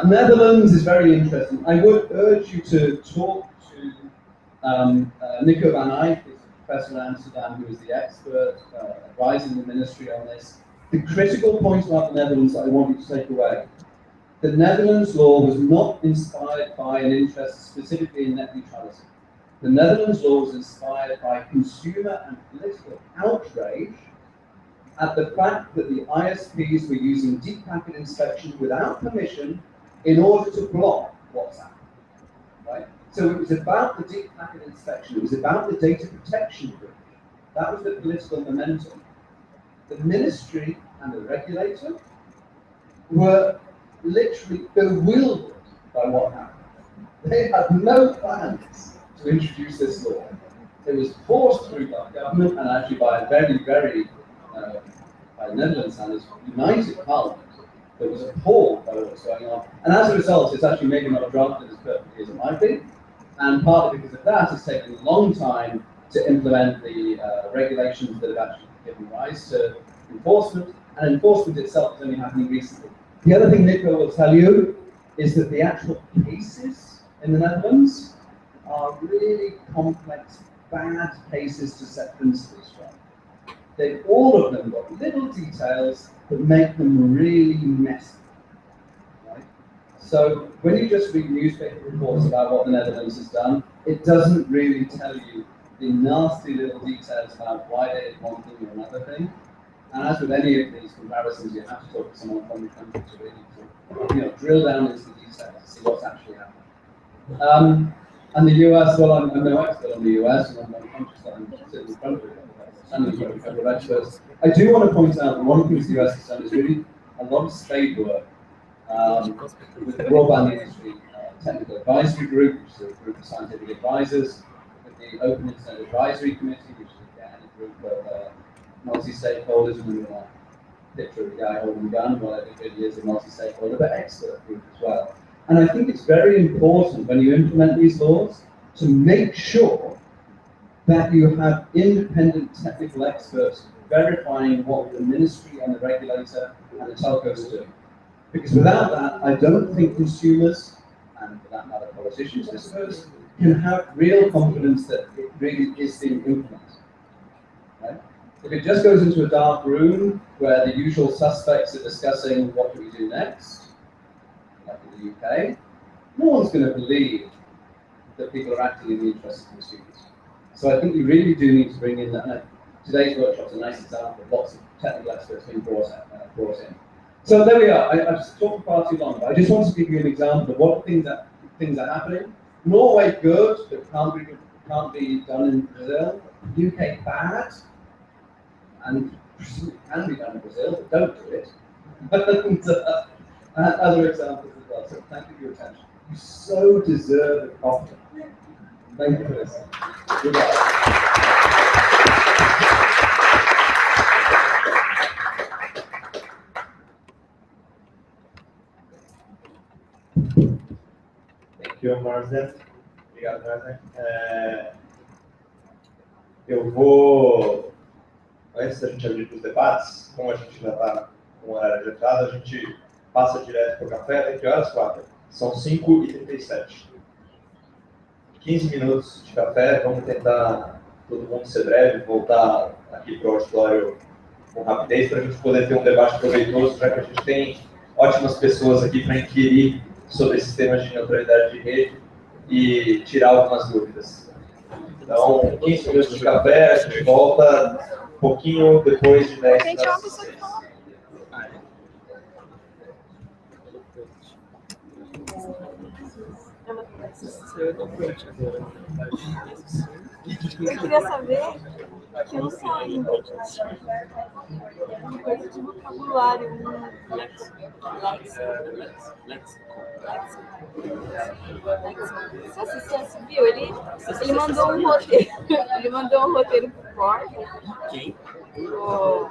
Netherlands is very interesting. I would urge you to talk to Nico van Eyck, who's a professor in Amsterdam, who is the expert advising the ministry on this. The critical point about the Netherlands that I want you to take away: the Netherlands law was not inspired by an interest specifically in net neutrality. The Netherlands law was inspired by consumer and political outrage at the fact that the ISPs were using deep packet inspection without permission in order to block WhatsApp. Right? So it was about the deep packet inspection, it was about the data protection breach. That was the political momentum. The ministry and the regulator were literally bewildered by what happened. They had no plans to introduce this law. It was forced through by government and actually by a very, by the Netherlands and its united parliament that was appalled by what was going on. And as a result, it's actually maybe not drafted as perfectly as it might be. And partly because of that, it's taken a long time to implement the regulations that have actually given rise to enforcement. And enforcement itself is only happening recently. The other thing Nico will tell you is that the actual cases in the Netherlands are really complex, bad cases to set principles from. They've all of them got little details that make them really messy. Right? So when you just read newspaper reports about what the Netherlands has done, it doesn't really tell you the nasty little details about why they did one thing or another thing. And as with any of these comparisons, you have to talk to someone from the country to really drill down into the details to see what's actually happening. And the US, well, I'm no expert on the US, and I'm conscious that I'm sitting in front of it, standing in front of a couple of experts. I do want to point out that one of the things the US has done is really a lot of spade work with the broadband industry technical advisory group, which is a group of scientific advisors, with the Open Internet Advisory Committee, which is again a group of multi-stakeholders, and a picture of the guy holding the gun, well, it really is a multi-stakeholder, but expert group as well. And I think it's very important when you implement these laws to make sure that you have independent technical experts verifying what the ministry and the regulator and the telcos do. Because without that, I don't think consumers, and for that matter politicians, I suppose, can have real confidence that it really is being implemented. Right? If it just goes into a dark room where the usual suspects are discussing what do we do next, like in the UK, no one's going to believe that people are acting in the interest of consumers. So I think you really do need to bring in that. Today's workshop is a nice example of lots of technical experts being brought in. So there we are. I've talked far too long, but I just want to give you an example of what things are happening. Norway good, but can't be done in Brazil. UK bad, and can be done in Brazil, but don't do it. And other examples as well. So thank you for your attention. You so deserve a coffee. Thank you for listening. Goodbye. Thank you, Marzé. Obrigado, Marzé. Eu vou, antes da gente abrir para os debates, como a gente já está com o horário adiantado, a gente passa direto para o café. Até que horas, 4? São 5h37. 15 minutos de café, vamos tentar todo mundo ser breve, voltar aqui para o auditório com rapidez para a gente poder ter um debate proveitoso, já que a gente tem ótimas pessoas aqui para inquirir sobre sistemas de neutralidade de rede e tirar algumas dúvidas. Então, 15 minutos de café, a gente volta um pouquinho depois de 10 para 6. Eu queria saber que eu saí coisa de vocabulário. Você viu? Ele mandou um roteiro. Ele mandou um roteiro pro Parte. Quem? O...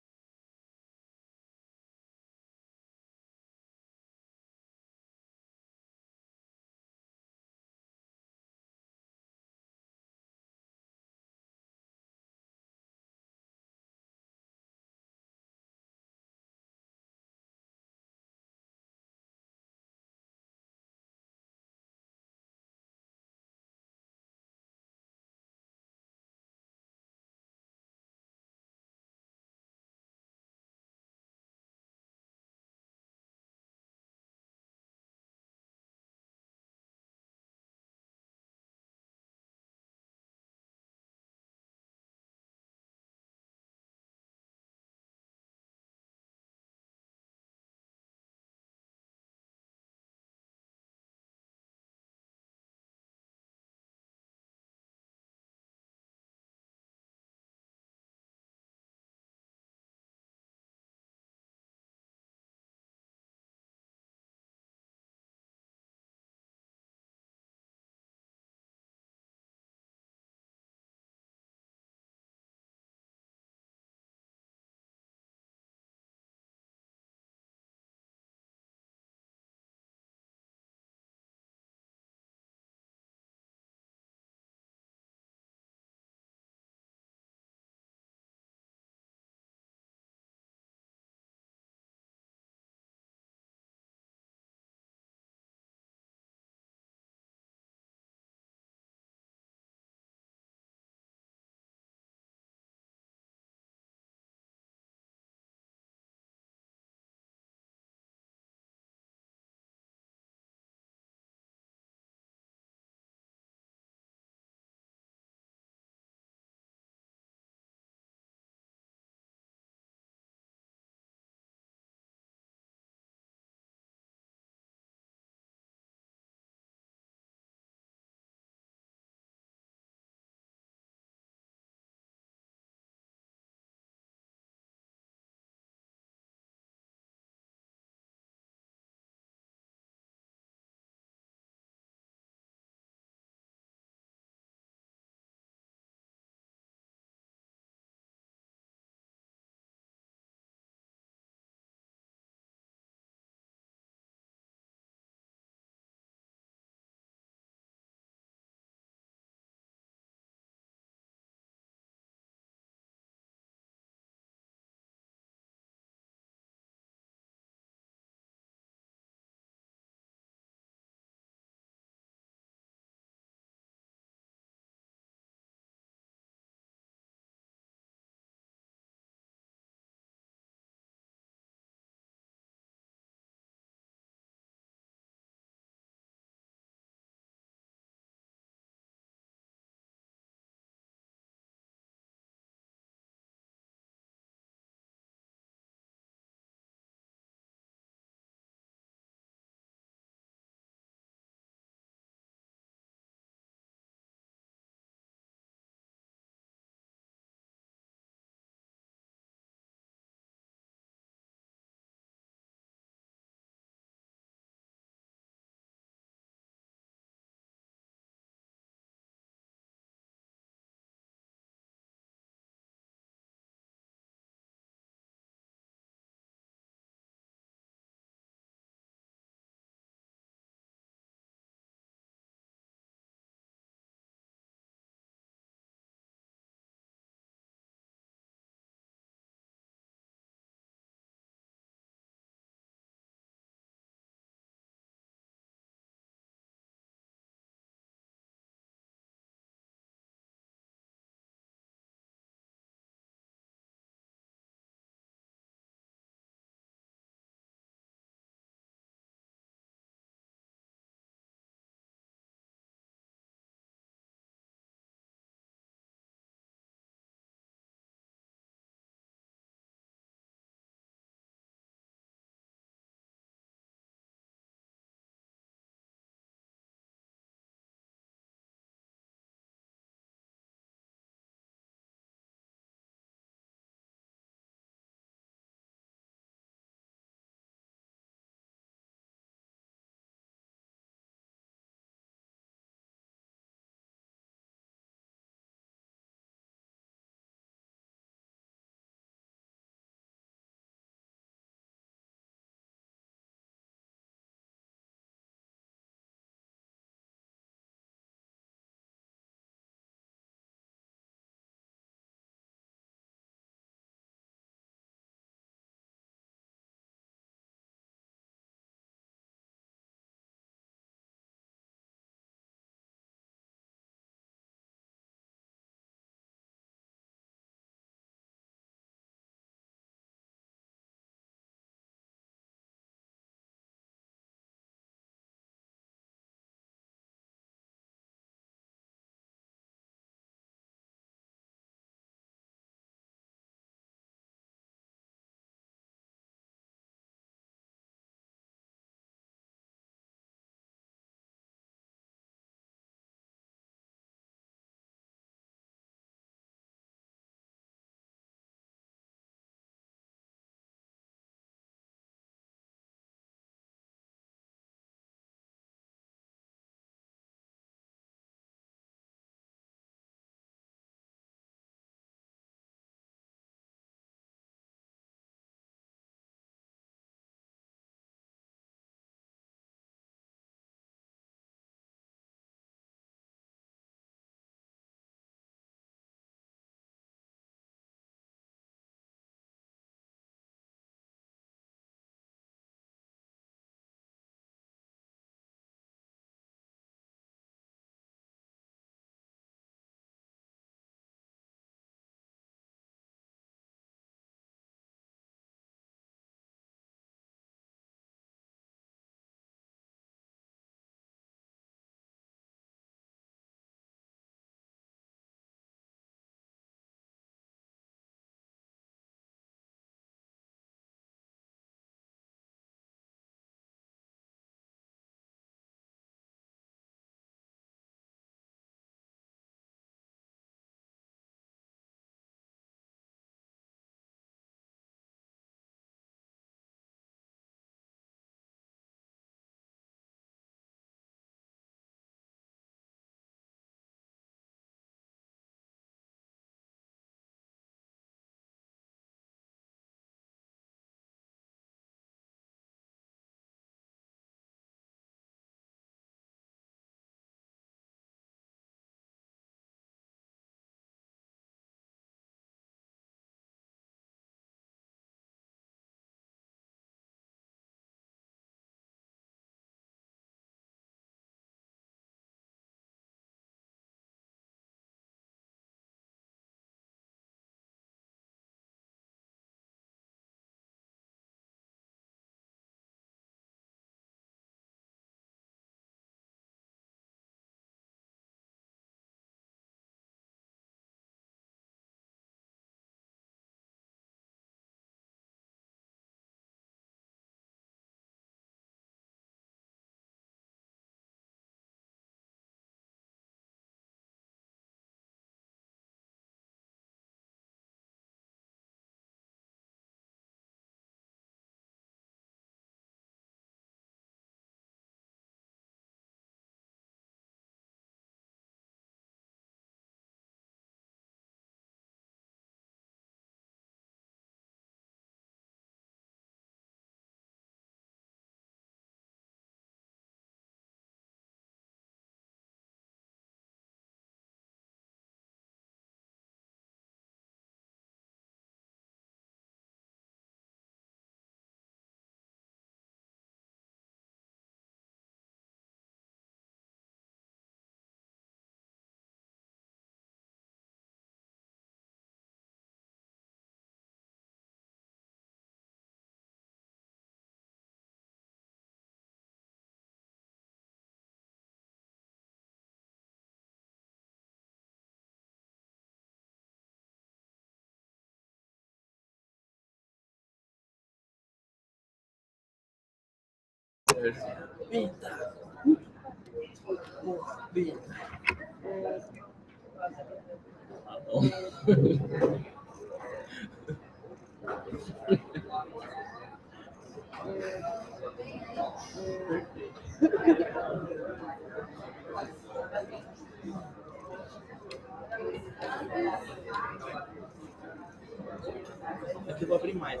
Aqui eu vou abrir mais.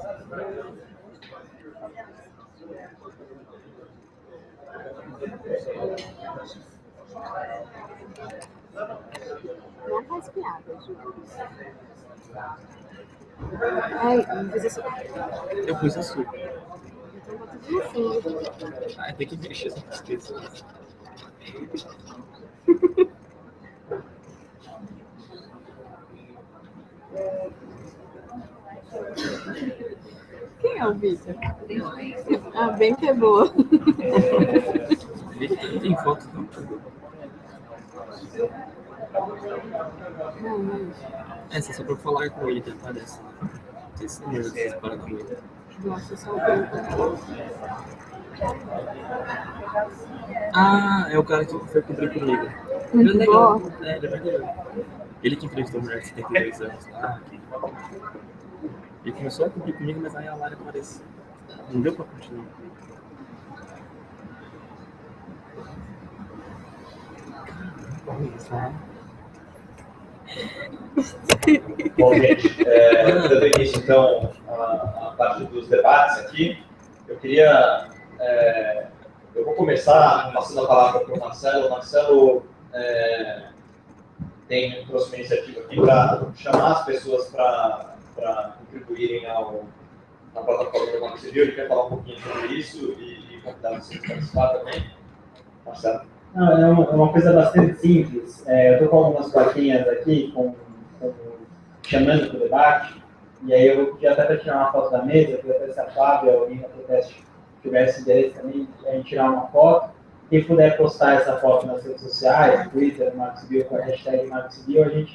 Não faz piada, Ju. Ai, não fiz açúcar. Eu pus açúcar. Então bota tudo no fundo. Ah, tem que mexer essa tristeza. Quem é o Vitor? Ah, bem que é boa. Tem foto, não? Não, mas... Essa é só pra falar com ele, tentar dessa. Não sei se você para com ele. Nossa, só o branco. Ah, é o cara que foi cobrir comigo. Ele é legal. É, ele é bem legal. Ele que entrevistou a mulher de 72 anos lá. Ele começou a cobrir comigo, mas aí a Lara apareceu. Não deu pra continuar. Bom, gente, dando início, então, a parte dos debates aqui, eu queria... eu vou começar passando a palavra para o Marcelo. O Marcelo trouxe uma iniciativa aqui para chamar as pessoas para contribuírem na plataforma do Marco Civil. Ele quer falar um pouquinho sobre isso e convidar vocês a participar também. Marcelo. Não, é uma coisa bastante simples. Eu estou com algumas plaquinhas aqui chamando para o debate, e aí eu vou pedir até para tirar uma foto da mesa, para ver se a Flávia ou alguém da Proteste tivesse interesse também, a gente tirar uma foto. Quem puder postar essa foto nas redes sociais, Twitter, Marco Civil, com a hashtag Marco Civil, a gente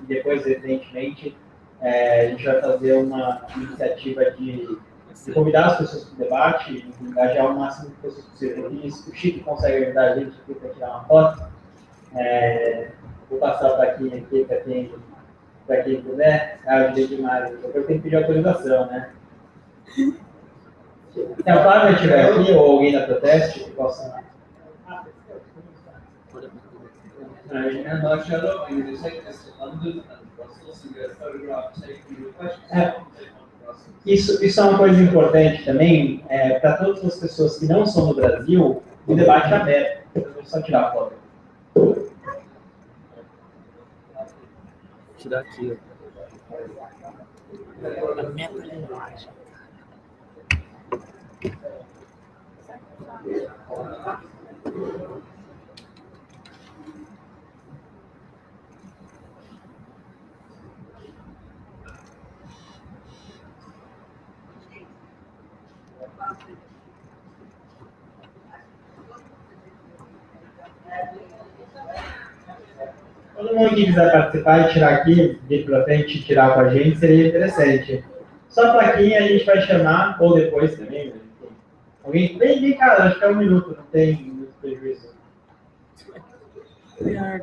depois, evidentemente, a gente vai fazer uma iniciativa de convidar as pessoas para o debate, engajar o máximo de pessoas possível. O Chico consegue ajudar a gente aqui para tirar uma foto. Vou passar a plaquinha aqui para quem puder. Eu ajudei demais. Eu tenho que pedir autorização, né? Se a Flávia estiver aqui, ou alguém da Proteste, que possa... Isso é uma coisa importante também, para todas as pessoas que não são do Brasil, o debate é aberto. Eu vou só tirar a foto. Tirar aqui, ó. A metalinguagem. Todo mundo que quiser participar e tirar aqui, vir para frente e tirar com a gente, seria interessante. Só a plaquinha a gente vai chamar, ou depois também, né? Alguém vem, cara, acho que é 1 minuto, não tem muito prejuízo. Você tá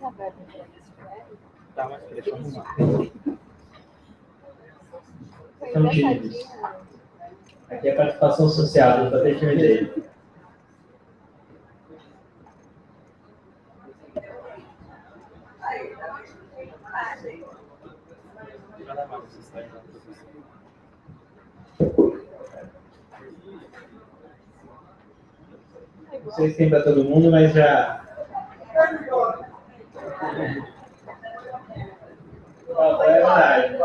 aberto? Tá, mas deixa eu arrumar. São tímidos. Aqui é participação social, não tem timidez. Não sei se tem para todo mundo, mas já... É verdade.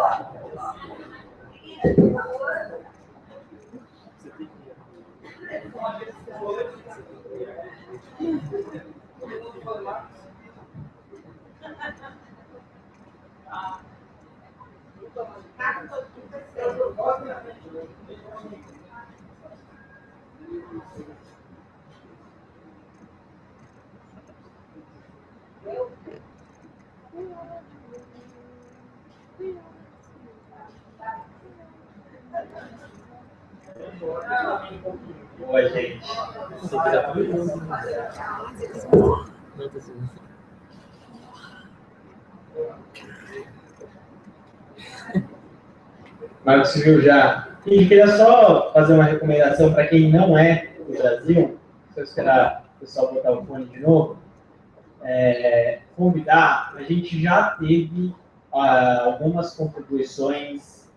Oi, gente. Se quiser, tudo bem. Não, tá assim. Marco Civil já. E queria só fazer uma recomendação para quem não é do Brasil, se eu esperar o pessoal botar o fone de novo, convidar, a gente já teve algumas contribuições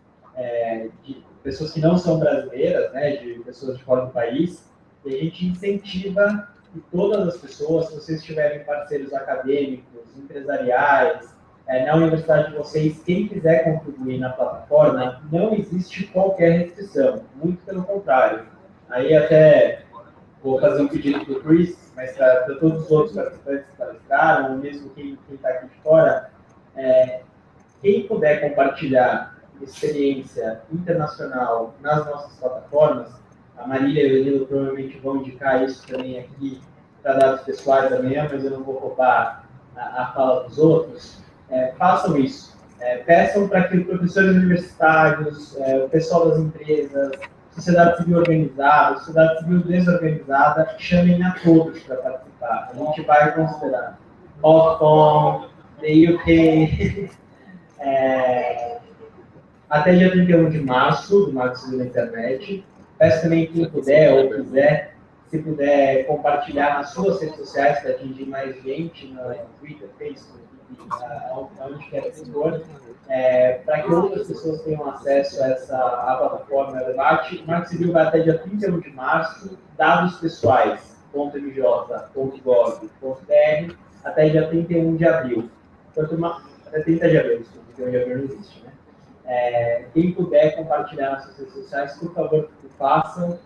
de pessoas que não são brasileiras, né, de pessoas de fora do país, e a gente incentiva que todas as pessoas, se vocês tiverem parceiros acadêmicos, empresariais, na universidade de vocês, quem quiser contribuir na plataforma, não existe qualquer restrição, muito pelo contrário. Aí até vou fazer um pedido para o Chris, mas para todos os outros participantes que palestraram, ou mesmo quem está aqui de fora, quem puder compartilhar experiência internacional nas nossas plataformas, a Marília e o Danilo provavelmente vão indicar isso também aqui para dados pessoais amanhã, mas eu não vou roubar a fala dos outros. Façam isso. Peçam para que os professores universitários, o pessoal das empresas, sociedade civil organizada, sociedade civil desorganizada, chamem a todos para participar. A gente vai considerar Hong Kong, the UK, até dia 31 de março, do Marco Civil na internet. Peço também quem puder ou quiser, se puder compartilhar nas suas redes sociais para atingir mais gente, no Twitter, Facebook, onde quer que for, para que outras pessoas tenham acesso a essa plataforma de debate. O Marco Civil vai até dia 31 de março, dados pessoais, .mj.gov.br, até dia 31 de abril. Até 30 de abril, desculpa, 31 de abril não existe, né? Quem puder compartilhar nas suas redes sociais, por favor, façam.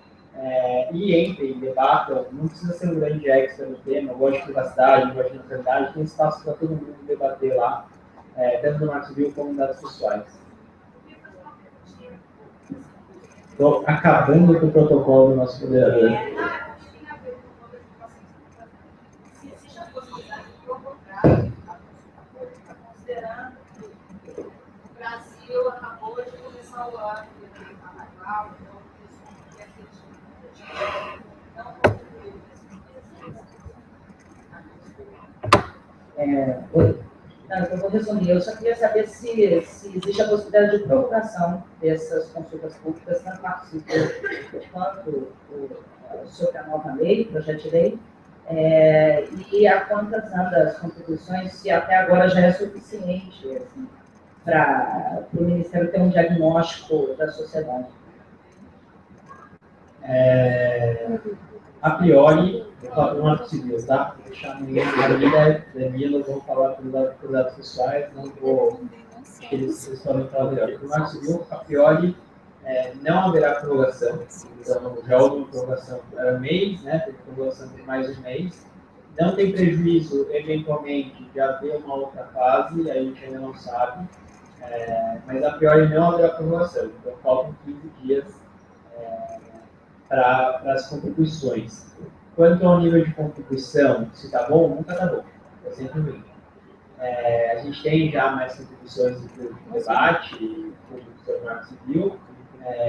E entrem, debatam, não precisa ser um grande expert no tema, eu gosto de privacidade, eu gosto de neutralidade, tem espaço para todo mundo debater lá, tanto no Marco Civil como dados pessoais. Estou acabando com o protocolo do nosso moderador. Considerando que o Brasil acabou de começar o ano de carnaval, eu vou resumir. Eu só queria saber se existe a possibilidade de prorrogação dessas consultas públicas, tanto Marco Civil quanto sobre a nova lei, projeto de lei, e a quantas das contribuições, se até agora já é suficiente assim, para o Ministério ter um diagnóstico da sociedade. A priori, eu falo do Marco Civil, tá? Vou deixar ninguém Marília, Danilo, vou falar por dados pessoais, não vou. Acho que eles podem falar melhor. Do Marco Civil, a priori, não haverá prorrogação. Então, já houve uma prorrogação para mês, né? Teve prorrogação de mais um mês. Não tem prejuízo, eventualmente, de haver uma outra fase, a gente ainda não sabe. Mas a priori não haverá prorrogação. Então, faltam 15 dias. Para as contribuições. Quanto ao nível de contribuição, se está bom, nunca está bom. É sempre ruim. A gente tem já mais contribuições do debate, público sobre o Marco Civil,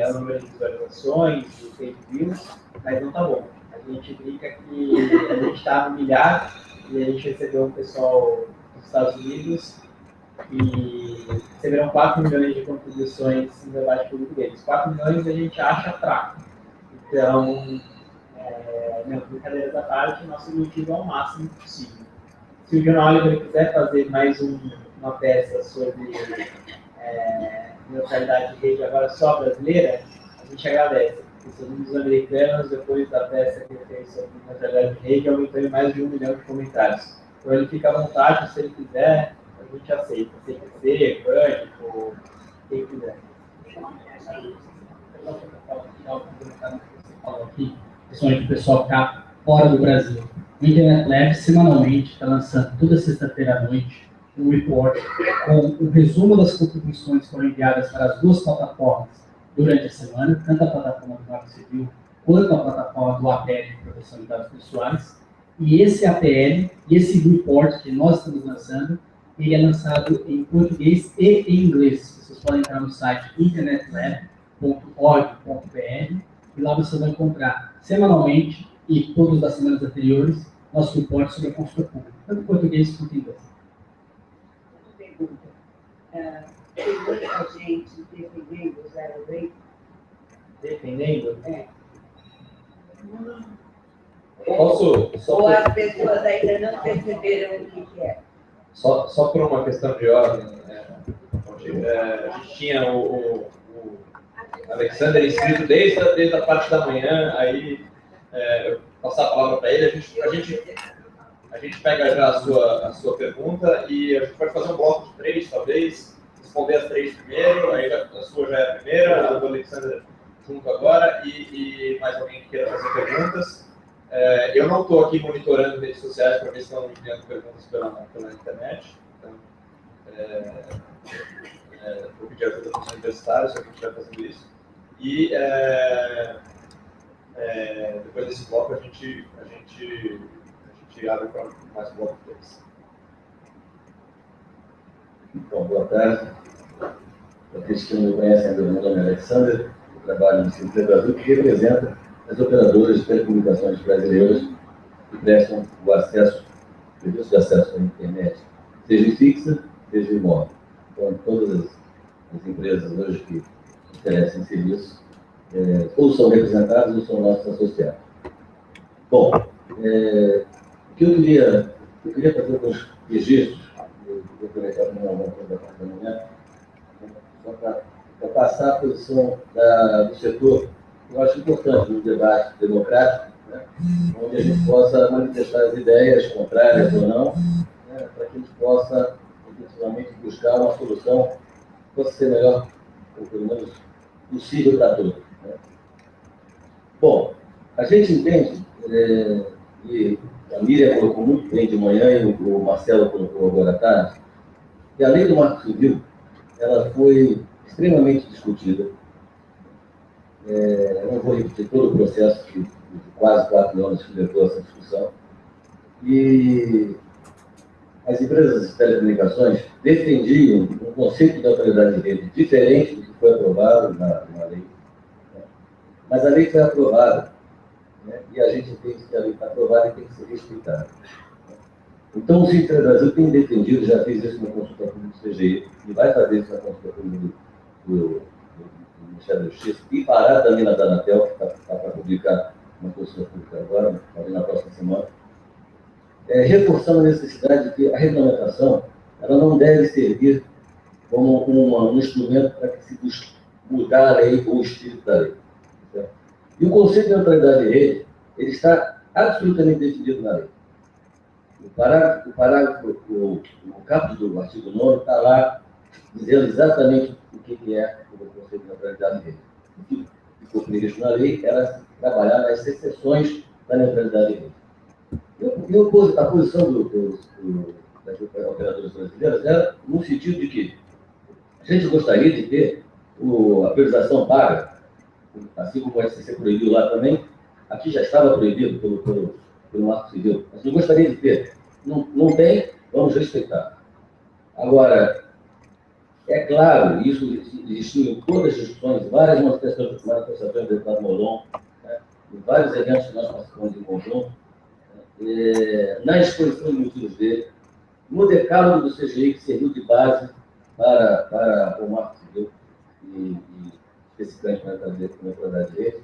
o número de visualizações, de page views, mas não está bom. A gente brinca que a gente está no milhar e a gente recebeu um pessoal dos Estados Unidos e receberam 4 milhões de contribuições no debate público deles. 4 milhões a gente acha fraco. Então, brincadeiras à parte, nosso objetivo é o máximo possível. Se o John Oliver quiser fazer mais uma peça sobre neutralidade de rede agora só brasileira, a gente agradece. Porque segundo os americanos, depois da peça que ele fez sobre neutralidade de rede, aumentou em mais de 1 milhão de comentários. Então ele fica à vontade, se ele quiser, a gente aceita. CQC, Pânico, quem quiser. Falou aqui, principalmente o pessoal que está fora do Brasil. O Internet Lab, semanalmente, está lançando toda sexta-feira à noite um report com o resumo das contribuições que foram enviadas para as duas plataformas durante a semana, tanto a plataforma do Marco Civil quanto a plataforma do APL de proteção de dados pessoais. E esse APL, esse report que nós estamos lançando, ele é lançado em português e em inglês. Vocês podem entrar no site internetlab.org.br. E lá você vai encontrar semanalmente e todas as semanas anteriores nossos reportes sobre a consulta pública, tanto em português quanto em inglês. Uma pergunta. Tem muita gente defendendo o zero rate? Defendendo? É. Posso, Ou as pessoas ainda não perceberam o que é? só por uma questão de ordem, a gente tinha o Alexander inscrito desde a parte da manhã, aí eu passar a palavra para ele, a gente pega já a sua pergunta e a gente pode fazer um bloco de 3, talvez, responder as 3 primeiro, aí a sua já é a primeira, a do Alexander junto agora, e mais alguém que queira fazer perguntas. Eu não estou aqui monitorando redes sociais para ver se estão enviando perguntas pela internet. Então, vou pedir ajuda para os universitários se alguém estiver fazendo isso. E depois desse bloco a gente abre para mais bloco 3. Então, boa tarde. Para aqueles que não me conhecem, meu nome é Alexander, eu trabalho no Seminário Brasil, que representa as operadoras de telecomunicações brasileiras que prestam o acesso, o serviço de acesso à internet, seja fixa, seja imóvel. Então, todas as empresas hoje que oferecem serviço, ou são representadas ou são nossos associados. Bom, o que eu queria fazer alguns registros, eu vou aproveitar para uma coisa da parte da manhã, só para passar a posição do setor, que eu acho importante no debate democrático, né, onde a gente possa manifestar as ideias contrárias ou não, né, para que a gente possa, efetivamente, buscar uma solução que possa ser melhor, ou pelo menos, possível para todos. Né. Bom, a gente entende, e a Miriam colocou muito bem de manhã e o Marcelo colocou agora à tarde, que a lei do Marco Civil, ela foi extremamente discutida. Eu não vou repetir todo o processo de quase 4 anos que levou essa discussão. E as empresas de telecomunicações defendiam um conceito de autoridade de rede diferente do que foi aprovado na lei. Mas a lei foi aprovada, né? E a gente entende que a lei está aprovada e tem que ser respeitada. Então, o Seminário Brasil tem defendido, já fez isso na consulta pública do CGI, e vai fazer isso na consulta pública do Ministério da Justiça, e parar também na da Anatel, que está para publicar uma consulta pública agora, talvez na próxima semana, reforçando a necessidade de que a regulamentação ela não deve servir como um instrumento para que se busque mudar a lei ou o espírito da lei. Certo? E o conceito de neutralidade de rede, ele está absolutamente definido na lei. O capítulo do artigo 9 está lá dizendo exatamente o que é o conceito de neutralidade de rede. O que ficou previsto na lei era trabalhar nas exceções da neutralidade de rede. A posição das operadoras brasileiras era no sentido de que a gente gostaria de ter a priorização paga, assim como o SCC proibiu lá também, aqui já estava proibido pelo Marco Civil, mas não gostaria de ter. Não tem, vamos respeitar. Agora, é claro, isso existiu em todas as discussões, várias manifestações do deputado Molon, né, em vários eventos que nós participamos em conjunto, na exposição de motivos dele, no decálogo do CGI, que serviu de base para o Marco Civil e especificamente para a neutralidade de rede,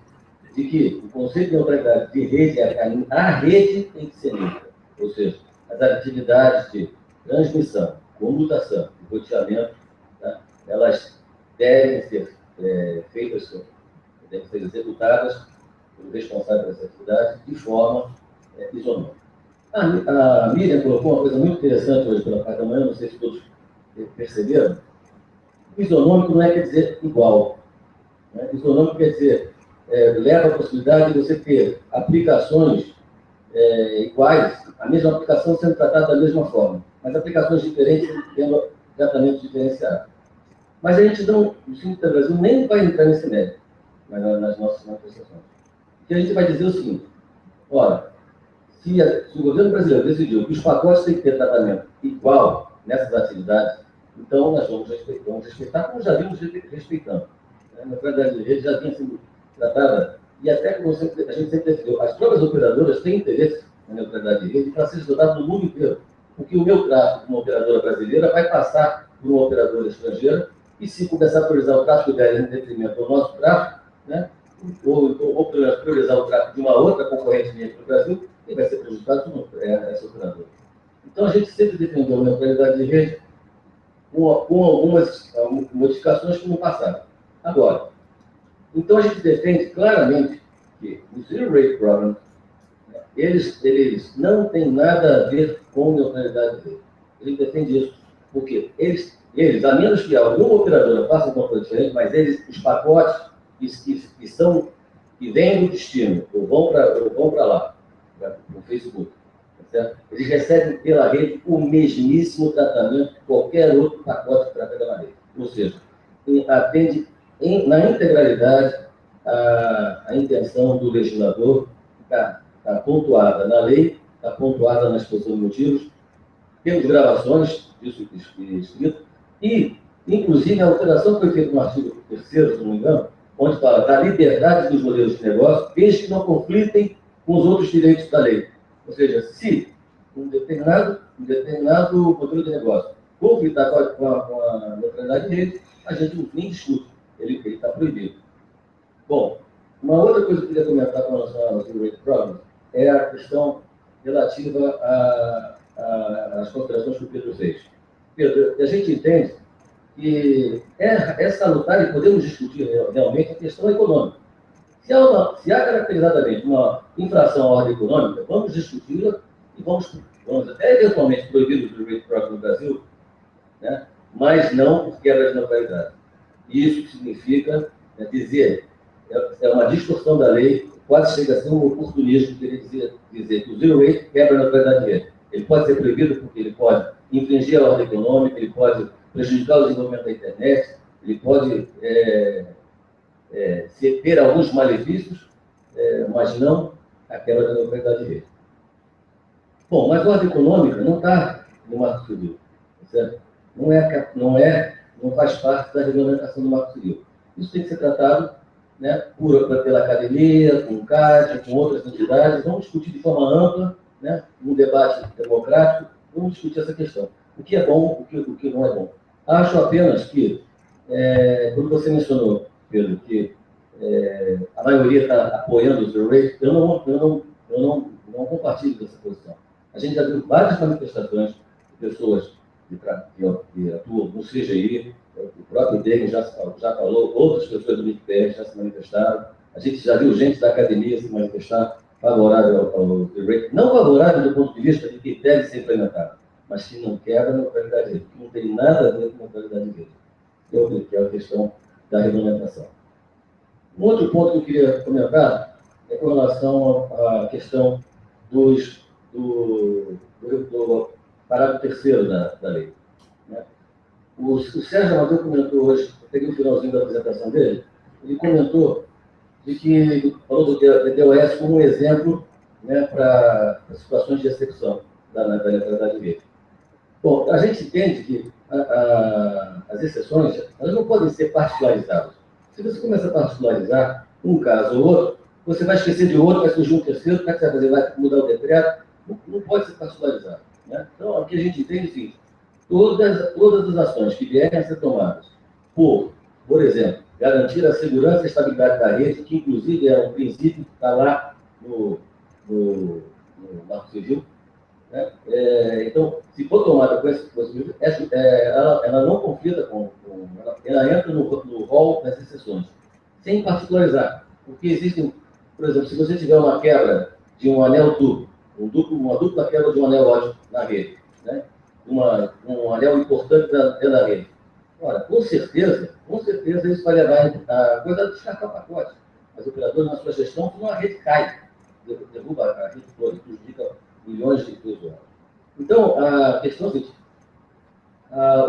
de que o conceito de neutralidade de rede é a rede tem que ser neutra, ou seja, as atividades de transmissão, comutação e roteamento, tá, elas devem ser feitas, devem ser executadas pelo responsável dessa atividade de forma isonômica. A Miriam colocou uma coisa muito interessante hoje pela parte da manhã, não sei se todos perceberam. Isonômico não quer dizer igual. Né? Isonômico quer dizer, leva a possibilidade de você ter aplicações iguais, a mesma aplicação sendo tratada da mesma forma, mas aplicações diferentes tendo tratamento diferenciado. Mas a gente não, o Seminário Brasil nem vai entrar nesse mérito nas nossas manifestações. O que a gente vai dizer é o seguinte: ora, se o governo brasileiro decidiu que os pacotes têm que ter tratamento igual nessas atividades, então nós vamos respeitar como já vimos respeitando. A neutralidade de rede já tinha sido tratada e até como a gente sempre defendeu, as próprias operadoras têm interesse na neutralidade de rede para ser estudado no mundo inteiro. Porque o meu tráfego, uma operadora brasileira, vai passar por uma operadora estrangeira, e se começar a priorizar o tráfego dela em detrimento do nosso tráfego, né, ou priorizar o tráfego de uma outra concorrente minha aqui no Brasil, quem vai ser prejudicado é essa operadora. Então, a gente sempre defendeu a neutralidade de rede com algumas modificações que não passaram. Agora, então a gente defende claramente que o Zero Rate Program, eles não têm nada a ver com neutralidade de rede. Ele defende isso, porque eles, a menos que alguma operadora faça uma coisa diferente, mas os pacotes que vêm do destino, ou vão para lá, no Facebook, certo? Eles recebem pela rede o mesmíssimo tratamento que qualquer outro pacote que trata da rede. Ou seja, atende na integralidade a intenção do legislador, está pontuada na lei, está pontuada na exposição de motivos, temos gravações disso escrito, e, inclusive, a alteração foi feita no artigo 3º, se não me engano, onde fala da liberdade dos modelos de negócio, desde que não conflitem com os outros direitos da lei. Ou seja, se um determinado modelo de negócio conflitar com a neutralidade de rede, a gente nem discute, ele está proibido. Bom, uma outra coisa que eu queria comentar com relação ao Zero Rate Program é a questão relativa às considerações que o Pedro fez. Pedro, a gente entende que é salutar e podemos discutir realmente a questão econômica. Se há caracterizadamente uma infração à ordem econômica, vamos discuti-la e vamos até eventualmente proibir o Zero Rate Program no Brasil, né? Mas não por quebra de neutralidade. Isso significa dizer, é uma distorção da lei, quase chega a ser um oportunismo, querer dizer que o Zero Rate quebra a neutralidade de rede. Ele pode ser proibido porque ele pode infringir a ordem econômica, ele pode prejudicar o desenvolvimento da internet, ele pode ter alguns malefícios, mas não a quebra da neutralidade de rede. Bom, mas a ordem econômica não está no Marco Civil, certo? Não faz parte da regulamentação do Marco Civil. Isso tem que ser tratado, né, pela academia, com o CAD, com outras entidades. Vamos discutir de forma ampla, né, um debate democrático, vamos discutir essa questão. O que é bom, o que não é bom. Acho apenas que, quando você mencionou, Pedro, que a maioria está apoiando o Zero Rate, eu não compartilho dessa posição. A gente já viu várias manifestações de pessoas que atuam no CGI, o próprio Degen já falou, outras pessoas do IPR já se manifestaram, a gente já viu gente da academia se manifestar favorável ao Zero Rate, não favorável do ponto de vista de que deve ser implementado, mas que não quebra a neutralidade de rede, que não tem nada a ver com a neutralidade de rede, que é a questão da regulamentação. Um outro ponto que eu queria comentar é com relação à questão do parágrafo 3º da lei. Né? O Sérgio Amadeu comentou hoje, eu peguei o finalzinho da apresentação dele, ele comentou falou do DDoS como um exemplo, né, para situações de exceção da neutralidade de rede. Bom, a gente entende que as exceções elas não podem ser particularizadas. Se você começa a particularizar um caso ou outro, você vai esquecer de outro, vai surgir um terceiro, como é que você vai fazer? Vai mudar o decreto? Não pode ser particularizado. Né? Então, o que a gente entende é o seguinte: todas as ações que vierem a ser tomadas por exemplo, garantir a segurança e a estabilidade da rede, que inclusive é um princípio que está lá no Marco Civil, né? Então, se for tomada com esse princípio, ela não conflita ela entra no rol das exceções, sem particularizar, porque existem, por exemplo, se você tiver uma quebra de um anel duplo, uma dupla quebra de um anel óptico na rede, né? Um anel importante dentro da rede. Ora, com certeza isso vai levar a coisa de descartar o pacote. As operadoras, na sua gestão, quando a rede cai, derruba a rede toda, prejudica milhões de usuários. Então, a questão é a seguinte: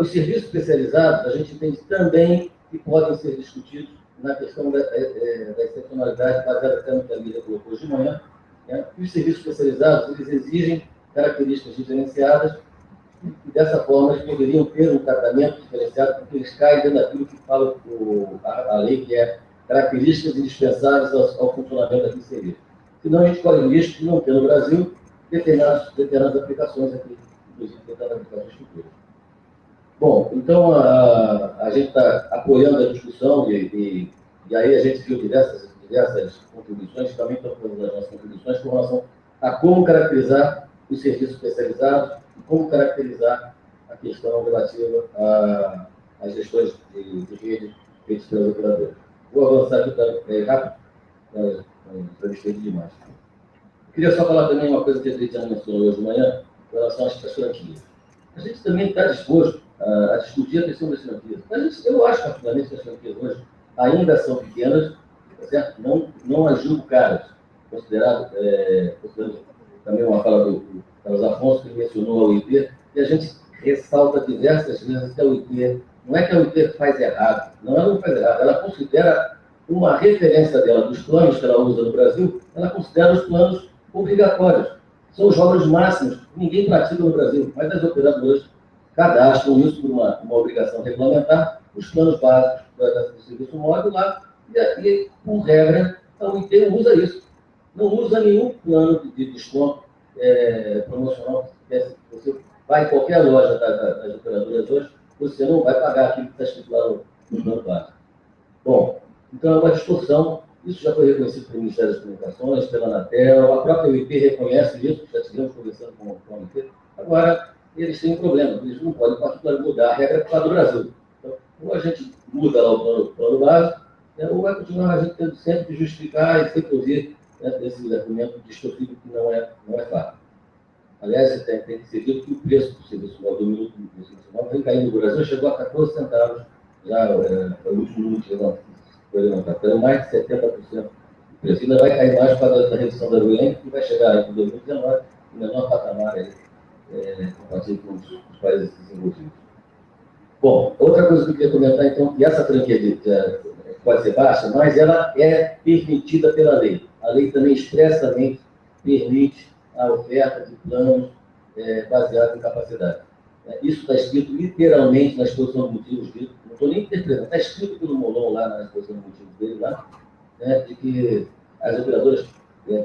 os serviços especializados, a gente entende também que podem ser discutidos na questão da excepcionalidade, baseada até no que a Lídia colocou hoje de manhã. Né? Os serviços especializados, eles exigem características diferenciadas, e dessa forma eles poderiam ter um tratamento diferenciado, porque eles caem dentro daquilo que fala a lei, que é características indispensáveis ao funcionamento da pisciria. Senão a gente corre o risco de não ter no Brasil determinadas aplicações aqui, inclusive determinadas aplicações futuras. Bom, então a gente está apoiando a discussão e aí a gente viu diversas contribuições, também estamos fazendo as nossas contribuições com relação a como caracterizar os serviços especializados e como caracterizar a questão relativa às gestões de rede feitas pelas operadoras. Vou avançar aqui rápido, para estender demais. Eu queria só falar também uma coisa que a Adriana mencionou hoje de manhã, com relação às franquias. A gente também está disposto a discutir a questão das franquias. Eu acho, particularmente, que as franquias hoje ainda são pequenas, certo? Não as julgo caras, considerando também uma fala do Carlos Afonso, que mencionou a UIT, e a gente ressalta diversas vezes que a UIT, não é que a UIT faz errado, ela não faz errado, ela considera uma referência dela, dos planos que ela usa no Brasil, ela considera os planos obrigatórios. São os valores máximos, ninguém pratica no Brasil, mas as operadoras cadastram isso por uma obrigação regulamentar, os planos básicos do serviço móvel lá, e por regra, a UIT usa isso. Não usa nenhum plano de desconto promocional. Você vai em qualquer loja das operadoras hoje, você não vai pagar aquilo que está escrito lá no plano básico. Bom, então é uma distorção. Isso já foi reconhecido pelo Ministério das Comunicações, pela Anatel, a própria UIT reconhece isso, já estivemos conversando com a UIT. Agora, eles têm um problema, eles não podem mudar a regra para o Brasil. Então, ou a gente muda lá o plano básico, ou vai continuar a gente tendo sempre que justificar e sempre ouvir esse argumento distorcido que não é fato. Aliás, tem que ser dito que o preço do serviço móvel, do minuto do serviço móvel, vem caindo no Brasil, chegou a 14 centavos, já foi o último número que foi levantado, então mais de 70% do preço. Ainda vai cair mais por causa da redução da UEM, que vai chegar em 2019, no menor patamar aí, compartilhado com os países desenvolvidos. Bom, outra coisa que eu queria comentar, então, que essa franquia pode ser baixa, mas ela é permitida pela lei. A lei também expressamente permite a oferta de planos baseados em capacidade. Isso está escrito literalmente na exposição de motivos dele, não estou nem interpretando, está escrito pelo Molon lá na exposição de motivos dele, lá, de que as operadoras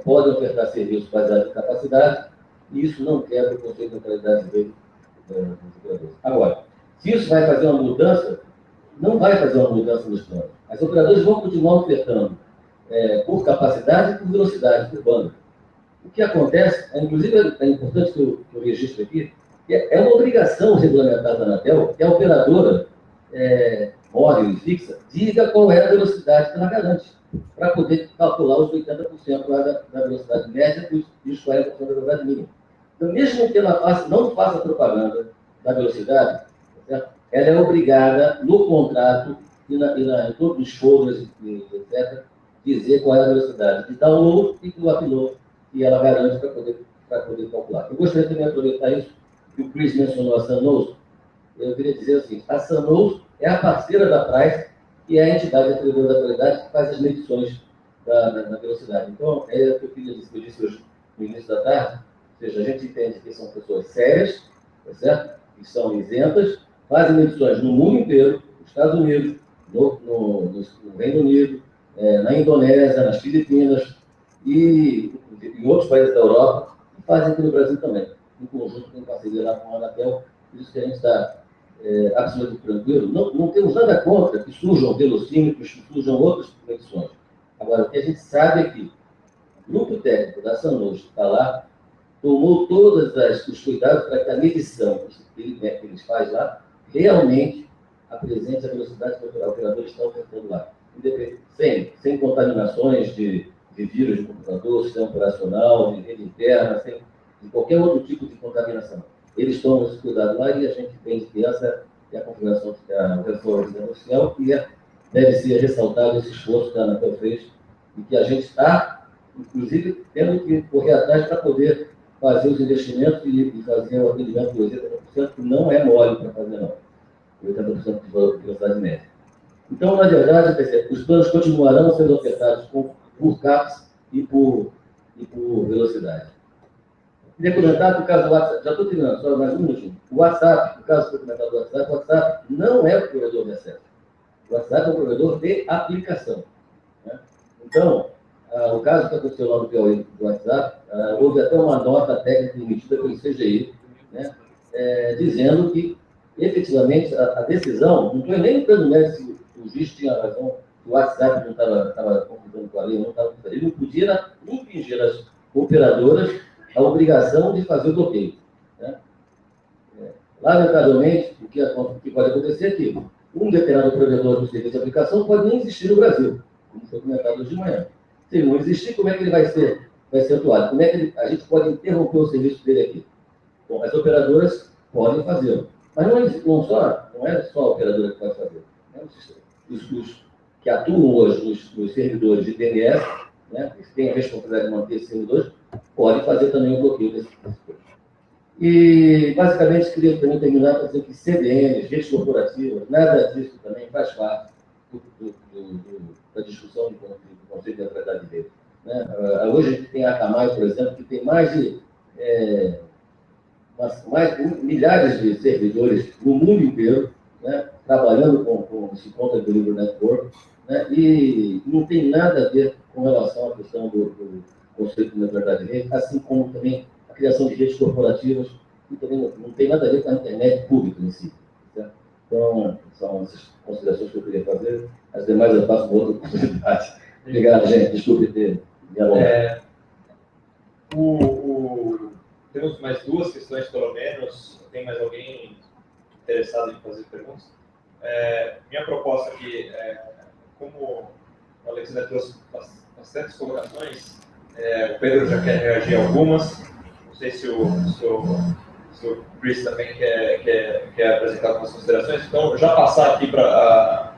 podem ofertar serviços baseados em capacidade, e isso não quebra o conceito de neutralidade dele das operadoras. Agora, se isso vai fazer uma mudança, não vai fazer uma mudança nos planos. As operadoras vão continuar ofertando por capacidade e por velocidade, por banda. O que acontece, inclusive é importante que eu registre aqui, que é uma obrigação regulamentar da Anatel que a operadora móvel e fixa diga qual é a velocidade que ela garante, para poder calcular os 80% lá da velocidade média e os 40% da velocidade mínima. Então, mesmo que ela não faça propaganda da velocidade, certo? Ela é obrigada, no contrato e em todos os folders, etc., dizer qual é a velocidade de download e do upload que ela garante para poder calcular. Eu gostaria também de aproveitar isso, que o Chris mencionou a Sunnows. Eu queria dizer assim, a Sunnows é a parceira da Price, que é a entidade atribuidora da qualidade que faz as medições da velocidade. Então, é o que eu disse hoje no início da tarde, ou seja, a gente entende que são pessoas sérias, tá certo? Que são isentas, fazem medições no mundo inteiro, nos Estados Unidos, no Reino Unido, na Indonésia, nas Filipinas e em outros países da Europa, e fazem aqui no Brasil também, em conjunto com parceria lá com a Anatel, por isso que a gente está absolutamente tranquilo. Não temos nada contra que surjam velocímetros, que surjam outras medições. Agora, o que a gente sabe é que o grupo técnico da Sunnows está lá, tomou todos os cuidados para que a medição que eles fazem lá realmente apresente a velocidade que o operador está ofertando lá. Sem contaminações de vírus de computador, sistema operacional, de rede interna, sem qualquer outro tipo de contaminação. Eles tomam esse cuidado lá e a gente entende que essa é a configuração da reforma oficial e deve ser ressaltado esse esforço que a Anatel fez e que a gente está, inclusive, tendo que correr atrás para poder fazer os investimentos e fazer o atendimento do 80%, que não é mole para fazer, não. 80% de velocidade média. Então, na verdade, os planos continuarão sendo ofertados por CAPS e por velocidade. Queria comentar que o caso do WhatsApp, já estou terminando, só mais um minutinho. O WhatsApp, o caso que foi comentado do WhatsApp não é o provedor de acesso. O WhatsApp é um provedor de aplicação. Então, o caso que aconteceu lá no Piauí do WhatsApp, houve até uma nota técnica emitida pelo CGI, né, dizendo que, efetivamente, a decisão, não estou nem dando mérito se o juiz tinha razão, o WhatsApp não estava concordando com a lei, não estava, ele não podia impingir às operadoras a obrigação de fazer o bloqueio. Né? Lamentavelmente, o que pode acontecer é que um determinado provedor do serviço de aplicação pode nem existir no Brasil, como foi comentado hoje de manhã. Se ele não existir, como é que ele vai ser atuado? Como é que a gente pode interromper o serviço dele aqui? Bom, as operadoras podem fazê-lo. Mas não é só a operadora que pode fazer. Né? Os que atuam hoje nos servidores de DNS, né, que têm a responsabilidade de manter esses servidores, podem fazer também o bloqueio desse coisa. E, basicamente, queria também terminar para dizer que CDNs, redes corporativas, nada disso também faz parte da discussão do conceito de neutralidade de rede. Né? Hoje a gente tem a Akamai, por exemplo, que tem mais de milhares de servidores no mundo inteiro, né, trabalhando com esse Content Delivery Network, né, e não tem nada a ver com relação à questão do conceito de neutralidade de rede, assim como também a criação de redes corporativas, que também não tem nada a ver com a internet pública em si. Certo? Então, são essas considerações que eu queria fazer. As demais eu faço com outra oportunidade. Obrigado, gente. Desculpe ter me alongado. Temos mais duas questões, pelo menos. Tem mais alguém interessado em fazer perguntas? Minha proposta aqui, como o Alexandre trouxe bastantes colocações, o Pedro já quer reagir a algumas. Não sei se o Chris também quer apresentar algumas considerações. Então, já passar aqui para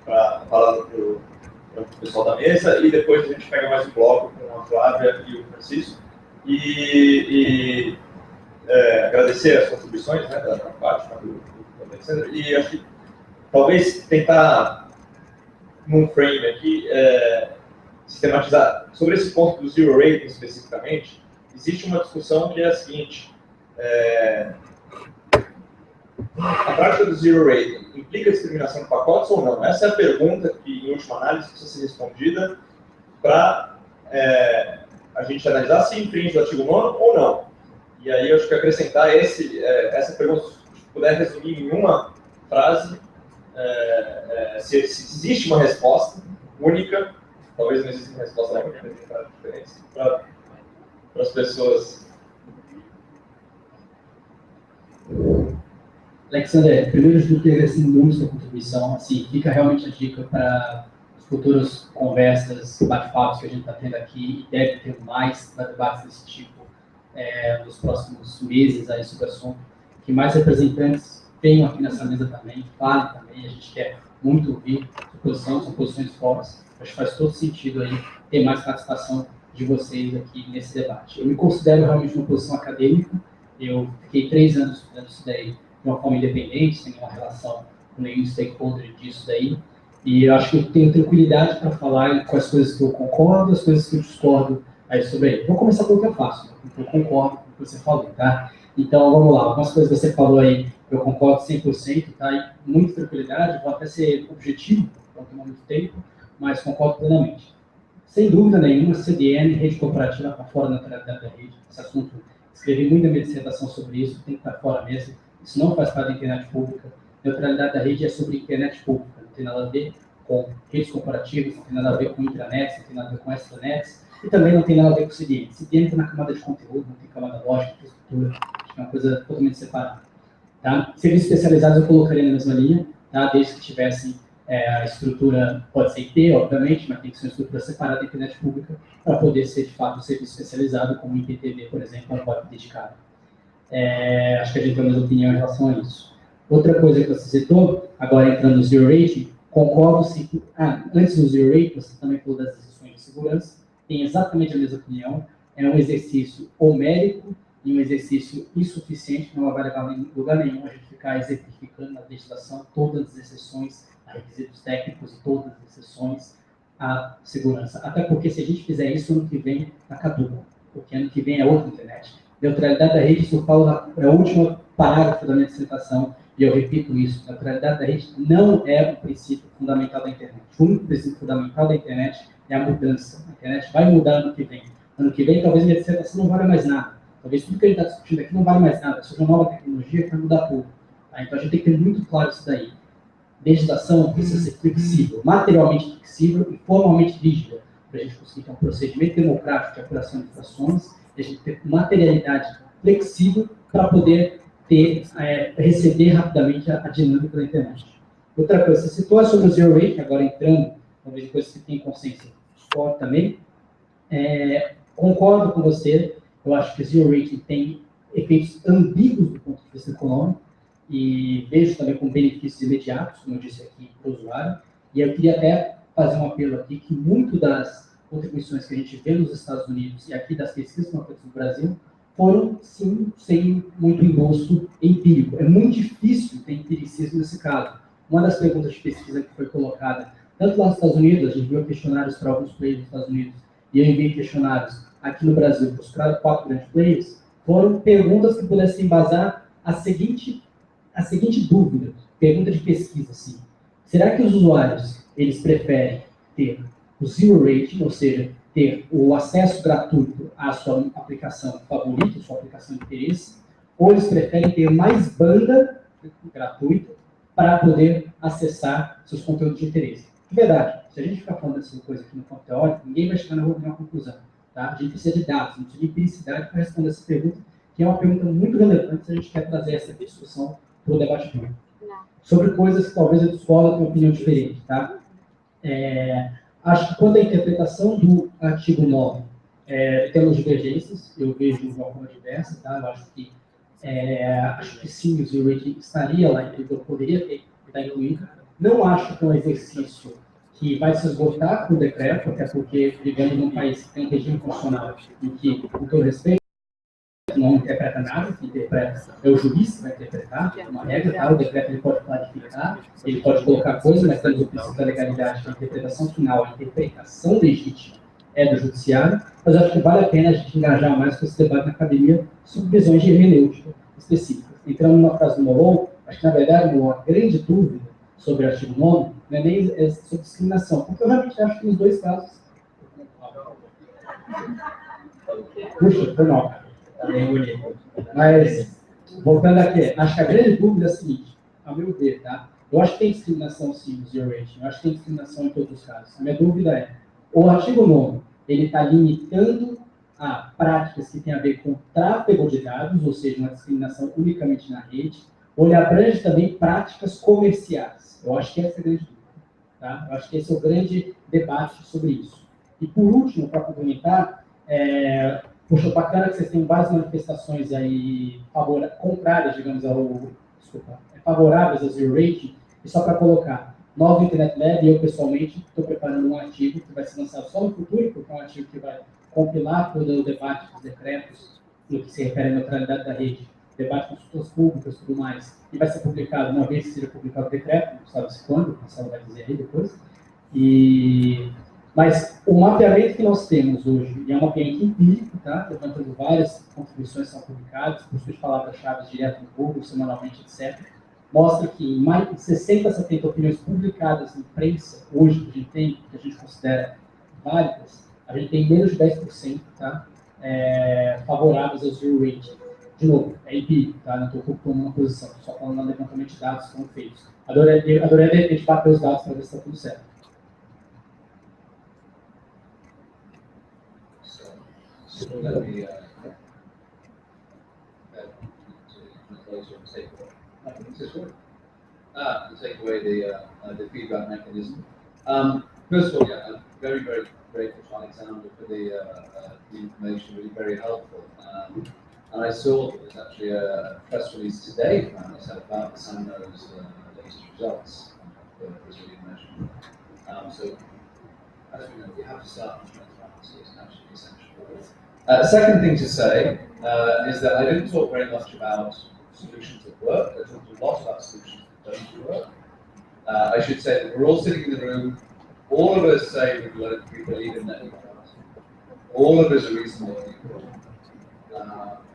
falar para o pessoal da mesa e depois a gente pega mais um bloco com a Flávia e o Francisco. E agradecer as contribuições, né, da parte do Alexandre, e acho que talvez tentar, num frame aqui, sistematizar sobre esse ponto do zero rating especificamente. Existe uma discussão que é a seguinte: a prática do zero rating implica discriminação de pacotes ou não? Essa é a pergunta que, em última análise, precisa ser respondida para a gente analisar se infringe o artigo 9º ou não. E aí eu acho que acrescentar essa pergunta, se puder resumir em uma frase, se existe uma resposta única, talvez não exista uma resposta única, para as pessoas. Alexandre, primeiro de tudo, queria agradecer muito a sua contribuição. Assim, fica realmente a dica para futuras conversas, bate-papos que a gente está tendo aqui, e deve ter mais para debates desse tipo nos próximos meses aí sobre o assunto, que mais representantes tenham aqui nessa mesa também, falem também, a gente quer muito ouvir são posições fortes, acho que faz todo sentido aí ter mais participação de vocês aqui nesse debate. Eu me considero realmente uma posição acadêmica, eu fiquei 3 anos estudando isso daí de uma forma independente, sem nenhuma relação com nenhum stakeholder disso daí, e eu acho que eu tenho tranquilidade para falar com as coisas que eu concordo, as coisas que eu discordo aí sobre ele. Vou começar pelo que eu faço, né? Eu concordo com o que você falou, tá? Então, vamos lá, algumas coisas que você falou aí, eu concordo 100%, tá? E muita tranquilidade, vou até ser objetivo, não tomar muito tempo, mas concordo plenamente. Sem dúvida nenhuma, CDN, rede corporativa, está fora da neutralidade da rede. Esse assunto, escrevi muito na minha dissertação sobre isso, tem que estar fora mesmo. Isso não faz parte da internet pública. Neutralidade da rede é sobre internet pública, não tem nada a ver com redes corporativas, não tem nada a ver com intranets, não tem nada a ver com extranets, e também não tem nada a ver com CDN. CDN está na camada de conteúdo, não tem camada lógica, infraestrutura, acho que é uma coisa totalmente separada. Tá? Serviços especializados eu colocaria na mesma linha, tá? Desde que tivessem a estrutura, pode ser IP, obviamente, mas tem que ser uma estrutura separada da internet pública para poder ser, de fato, um serviço especializado, como o IPTV, por exemplo, um web dedicado. Acho que a gente tem a mesma opinião em relação a isso. Outra coisa que você citou, agora entrando no zero rating, concordo sim. Antes do zero rating, você também falou das decisões de segurança, tem exatamente a mesma opinião, é um exercício homérico e um exercício insuficiente, não vai levar em lugar nenhum a gente ficar exemplificando na legislação todas as exceções a requisitos técnicos e todas as exceções à segurança. Até porque se a gente fizer isso, ano que vem está caduco, porque ano que vem é outra internet. Neutralidade da rede, isso eu falo é o último parágrafo da minha dissertação, e eu repito isso, neutralidade da rede não é o princípio fundamental da internet. O único princípio fundamental da internet é a mudança. A internet vai mudar ano que vem. Ano que vem, talvez minha dissertação não valha mais nada. Talvez tudo que a gente está discutindo aqui não vale mais nada. Seja uma nova tecnologia que vai mudar tudo. Tá? Então, a gente tem que ter muito claro isso daí. Legislação precisa ser flexível, materialmente flexível e formalmente rígida, para a gente conseguir ter um procedimento democrático de apuração de infrações, e a gente ter materialidade flexível para poder receber rapidamente a dinâmica da internet. Outra coisa, você citou sobre o zero rate, agora entrando, talvez coisas que tem consciência forte também, concordo com você, eu acho que o zero rate tem efeitos ambíguos do ponto de vista econômico, e vejo também com benefícios imediatos, como eu disse aqui, para o usuário, e eu queria até fazer um apelo aqui, que muito das contribuições que a gente vê nos Estados Unidos e aqui das pesquisas que foram feitas no Brasil, foram, sim, sem muito endosso empírico. É muito difícil ter empiricismo nesse caso. Uma das perguntas de pesquisa que foi colocada, tanto lá nos Estados Unidos, a gente viu questionários para alguns players nos Estados Unidos, e eu enviei questionários aqui no Brasil para os 4 grandes players, foram perguntas que pudessem embasar a seguinte dúvida, pergunta de pesquisa, assim. Será que os usuários, eles preferem ter o zero rating, ou seja, ter o acesso gratuito à sua aplicação favorita, sua aplicação de interesse, ou eles preferem ter mais banda gratuita para poder acessar seus conteúdos de interesse? De verdade, se a gente ficar falando dessa coisa aqui no campo teórico, ninguém vai chegar na mesma conclusão. Tá? A gente precisa de dados, a gente precisa de empiricidade para responder essa pergunta, que é uma pergunta muito relevante se a gente quer trazer essa discussão para o debate público. Sobre coisas que talvez eu discordo, tenho uma opinião diferente. Tá? Acho que quando a interpretação do artigo 9 temos divergências, eu vejo de uma forma diversa, tá? Eu acho que sim, o zero rating estaria lá, então poderia estar incluído. Não acho que é um exercício que vai se esgotar com o decreto, até porque vivemos num país que tem um regime constitucional em que, com todo respeito, não interpreta nada, quem interpreta é o juiz que vai interpretar, uma regra, tá? O decreto ele pode clarificar, ele pode colocar coisas, mas temos o princípio da legalidade, que a interpretação final, a interpretação legítima é do judiciário, mas acho que vale a pena a gente engajar mais com esse debate na academia sobre visões de hermenêutica específicas. Entrando numa frase do Molon, acho que, na verdade, uma grande dúvida sobre o artigo 9 não é nem sobre discriminação, porque eu realmente acho que nos dois casos... Puxa, foi mal, cara. Mas, voltando aqui, acho que a grande dúvida é a seguinte, a meu ver, tá? Eu acho que tem discriminação, sim, no zero rating, eu acho que tem discriminação em todos os casos. A minha dúvida é, o artigo 9, ele está limitando a práticas que têm a ver com tráfego de dados, ou seja, uma discriminação unicamente na rede, ou ele abrange também práticas comerciais. Eu acho que essa é a grande dúvida. Tá? Eu acho que esse é o grande debate sobre isso. E, por último, para complementar, poxa, bacana que vocês têm várias manifestações aí contrárias, digamos, favoráveis ao zero rating, e só para colocar, Nova Internet Lab, eu pessoalmente estou preparando um artigo que vai ser lançado só no futuro, porque é um artigo que vai compilar todo o debate dos decretos, no que se refere à neutralidade da rede, debate com consultas públicas e tudo mais, e vai ser publicado uma vez que seja publicado o decreto, não sabe-se quando, o Marcelo vai dizer aí depois. Mas o mapeamento que nós temos hoje, e é um mapeamento empírico, tá? Levantando várias contribuições que são publicadas, busca de palavras-chave direto no Google, semanalmente, etc., mostra que em mais de 60 a 70 opiniões publicadas em imprensa, hoje, que a gente considera válidas, a gente tem menos de 10%, tá? Favoráveis ao zero rating. De novo, é empírico, tá? Não estou ocupando uma posição, só falando no levantamento de dados que foram feitos. Adoraria, de repente, bater os dados para ver se está tudo certo. Let me take away the feedback mechanism. First of all, yeah, I'm very, very grateful to Alexander for the information, really very helpful. And I saw that there's actually a press release today from us about the Sandoz latest results for Brazilian measurement. So, as we know, we have to start with transparency. It's actually essential. Second thing to say is that I didn't talk very much about solutions that work. I talked a lot about solutions that don't work. I should say that we're all sitting in the room. All of us say we believe in net neutrality. All of us are reasonable people.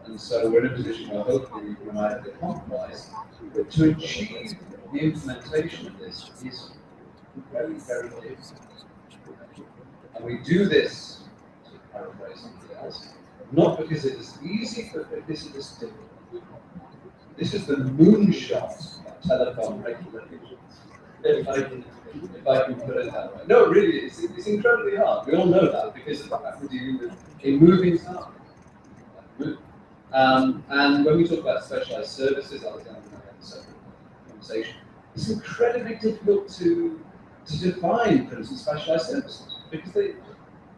And so we're in a position where hopefully we might have a compromise. But to achieve the implementation of this is very, very difficult. And we do this, to paraphrase something else, not because it is easy, but because it is difficult. This is the moonshot of telecom regulations, if I can put it that way. No, really, it's incredibly hard. We all know that because of the fact we're dealing with a moving target. And when we talk about specialized services, Alexander and I had a separate conversation, it's incredibly difficult to define, for instance, specialized services. Because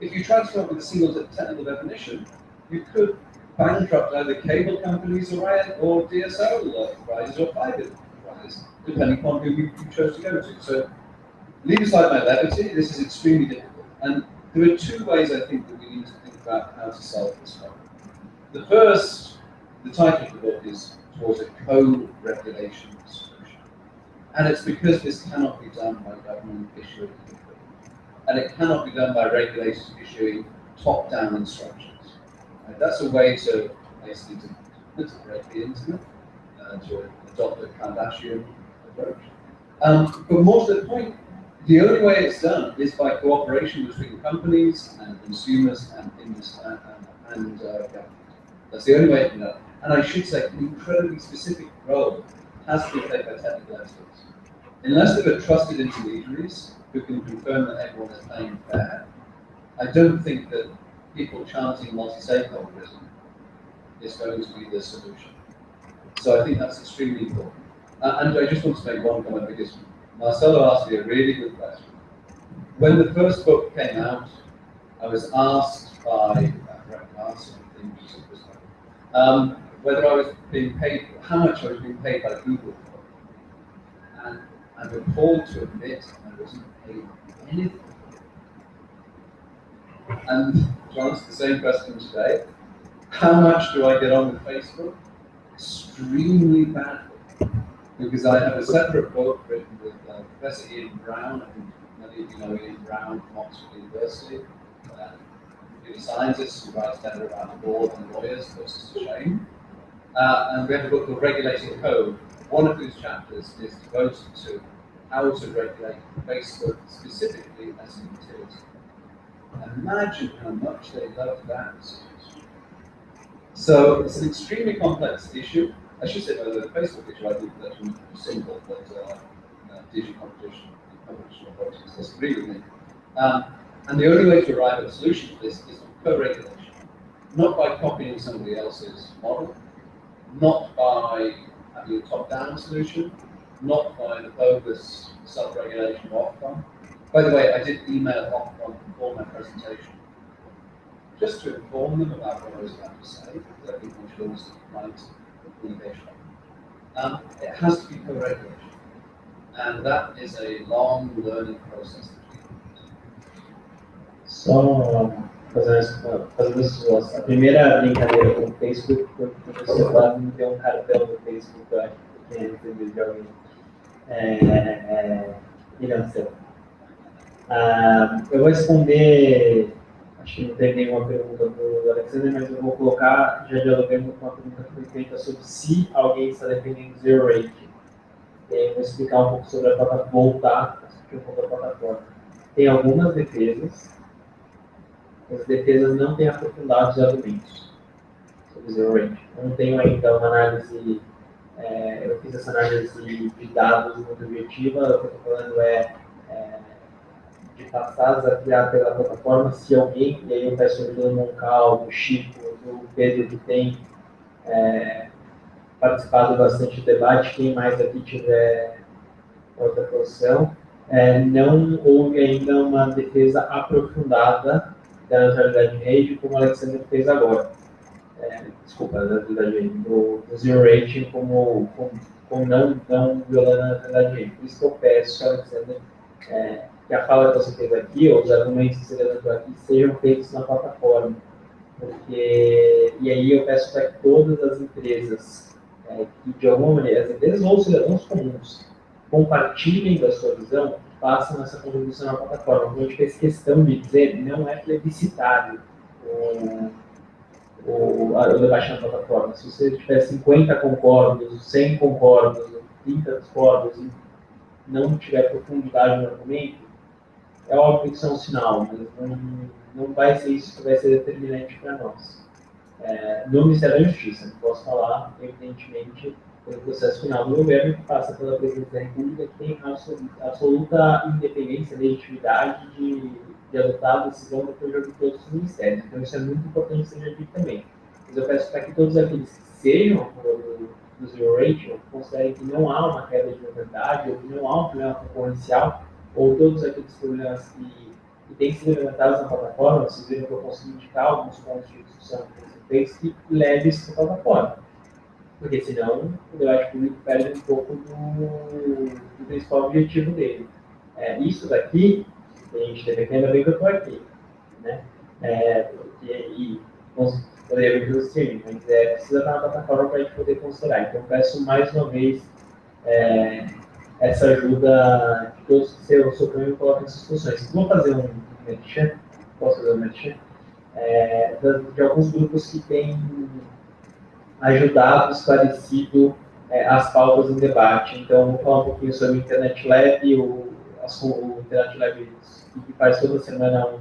if you try to come up with a single technical definition, you could bankrupt either cable companies or DSL providers or fiber providers, depending upon who you chose to go to. So, leave aside my levity, this is extremely difficult. And there are two ways I think that we need to think about how to solve this problem. The first, the title of the book is Towards a Co-Regulation Solution. And it's because this cannot be done by government issuing equipment. And it cannot be done by regulators issuing top-down instructions. That's a way to basically to break the internet, to adopt a Kardashian approach. But more to the point, the only way it's done is by cooperation between companies and consumers and government. That's the only way it can be done. And I should say, an incredibly specific role has to be played by technical experts. Unless there are trusted intermediaries who can confirm that everyone is paying fair, I don't think that people chanting multi-stakeholderism is going to be the solution. So I think that's extremely important. And I just want to make one comment because Marcelo asked me a really good question. When the first book came out, I was asked by whether I was being paid, how much I was being paid by Google for. And I'm appalled to admit I wasn't paid anything. And to answer the same question today, how much do I get on with Facebook? Extremely badly. Because I have a separate book written with Professor Ian Brown. I think many of you know Ian Brown from Oxford University. Computer scientists who writes better about law than lawyers, versus shame. And we have a book called Regulating Code. One of whose chapters is devoted to how to regulate Facebook specifically as an utility. Imagine how much they love that. So it's an extremely complex issue. I should say, by the way, the Facebook issue, I think that's simple, but digital competition authorities disagree with me. And the only way to arrive at a solution to this is co-regulation. Not by copying somebody else's model, not by having a top-down solution, not by the bogus self-regulation of Ofcom. By the way, I did email Ofcom before my presentation, just to inform them about what I was about to say, because I think we should always write communication. It has to be co-regulation, and that is a long learning process. Só fazendo isso, a primeira brincadeira com o Facebook foi que o professor lá me deu um cartão do Facebook, eu acho que entendeu de alguém. Eu vou responder, acho que não tem nenhuma pergunta do Alexander, mas eu vou colocar, já dialogando com a pergunta que foi feita sobre se alguém está defendendo zero rating. Eu vou explicar um pouco sobre a plataforma, voltar a explicar um pouco a plataforma. Tem algumas defesas, as defesas não têm aprofundado os argumentos sobre zero rating. Eu não tenho ainda uma análise, eu fiz essa análise de dados muito objetiva, o que eu estou falando de passadas a criar pela plataforma, se alguém, e aí eu peço ajuda do Moncal, do Chico, do Pedro, que tem participado bastante do debate, quem mais aqui tiver outra posição, não houve ainda uma defesa aprofundada da neutralidade de rede, como o Alexander fez agora. Desculpa, da neutralidade de rede, do zero rating como não violando a neutralidade de rede. Por isso que eu peço, Alexander, que a fala que você fez aqui, ou os argumentos que você levantou aqui, sejam feitos na plataforma. E aí eu peço para que todas as empresas, que de alguma maneira, as empresas ou cidadãos comuns, compartilhem da sua visão, façam essa contribuição na plataforma. Como a gente fez questão de dizer, não é plebiscitário o debate na plataforma. Se você tiver 50 concordos, 100 concordos, 30 discordos, e não tiver profundidade no argumento, é óbvio que isso é um sinal, mas não vai ser isso que vai ser determinante para nós. No Ministério da Justiça, não posso falar, evidentemente, pelo processo final do governo, que passa pela Presidência da República, que tem absoluta independência, legitimidade de adotar a decisão depois de todos os ministérios. Então, isso é muito importante que seja dito também. Mas eu peço para que todos aqueles que sejam a favor do Zero Ratio considerem que não há uma queda de liberdade, ou que não há um problema concorrencial, ou todos aqueles problemas que têm sido levantados na plataforma. Vocês viram que eu consegui indicar alguns pontos de discussão que leve isso para a plataforma. Porque senão o debate público perde um pouco do principal objetivo dele. Isso daqui, a gente deve ainda bem que eu estou aqui, né? E poderia vir pelo streaming, mas precisa estar na plataforma para a gente poder considerar. Então, peço mais uma vez essa ajuda de todos que se opõem e coloquem essas discussões. Vou fazer um merchan, posso fazer um merchan? De alguns grupos que têm ajudado, esclarecido as pautas do debate. Então, vou falar um pouquinho sobre o Internet Lab, o Internet Lab que faz toda semana um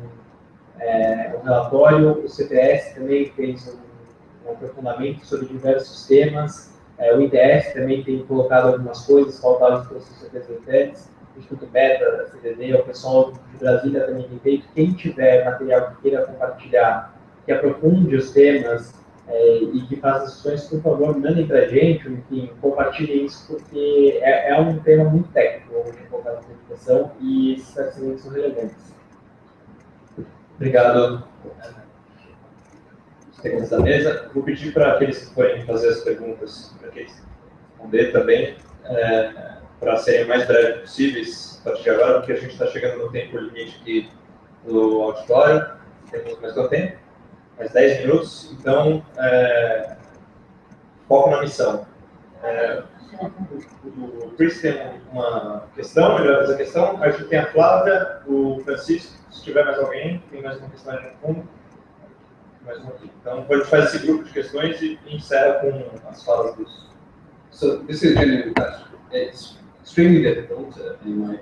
relatório, o CTS também fez um aprofundamento sobre diversos temas, o IDS também tem colocado algumas coisas pautadas pelos representantes, o Instituto Beta, CDD, o pessoal de Brasília também tem feito. Quem tiver material que queira compartilhar, que aprofunde os temas e que faça sessões, por favor, mandem para a gente, enfim, compartilhem isso, porque é um tema muito técnico, vamos colocar na apresentação, e esses esclarecimentos são relevantes. Obrigado. Integrantes da mesa. Vou pedir para aqueles que forem fazer as perguntas, para que eles responder também, para serem o mais breves possíveis a partir de agora, porque a gente está chegando no tempo limite aqui do auditório. Temos mais quanto tempo? Mais 10 minutos. Então, foco na missão. O Chris tem uma questão, ele vai fazer a questão. A gente tem a Flávia, o Francisco, se tiver mais alguém, tem mais uma questão aí no fundo. Mais uma aqui. Então, a gente faz esse grupo de questões e encerra com as falas dos. So this is a genuine question. It's extremely difficult, in my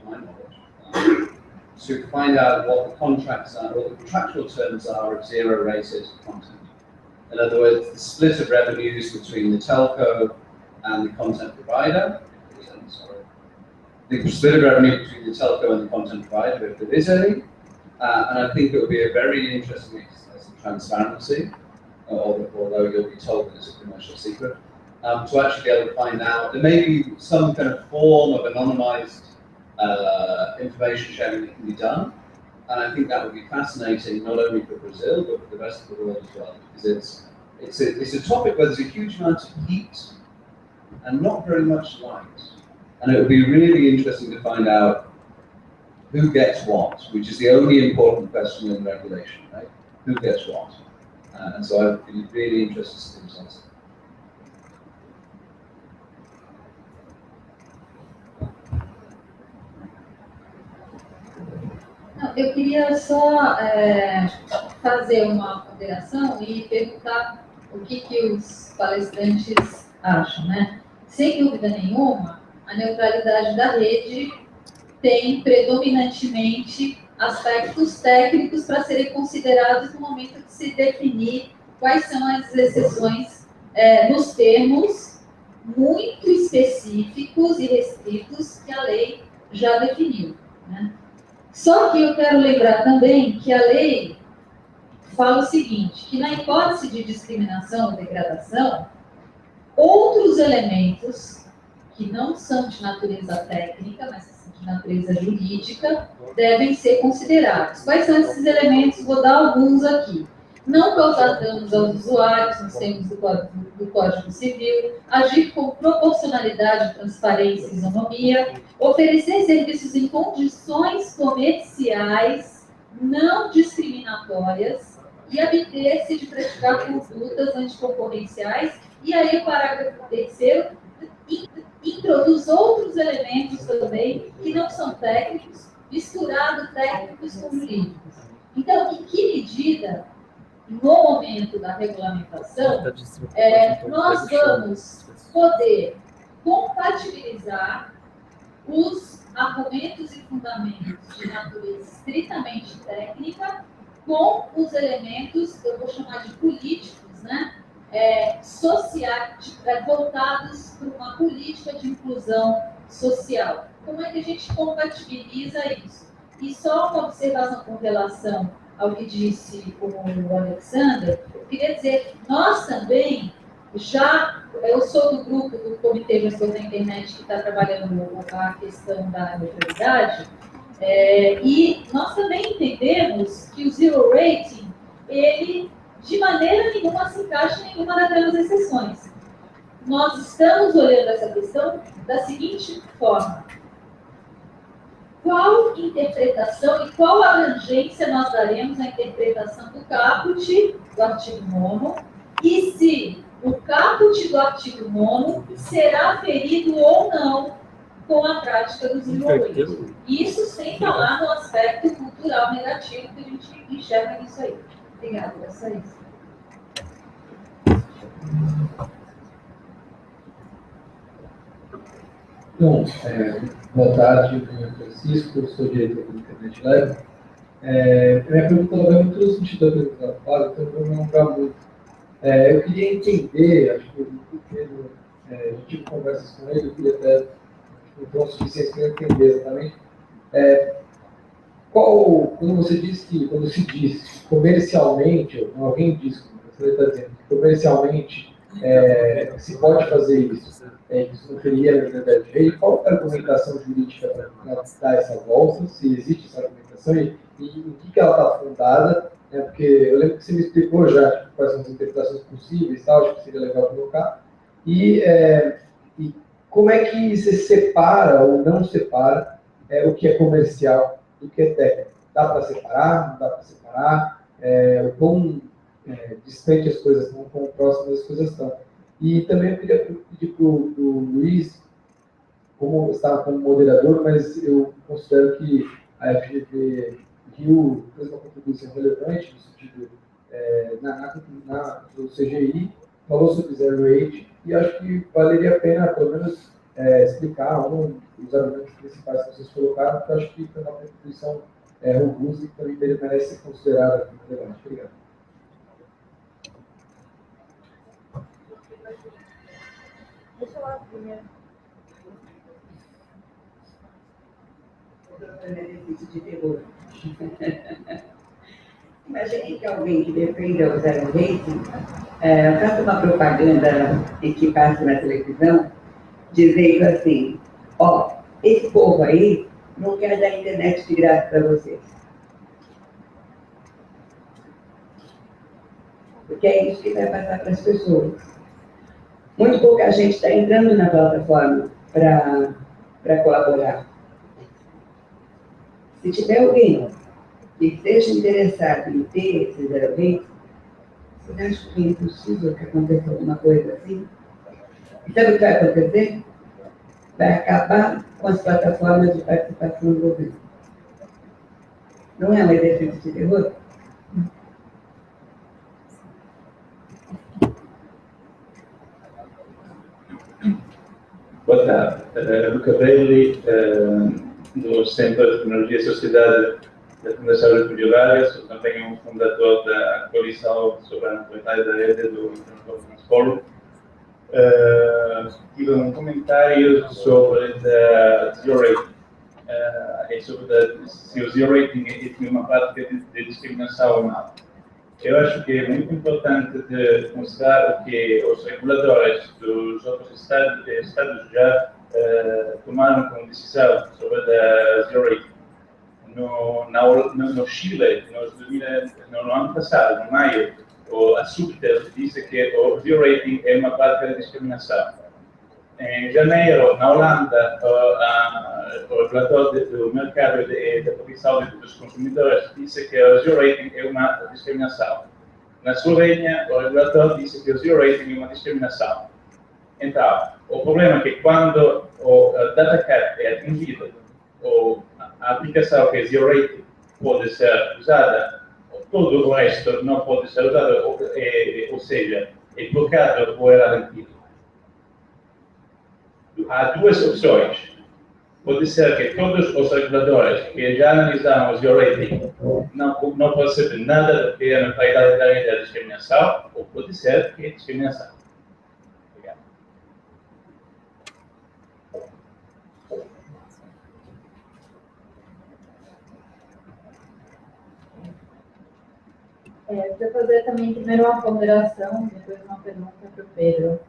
knowledge, to find out what the contracts are, what the contractual terms are of zero-rated content. In other words, the split of revenues between the telco and the content provider. The split of revenue between the telco and the content provider, if there is any. And I think it would be a very interesting exercise of transparency, although you'll be told that it's a commercial secret, to actually be able to find out. There may be some kind of form of anonymized information sharing that can be done, and I think that would be fascinating not only for Brazil but for the rest of the world as well, because it's a topic where there's a huge amount of heat and not very much light, and it would be really interesting to find out who gets what, which is the only important question in regulation, right? Who gets what? And so I'd be really interested to see the results. Eu queria só fazer uma ponderação e perguntar o que os palestrantes acham, né? Sem dúvida nenhuma, a neutralidade da rede tem predominantemente aspectos técnicos para serem considerados no momento de se definir quais são as exceções nos termos muito específicos e restritos que a lei já definiu, né? Só que eu quero lembrar também que a lei fala o seguinte, que na hipótese de discriminação ou degradação, outros elementos que não são de natureza técnica, mas são de natureza jurídica, devem ser considerados. Quais são esses elementos? Vou dar alguns aqui. Não causar danos aos usuários, nos termos do Código Civil, agir com proporcionalidade, transparência e isonomia, oferecer serviços em condições comerciais não discriminatórias e abster-se de praticar condutas anticoncorrenciais. E aí o parágrafo 3º introduz outros elementos também que não são técnicos, misturado técnicos com jurídicos. Então, em que medida, no momento da regulamentação, nós vamos poder compatibilizar os argumentos e fundamentos de natureza estritamente técnica com os elementos, eu vou chamar de políticos, né? Sociais, voltados para uma política de inclusão social. Como é que a gente compatibiliza isso? E só uma observação com relação ao que disse o Alexander, eu queria dizer que nós também eu sou do grupo do Comitê Gestor da Internet que está trabalhando a questão da neutralidade, e nós também entendemos que o Zero Rating, ele de maneira nenhuma se encaixa em nenhuma daquelas exceções. Nós estamos olhando essa questão da seguinte forma: qual interpretação e qual abrangência nós daremos à interpretação do caput do artigo 9º, e se o caput do artigo 9º será ferido ou não com a prática do desenvolvimento. Isso sem falar no aspecto cultural negativo que a gente enxerga nisso aí. Obrigada, é só isso. Bom, boa tarde, meu nome é Francisco, sou diretor do Internet Live. Minha pergunta vai muito no sentido da pergunta da Flávia, então eu vou me alongar muito. Eu queria entender, acho que o Pedro, eu tive conversas com ele, eu queria até então o suficiente para entender exatamente. Quando você diz que, quando se diz comercialmente, ou alguém diz, você está dizendo que comercialmente se pode fazer isso, isso não feria a liberdade de rede, qual é a argumentação jurídica para dar essa volta, se existe essa argumentação e em que ela está fundada, porque eu lembro que você me explicou já quais são as interpretações possíveis, tal, acho que seria legal colocar, e como é que você separa ou não separa o que é comercial do que é técnico. Dá para separar? Não dá para separar? O quão distante as coisas estão, quão próximas as coisas estão. E também eu queria pedir para o Luiz, como estava como moderador, mas eu considero que a FGV Rio fez uma contribuição relevante no sentido do CGI, falou sobre Zero Rate, e acho que valeria a pena, pelo menos, explicar os argumentos principais que vocês colocaram, porque eu acho que foi uma contribuição robusta e que também merece ser considerada como relevante. Obrigado. Deixa eu lá primeiro. De terror. Imagine que alguém que defenda o zero rating faça uma propaganda em que passa na televisão, dizendo assim: esse povo aí não quer dar internet de graça para vocês. Porque é isso que vai passar para as pessoas. Muito pouca gente está entrando na plataforma para colaborar. Se tiver alguém que esteja interessado em ter esse zero rating, você acha que é impossível que aconteça alguma coisa assim? E sabe o que vai acontecer? Vai acabar com as plataformas de participação do governo. Não é um exercício de terror? Boa tarde. Luca Belli, do Centro de Tecnologia e Sociedade da Fundação Getúlio Vargas, sou também um fundador da Coalição sobre a Neutralidade da Rede do Transform. Tive um comentário sobre a Zero Rating, e sobre se o Zero Rating é uma prática de discriminação ou não. Eu acho que é muito importante de considerar o que os reguladores dos outros estados já tomaram como decisão sobre a Zero Rating. No Chile, no ano passado, em maio, a Subter disse que o Zero Rating é uma prática de discriminação. Em janeiro, na Holanda, o relator do mercado e da proteção dos consumidores disse que o Zero Rating é uma discriminação. Na Eslovênia, o relator disse que o Zero Rating é uma discriminação. Então, o problema é que quando o data cap é atingido, ou a aplicação que é Zero Rating pode ser usada, todo o resto não pode ser usado, ou seja, é blocado ou é garantido. Há duas opções. pode ser que todos os reguladores que já analisaram o zero rating não percebem nada do que é a neutralidade da discriminação, ou pode ser que é discriminação. Obrigado. Para fazer também primeiro uma ponderação, depois uma pergunta para o Pedro.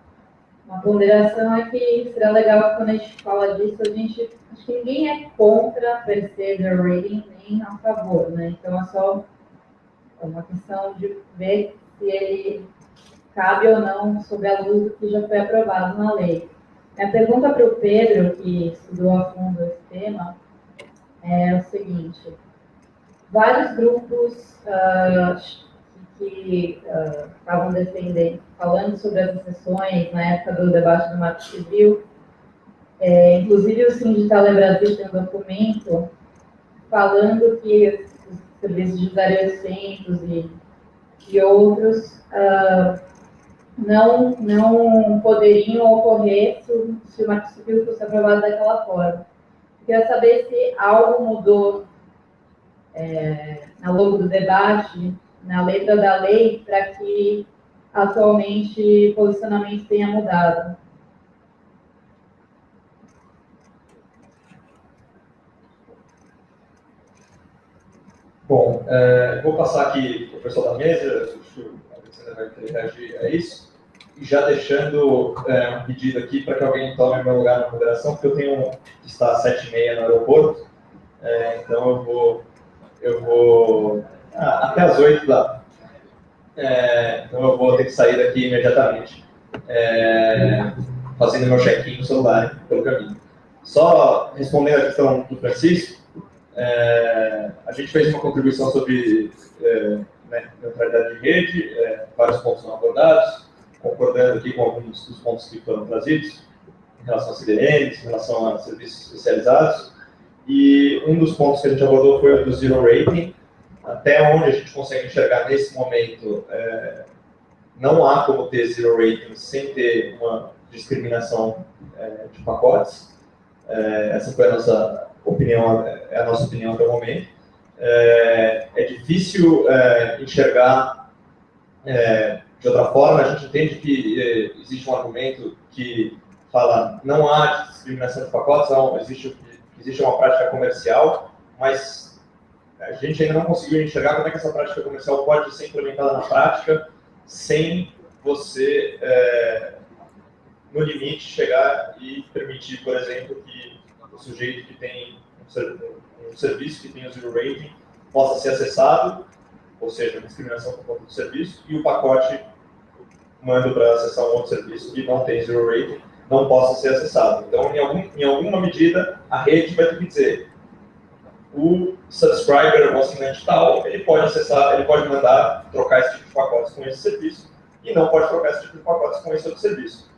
Uma ponderação é que seria legal que quando a gente fala disso, acho que ninguém é contra per se zero rating, nem a favor, né? Então é só uma questão de ver se ele cabe ou não sob a luz do que já foi aprovado na lei. A pergunta para o Pedro, que estudou a fundo esse tema, é o seguinte: vários grupos que estavam defendendo, falando sobre as exceções na época do debate do Marco Civil, inclusive o Sindicato Brasil tem um documento falando que os serviços de 0800 e outros não poderiam ocorrer se o Marco Civil fosse aprovado daquela forma. Eu queria saber se algo mudou ao longo do debate, na letra da lei, para que atualmente o posicionamento tenha mudado. Bom, vou passar aqui para o pessoal da mesa, acho que a Alexandra vai querer reagir a isso, e já deixando um pedido aqui para que alguém tome meu lugar na moderação, porque eu tenho que estar às 7h30 no aeroporto, então eu vou até às 8 lá. Então eu vou ter que sair daqui imediatamente, fazendo meu check-in no celular pelo caminho. Só respondendo a questão do Francisco, a gente fez uma contribuição sobre neutralidade de rede, vários pontos não abordados, concordando aqui com alguns dos pontos que foram trazidos, em relação a CDNs, em relação a serviços especializados, e um dos pontos que a gente abordou foi o do zero rating. Até onde a gente consegue enxergar nesse momento, não há como ter zero rating sem ter uma discriminação de pacotes. Essa foi a nossa opinião, até o momento. É difícil enxergar de outra forma. A gente entende que existe um argumento que fala não há discriminação de pacotes, não, existe uma prática comercial, mas a gente ainda não conseguiu enxergar como é que essa prática comercial pode ser implementada na prática sem você, no limite, chegar e permitir, por exemplo, que o sujeito que tem um serviço que tem o zero rating possa ser acessado, ou seja, discriminação por conta do serviço, e o pacote manda para acessar um outro serviço que não tem zero rating, não possa ser acessado. Então, em alguma medida, a rede vai ter que dizer: o subscriber, o assinante tal, ele pode acessar, ele pode mandar trocar esse tipo de pacotes com esse serviço e não pode trocar esse tipo de pacotes com esse outro serviço.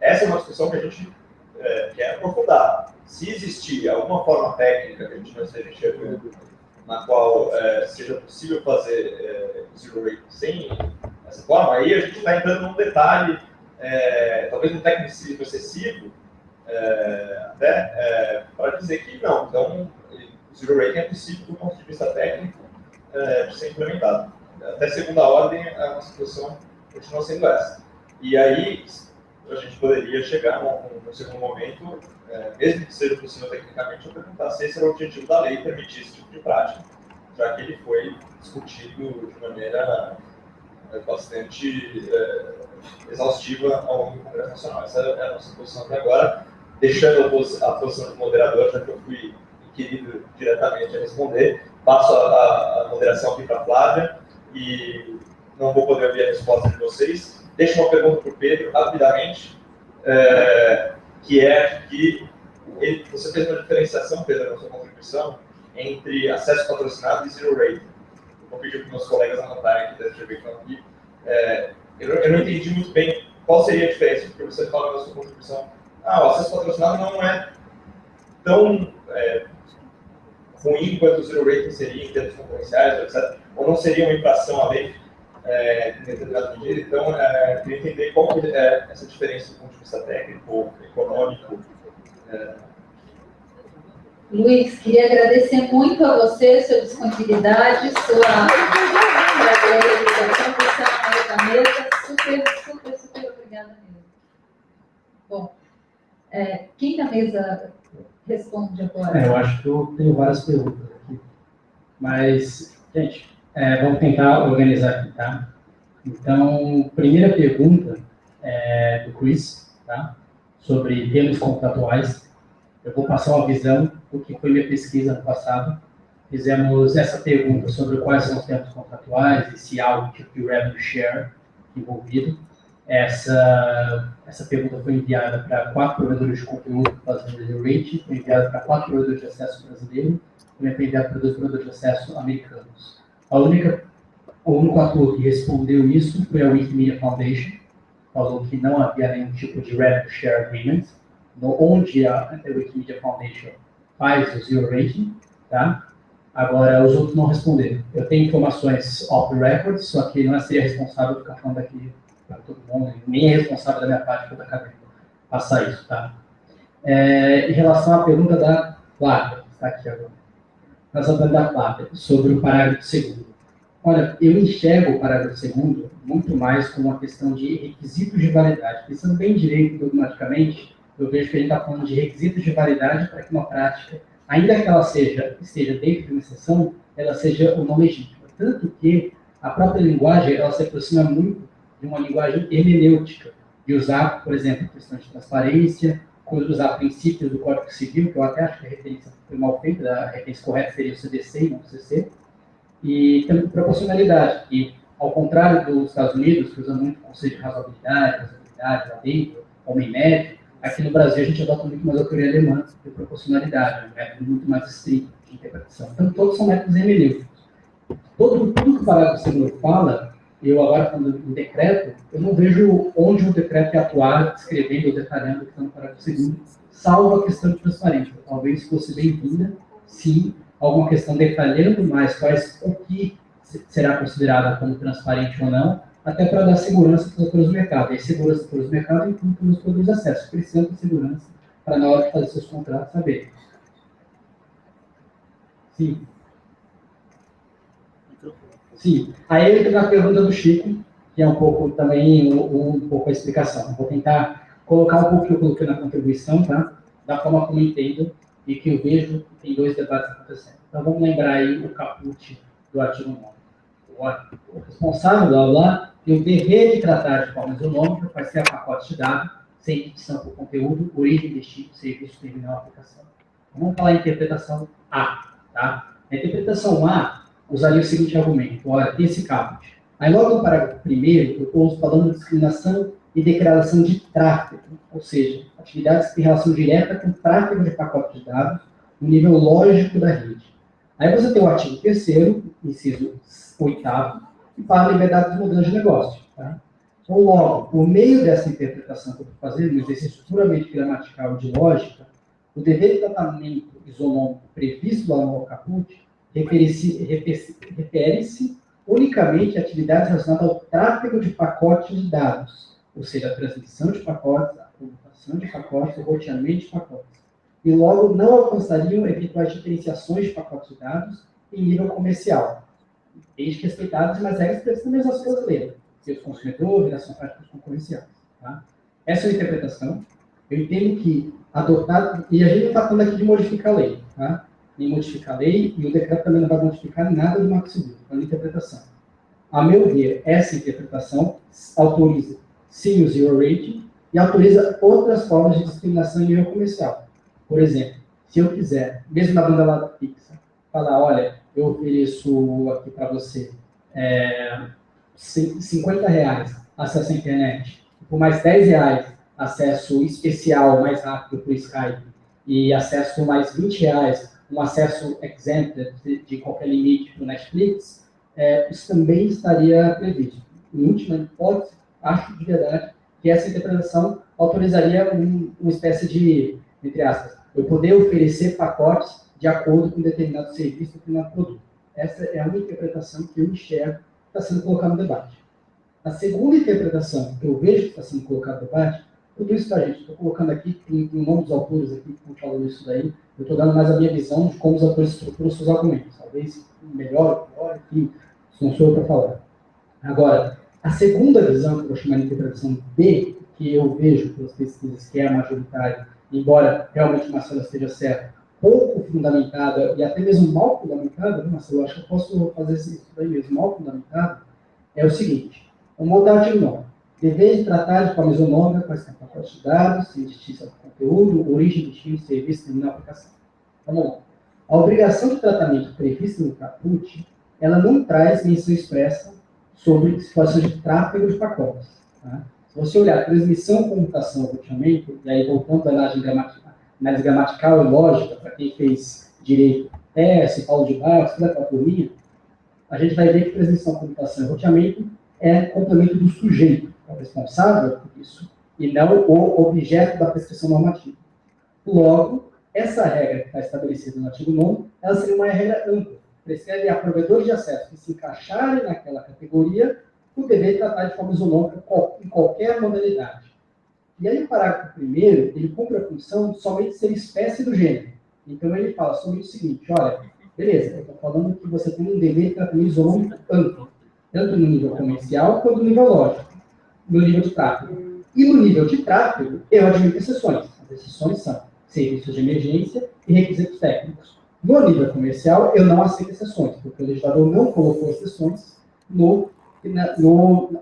Essa é uma discussão que a gente quer aprofundar. Se existir alguma forma técnica que a gente não esteja enxergando, na qual seja possível fazer zero rating sem essa forma, aí a gente está entrando num detalhe, talvez um tecnicismo excessivo, para dizer que não. Então, o zero rating é possível do ponto de vista técnico de ser implementado. Até segunda ordem, a nossa posição continua sendo essa. E aí, a gente poderia chegar num segundo momento, mesmo que seja possível tecnicamente, a perguntar se esse era o objetivo da lei, permitir esse tipo de prática, já que ele foi discutido de maneira bastante exaustiva ao longo do Congresso Nacional. Essa é a nossa posição até agora, deixando a posição do moderador, já que eu fui inquirido diretamente a responder. Passo a moderação aqui para a Flávia e não vou poder ouvir a resposta de vocês. Deixo uma pergunta para o Pedro, rapidamente, que é que você fez uma diferenciação, Pedro, na sua contribuição, entre acesso patrocinado e zero rating. Vou pedir para os meus colegas anotarem aqui, deve ter aqui. Eu não entendi muito bem qual seria a diferença, porque você fala na sua contribuição, o acesso patrocinado não é tão ruim quanto o zero rating seria em termos concorrenciais, etc. Ou não seria uma infração à lei em determinada medida. Então, eu queria entender qual que é essa diferença do ponto de vista técnico, econômico, Luiz, queria agradecer muito a você, sua disponibilidade, sua da mesa. Super obrigada mesmo. Bom, quem da mesa responde agora? Eu acho que eu tenho várias perguntas aqui. Mas, gente, vamos tentar organizar aqui, tá? Então, primeira pergunta é do Chris, tá? Sobre termos contratuais. Eu vou passar uma visão do que foi minha pesquisa no passado. Fizemos essa pergunta sobre quais são os termos contratuais e se há algum tipo de revenue share envolvido. Essa pergunta foi enviada para 4 provedores de conteúdo brasileiros de rate, foi enviada para 4 provedores de acesso brasileiros, também foi enviada para 2 provedores de acesso americanos. O único ator que respondeu isso foi a Wikimedia Foundation, falou que não havia nenhum tipo de revenue share agreement, onde a Wikimedia Foundation faz o zero rating, tá? Agora, os outros não responderam. Eu tenho informações off the record, só que não seria responsável do cartão daqui para todo mundo, nem é responsável da minha parte da academia passar isso, tá? Em relação à pergunta da Flávia, está aqui agora. Relação à pergunta da Flávia, sobre o parágrafo 2º. Olha, eu enxergo o parágrafo 2º muito mais como uma questão de requisitos de validade. Pensando bem direito, dogmaticamente, eu vejo que a gente está falando de requisitos de validade para que uma prática, ainda que ela esteja dentro de uma exceção, ela seja ou não legítima. Tanto que a própria linguagem, ela se aproxima muito de uma linguagem hermenêutica, de usar, por exemplo, questões de transparência, usar princípios do Código Civil, que eu até acho que a referência foi mal feita, a referência correta seria o CDC e não o CC, e também proporcionalidade, e ao contrário dos Estados Unidos, que usa muito o conceito de razoabilidade, lá dentro, homem médio, aqui no Brasil a gente adota muito mais a teoria alemã de proporcionalidade, um método muito mais estrito de interpretação. Então, todos são métodos hermenêuticos. Tudo que o parágrafo 2º fala, eu agora falando do decreto, eu não vejo onde o decreto é atuar, descrevendo ou detalhando o que está no parágrafo 2º, salvo a questão de transparência. Talvez fosse bem-vinda, sim, alguma questão detalhando mais o que será considerado como transparente ou não, até para dar segurança para os atores do mercado. E segurança para os mercados inclui para os produtos de acesso. Precisam ter segurança para, na hora de fazer seus contratos, saber. Sim. Sim. Aí entra na pergunta do Chico, que é um pouco também um pouco a explicação. Vou tentar colocar um pouco que eu coloquei na contribuição, tá? Da forma como eu entendo e que eu vejo que tem 2 debates acontecendo. Então, vamos lembrar aí o caput do artigo 9. O responsável, blá, blá, tem o dever de tratar de forma isonômica, vai ser a pacote de dados, sem edição por conteúdo, origem, destino, serviço, terminal, aplicação. Vamos falar em interpretação A, tá? A interpretação A usaria o seguinte argumento. Olha, tem esse caput. Aí, logo no parágrafo 1º, eu estou falando de discriminação e declaração de tráfego, ou seja, atividades que têm relação direta com tráfego de pacote de dados no nível lógico da rede. Aí você tem o artigo 3º, inciso 8º, que fala a liberdade dos modelos de negócio. Tá? Então, logo, por meio dessa interpretação que eu estou fazendo, um exercício puramente gramatical de lógica, o dever de tratamento isonômico previsto lá no caput refere-se unicamente a atividades relacionadas ao tráfego de pacotes de dados, ou seja, a transmissão de pacotes, a comutação de pacotes, o roteamento de pacotes. E logo não alcançariam eventuais diferenciações de pacotes de dados em nível comercial, desde que respeitadas umas regras previstas na legislação brasileira, seus consumidores, relação práticas concorrenciais. Tá? Essa é a interpretação. Eu entendo que adotar, e a gente não está falando aqui de modificar a lei, tá? Nem modificar a lei, e o decreto também não vai modificar nada do Marco Civil, é uma interpretação. A meu ver, essa interpretação autoriza sim o zero rating e autoriza outras formas de discriminação em nível comercial. Por exemplo, se eu quiser, mesmo na banda lá fixa, falar, olha, eu ofereço aqui para você R$50 acesso à internet, por mais R$10 acesso especial, mais rápido para o Skype, e acesso mais R$20, um acesso exempted de qualquer limite para o Netflix, isso também estaria previsto. Em última hipótese, acho de verdade que essa interpretação autorizaria uma espécie de, entre aspas, eu poder oferecer pacotes de acordo com determinado serviço, determinado produto. Essa é uma interpretação que eu enxergo que está sendo colocada no debate. A segunda interpretação que eu vejo que está sendo colocada no debate Tudo isso, tá, gente? Estou colocando aqui, tem um nome dos autores aqui que estão falando isso daí. Eu estou dando mais a minha visão de como os autores estruturam seus argumentos. Talvez melhor, pior, enfim, isso não sou eu para falar. Agora, a segunda visão, que eu vou chamar de interpretação B, que eu vejo pelas pesquisas que é majoritária, embora realmente o Marcelo esteja certo, pouco fundamentada e até mesmo mal fundamentada, né, Marcelo? Eu acho que eu posso fazer isso daí mesmo, mal fundamentada, é o seguinte: o modal de nome. Dever de tratar de forma isonômica com esse pacote de dados, sem distinção do conteúdo, origem, destino, serviço, terminal, aplicação. Vamos lá. A obrigação de tratamento prevista no caput, ela não traz menção expressa sobre situações de tráfego de pacotes. Tá? Se você olhar transmissão, comutação, roteamento, e aí voltando à análise gramatical e lógica, para quem fez direito, Paulo de Barros, toda aquela turminha, a gente vai ver que transmissão, comutação e roteamento é complemento do sujeito, é o responsável por isso, e não o objeto da prescrição normativa. Logo, essa regra que está estabelecida no artigo 9, ela seria uma regra ampla. Prescreve a provedores de acesso que se encaixarem naquela categoria o dever de tratar de forma isonômica em qualquer modalidade. E aí o parágrafo primeiro, ele cumpre a função de somente ser espécie do gênero. Então ele fala sobre o seguinte: olha, beleza, eu estou falando que você tem um dever de tratamento isonômico amplo, tanto no nível comercial quanto no nível lógico, no nível de tráfego. E no nível de tráfego, eu admito exceções. As exceções são serviços de emergência e requisitos técnicos. No nível comercial, eu não aceito exceções, porque o legislador não colocou exceções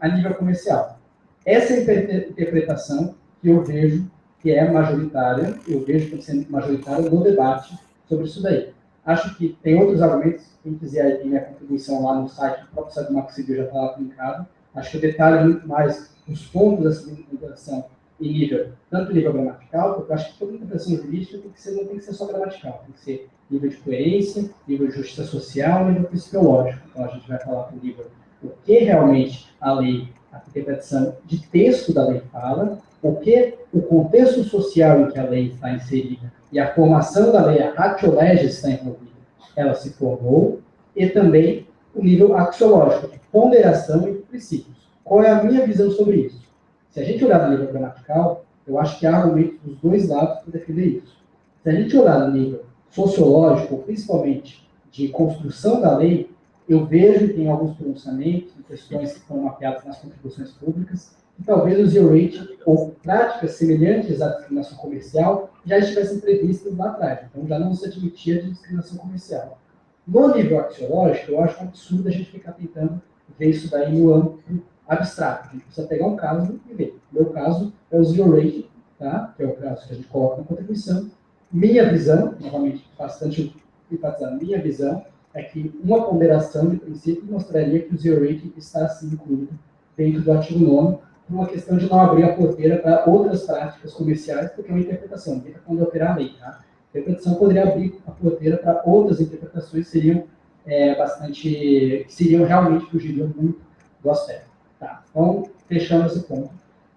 a nível comercial. Essa é a interpretação que eu vejo que é majoritária, eu vejo como sendo majoritária no debate sobre isso daí. Acho que tem outros argumentos, quem quiser aí minha contribuição lá no site, o próprio site do Marco Civil já está lá aplicado. Acho que eu detalho muito mais os pontos da segunda interpretação em nível, tanto nível gramatical, porque eu acho que toda interpretação jurídica não tem que ser só gramatical, tem que ser nível de coerência, nível de justiça social, nível principiológico. Então a gente vai falar com o nível o que realmente a lei, a interpretação de texto da lei fala, o que o contexto social em que a lei está inserida e a formação da lei, a ratio legis está envolvida, ela se formou, e também o nível axiológico, de ponderação entre princípios. Qual é a minha visão sobre isso? Se a gente olhar no nível gramatical, eu acho que há argumentos dos dois lados para defender isso. Se a gente olhar no nível sociológico, principalmente de construção da lei, eu vejo que tem alguns pronunciamentos e questões que estão mapeadas nas contribuições públicas, que talvez o zero rating ou práticas semelhantes à discriminação comercial já estivessem previstas lá atrás. Então já não se admitia de discriminação comercial. No nível axiológico, eu acho um absurdo a gente ficar tentando ver isso daí no âmbito abstrato. A gente precisa pegar um caso e ver. O meu caso é o zero rating, tá? Que é o caso que a gente coloca na contribuição. Minha visão, novamente, bastante enfatizando, minha visão é que uma ponderação de princípio mostraria que o zero rating está assim incluído dentro do artigo 9, por uma questão de não abrir a porteira para outras práticas comerciais, porque é uma interpretação, não fica quando operar a lei, tá? A interpretação poderia abrir a porteira para outras interpretações que seriam realmente fugiriam muito do aspecto. Tá, então, fechando esse ponto.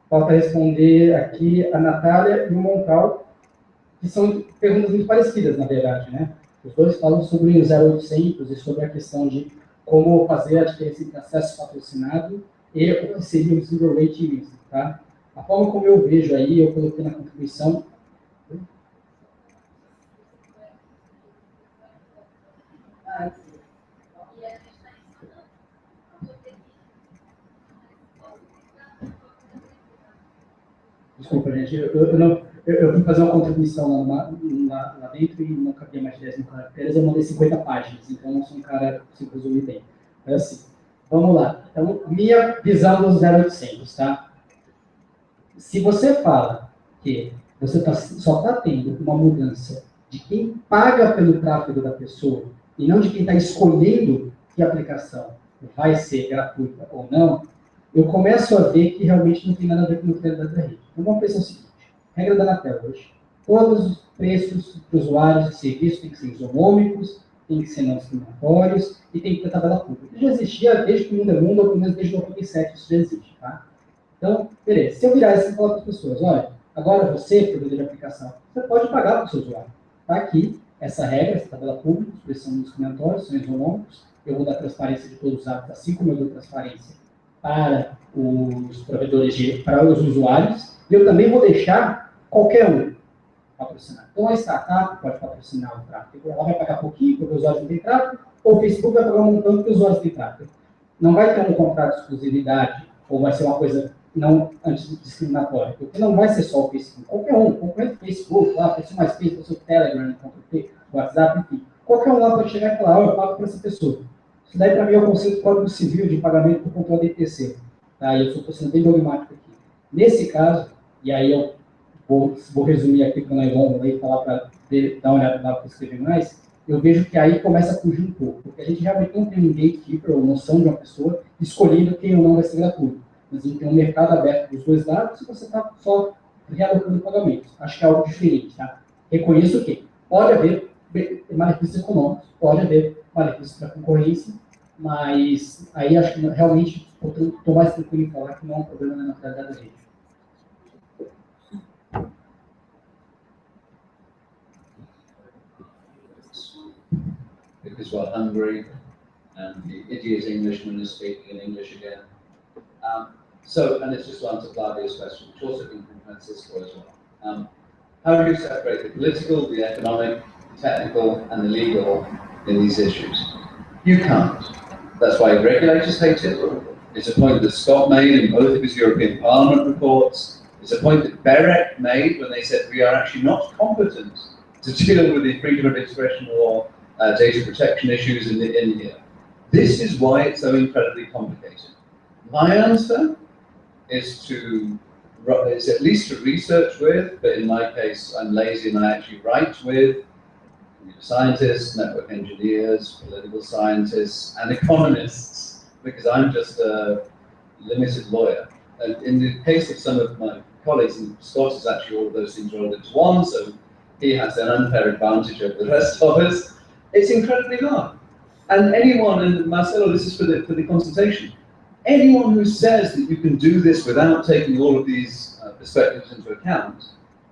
Falta responder aqui a Natália e o Moncal, que são perguntas muito parecidas, na verdade, né? Os dois falam sobre o 0800 e sobre a questão de como fazer a diferença entre acesso patrocinado e o que seria o zero rating mesmo, tá? A forma como eu vejo aí, eu coloquei na contribuição. Desculpa, gente, eu fui fazer uma contribuição lá dentro e não cabia mais de 10 mil caracteres, eu mandei 50 páginas, então eu não sou um cara que consigo resumir bem. Mas assim, vamos lá. Então, minha visão dos 0800, tá? Se você fala que você só está tendo uma mudança de quem paga pelo tráfego da pessoa e não de quem está escolhendo que a aplicação vai ser gratuita ou não, eu começo a ver que realmente não tem nada a ver com a neutralidade da rede. Então, vamos pensar o seguinte: regra da Anatel hoje. Todos os preços para usuários de serviço têm que ser isonômicos, têm que ser não discriminatórios e tem que ter tabela pública. Isso já existia desde que o mundo é mundo, ou pelo menos desde 97 isso já existe, tá? Então, beleza. Se eu virar isso e falar para as pessoas, olha, agora você, provedor de aplicação, você pode pagar para o seu usuário. Está aqui essa regra, essa tabela pública, os preços são discriminatórios, são isonômicos, eu vou dar transparência de todos os atos, assim como eu dou transparência para os provedores, para os usuários, e eu também vou deixar qualquer um patrocinar. Então, a startup pode patrocinar o tráfego, ela vai pagar pouquinho porque os usuários não têm tráfego, ou o Facebook vai pagar um montante porque os usuários têm tráfego. Não vai ter um contrato de exclusividade, ou vai ser uma coisa não antidiscriminatória, porque não vai ser só o Facebook. Qualquer um, concorrente do Facebook, lá, pessoa mais Facebook, pessoa do Telegram, WhatsApp, enfim. Qualquer um lá pode chegar e falar, eu pago para essa pessoa. Isso daí, para mim, é o conceito do Código Civil de pagamento por controle de ITC. Tá? Eu estou sendo bem dogmático aqui. Nesse caso, e aí eu vou resumir aqui para o Nailon e falar para dar uma olhada lá para escrever mais, eu vejo que aí começa a fugir um pouco, porque a gente realmente não tem um gatekeeper ou noção de uma pessoa escolhendo quem ou não vai ser gratuito. Mas a gente tem um mercado aberto dos dois lados e você está só realocando pagamentos. Acho que é algo diferente. Tá? Reconheço que pode haver malefícios econômicos, pode haver malefícios para a concorrência, mas aí acho que realmente estou mais tranquilo em falar que não é um problema na naturalidade da rede. Because we're hungry and the idiot Englishman is speaking in English again. And it's just to answer Flavia's question, which also came from Francisco as well. How do you separate the political, the economic, the technical, and the legal in these issues? You can't. That's why regulators hate it. It's a point that Scott made in both of his European Parliament reports. It's a point that BEREC made when they said we are actually not competent to deal with the freedom of expression law, data protection issues in here. This is why it's so incredibly complicated. My answer is at least to research with, but in my case, I'm lazy and I actually write with computer scientists, network engineers, political scientists, and economists, because I'm just a limited lawyer. And in the case of some of my colleagues, and Scott is actually all of those things rolled into one, so he has an unfair advantage over the rest of us. It's incredibly hard. And anyone, and Marcelo, this is for the consultation, anyone who says that you can do this without taking all of these perspectives into account,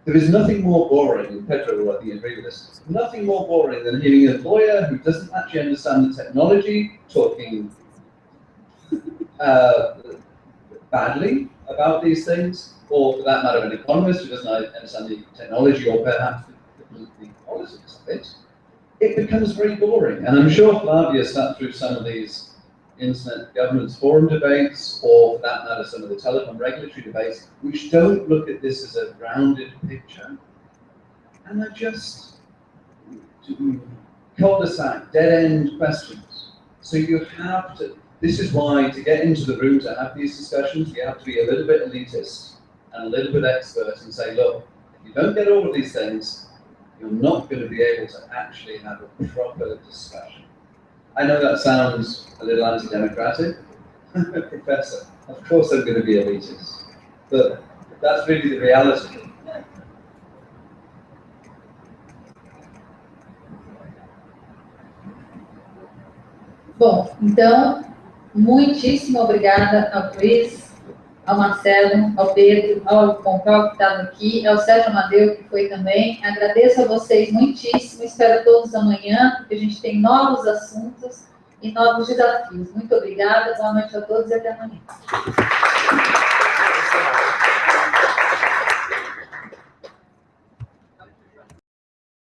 there is nothing more boring, and Pedro will I think agree with this, nothing more boring than hearing a lawyer who doesn't actually understand the technology talking badly about these things, or for that matter, an economist who doesn't understand the technology or perhaps the politics of it. It becomes very boring. And I'm sure Flavia sat through some of these Internet Governance Forum debates, or for that matter, some of the telecom regulatory debates, which don't look at this as a rounded picture. And they're just cul-de-sac, dead-end questions. So you have to, this is why to get into the room to have these discussions, you have to be a little bit elitist and a little bit expert and say, look, if you don't get all of these things, you're not going to be able to actually have a proper discussion. I know that sounds a little anti-democratic, Professor. Of course I'm going to be elitist, but that's really the reality. Bom, então, muitíssimo obrigada ao Chris, ao Marcelo, ao Pedro, ao Concal que estava aqui, ao Sérgio Amadeu, que foi também. Agradeço a vocês muitíssimo, espero todos amanhã, porque a gente tem novos assuntos e novos desafios. Muito obrigada, boa noite a todos e até amanhã.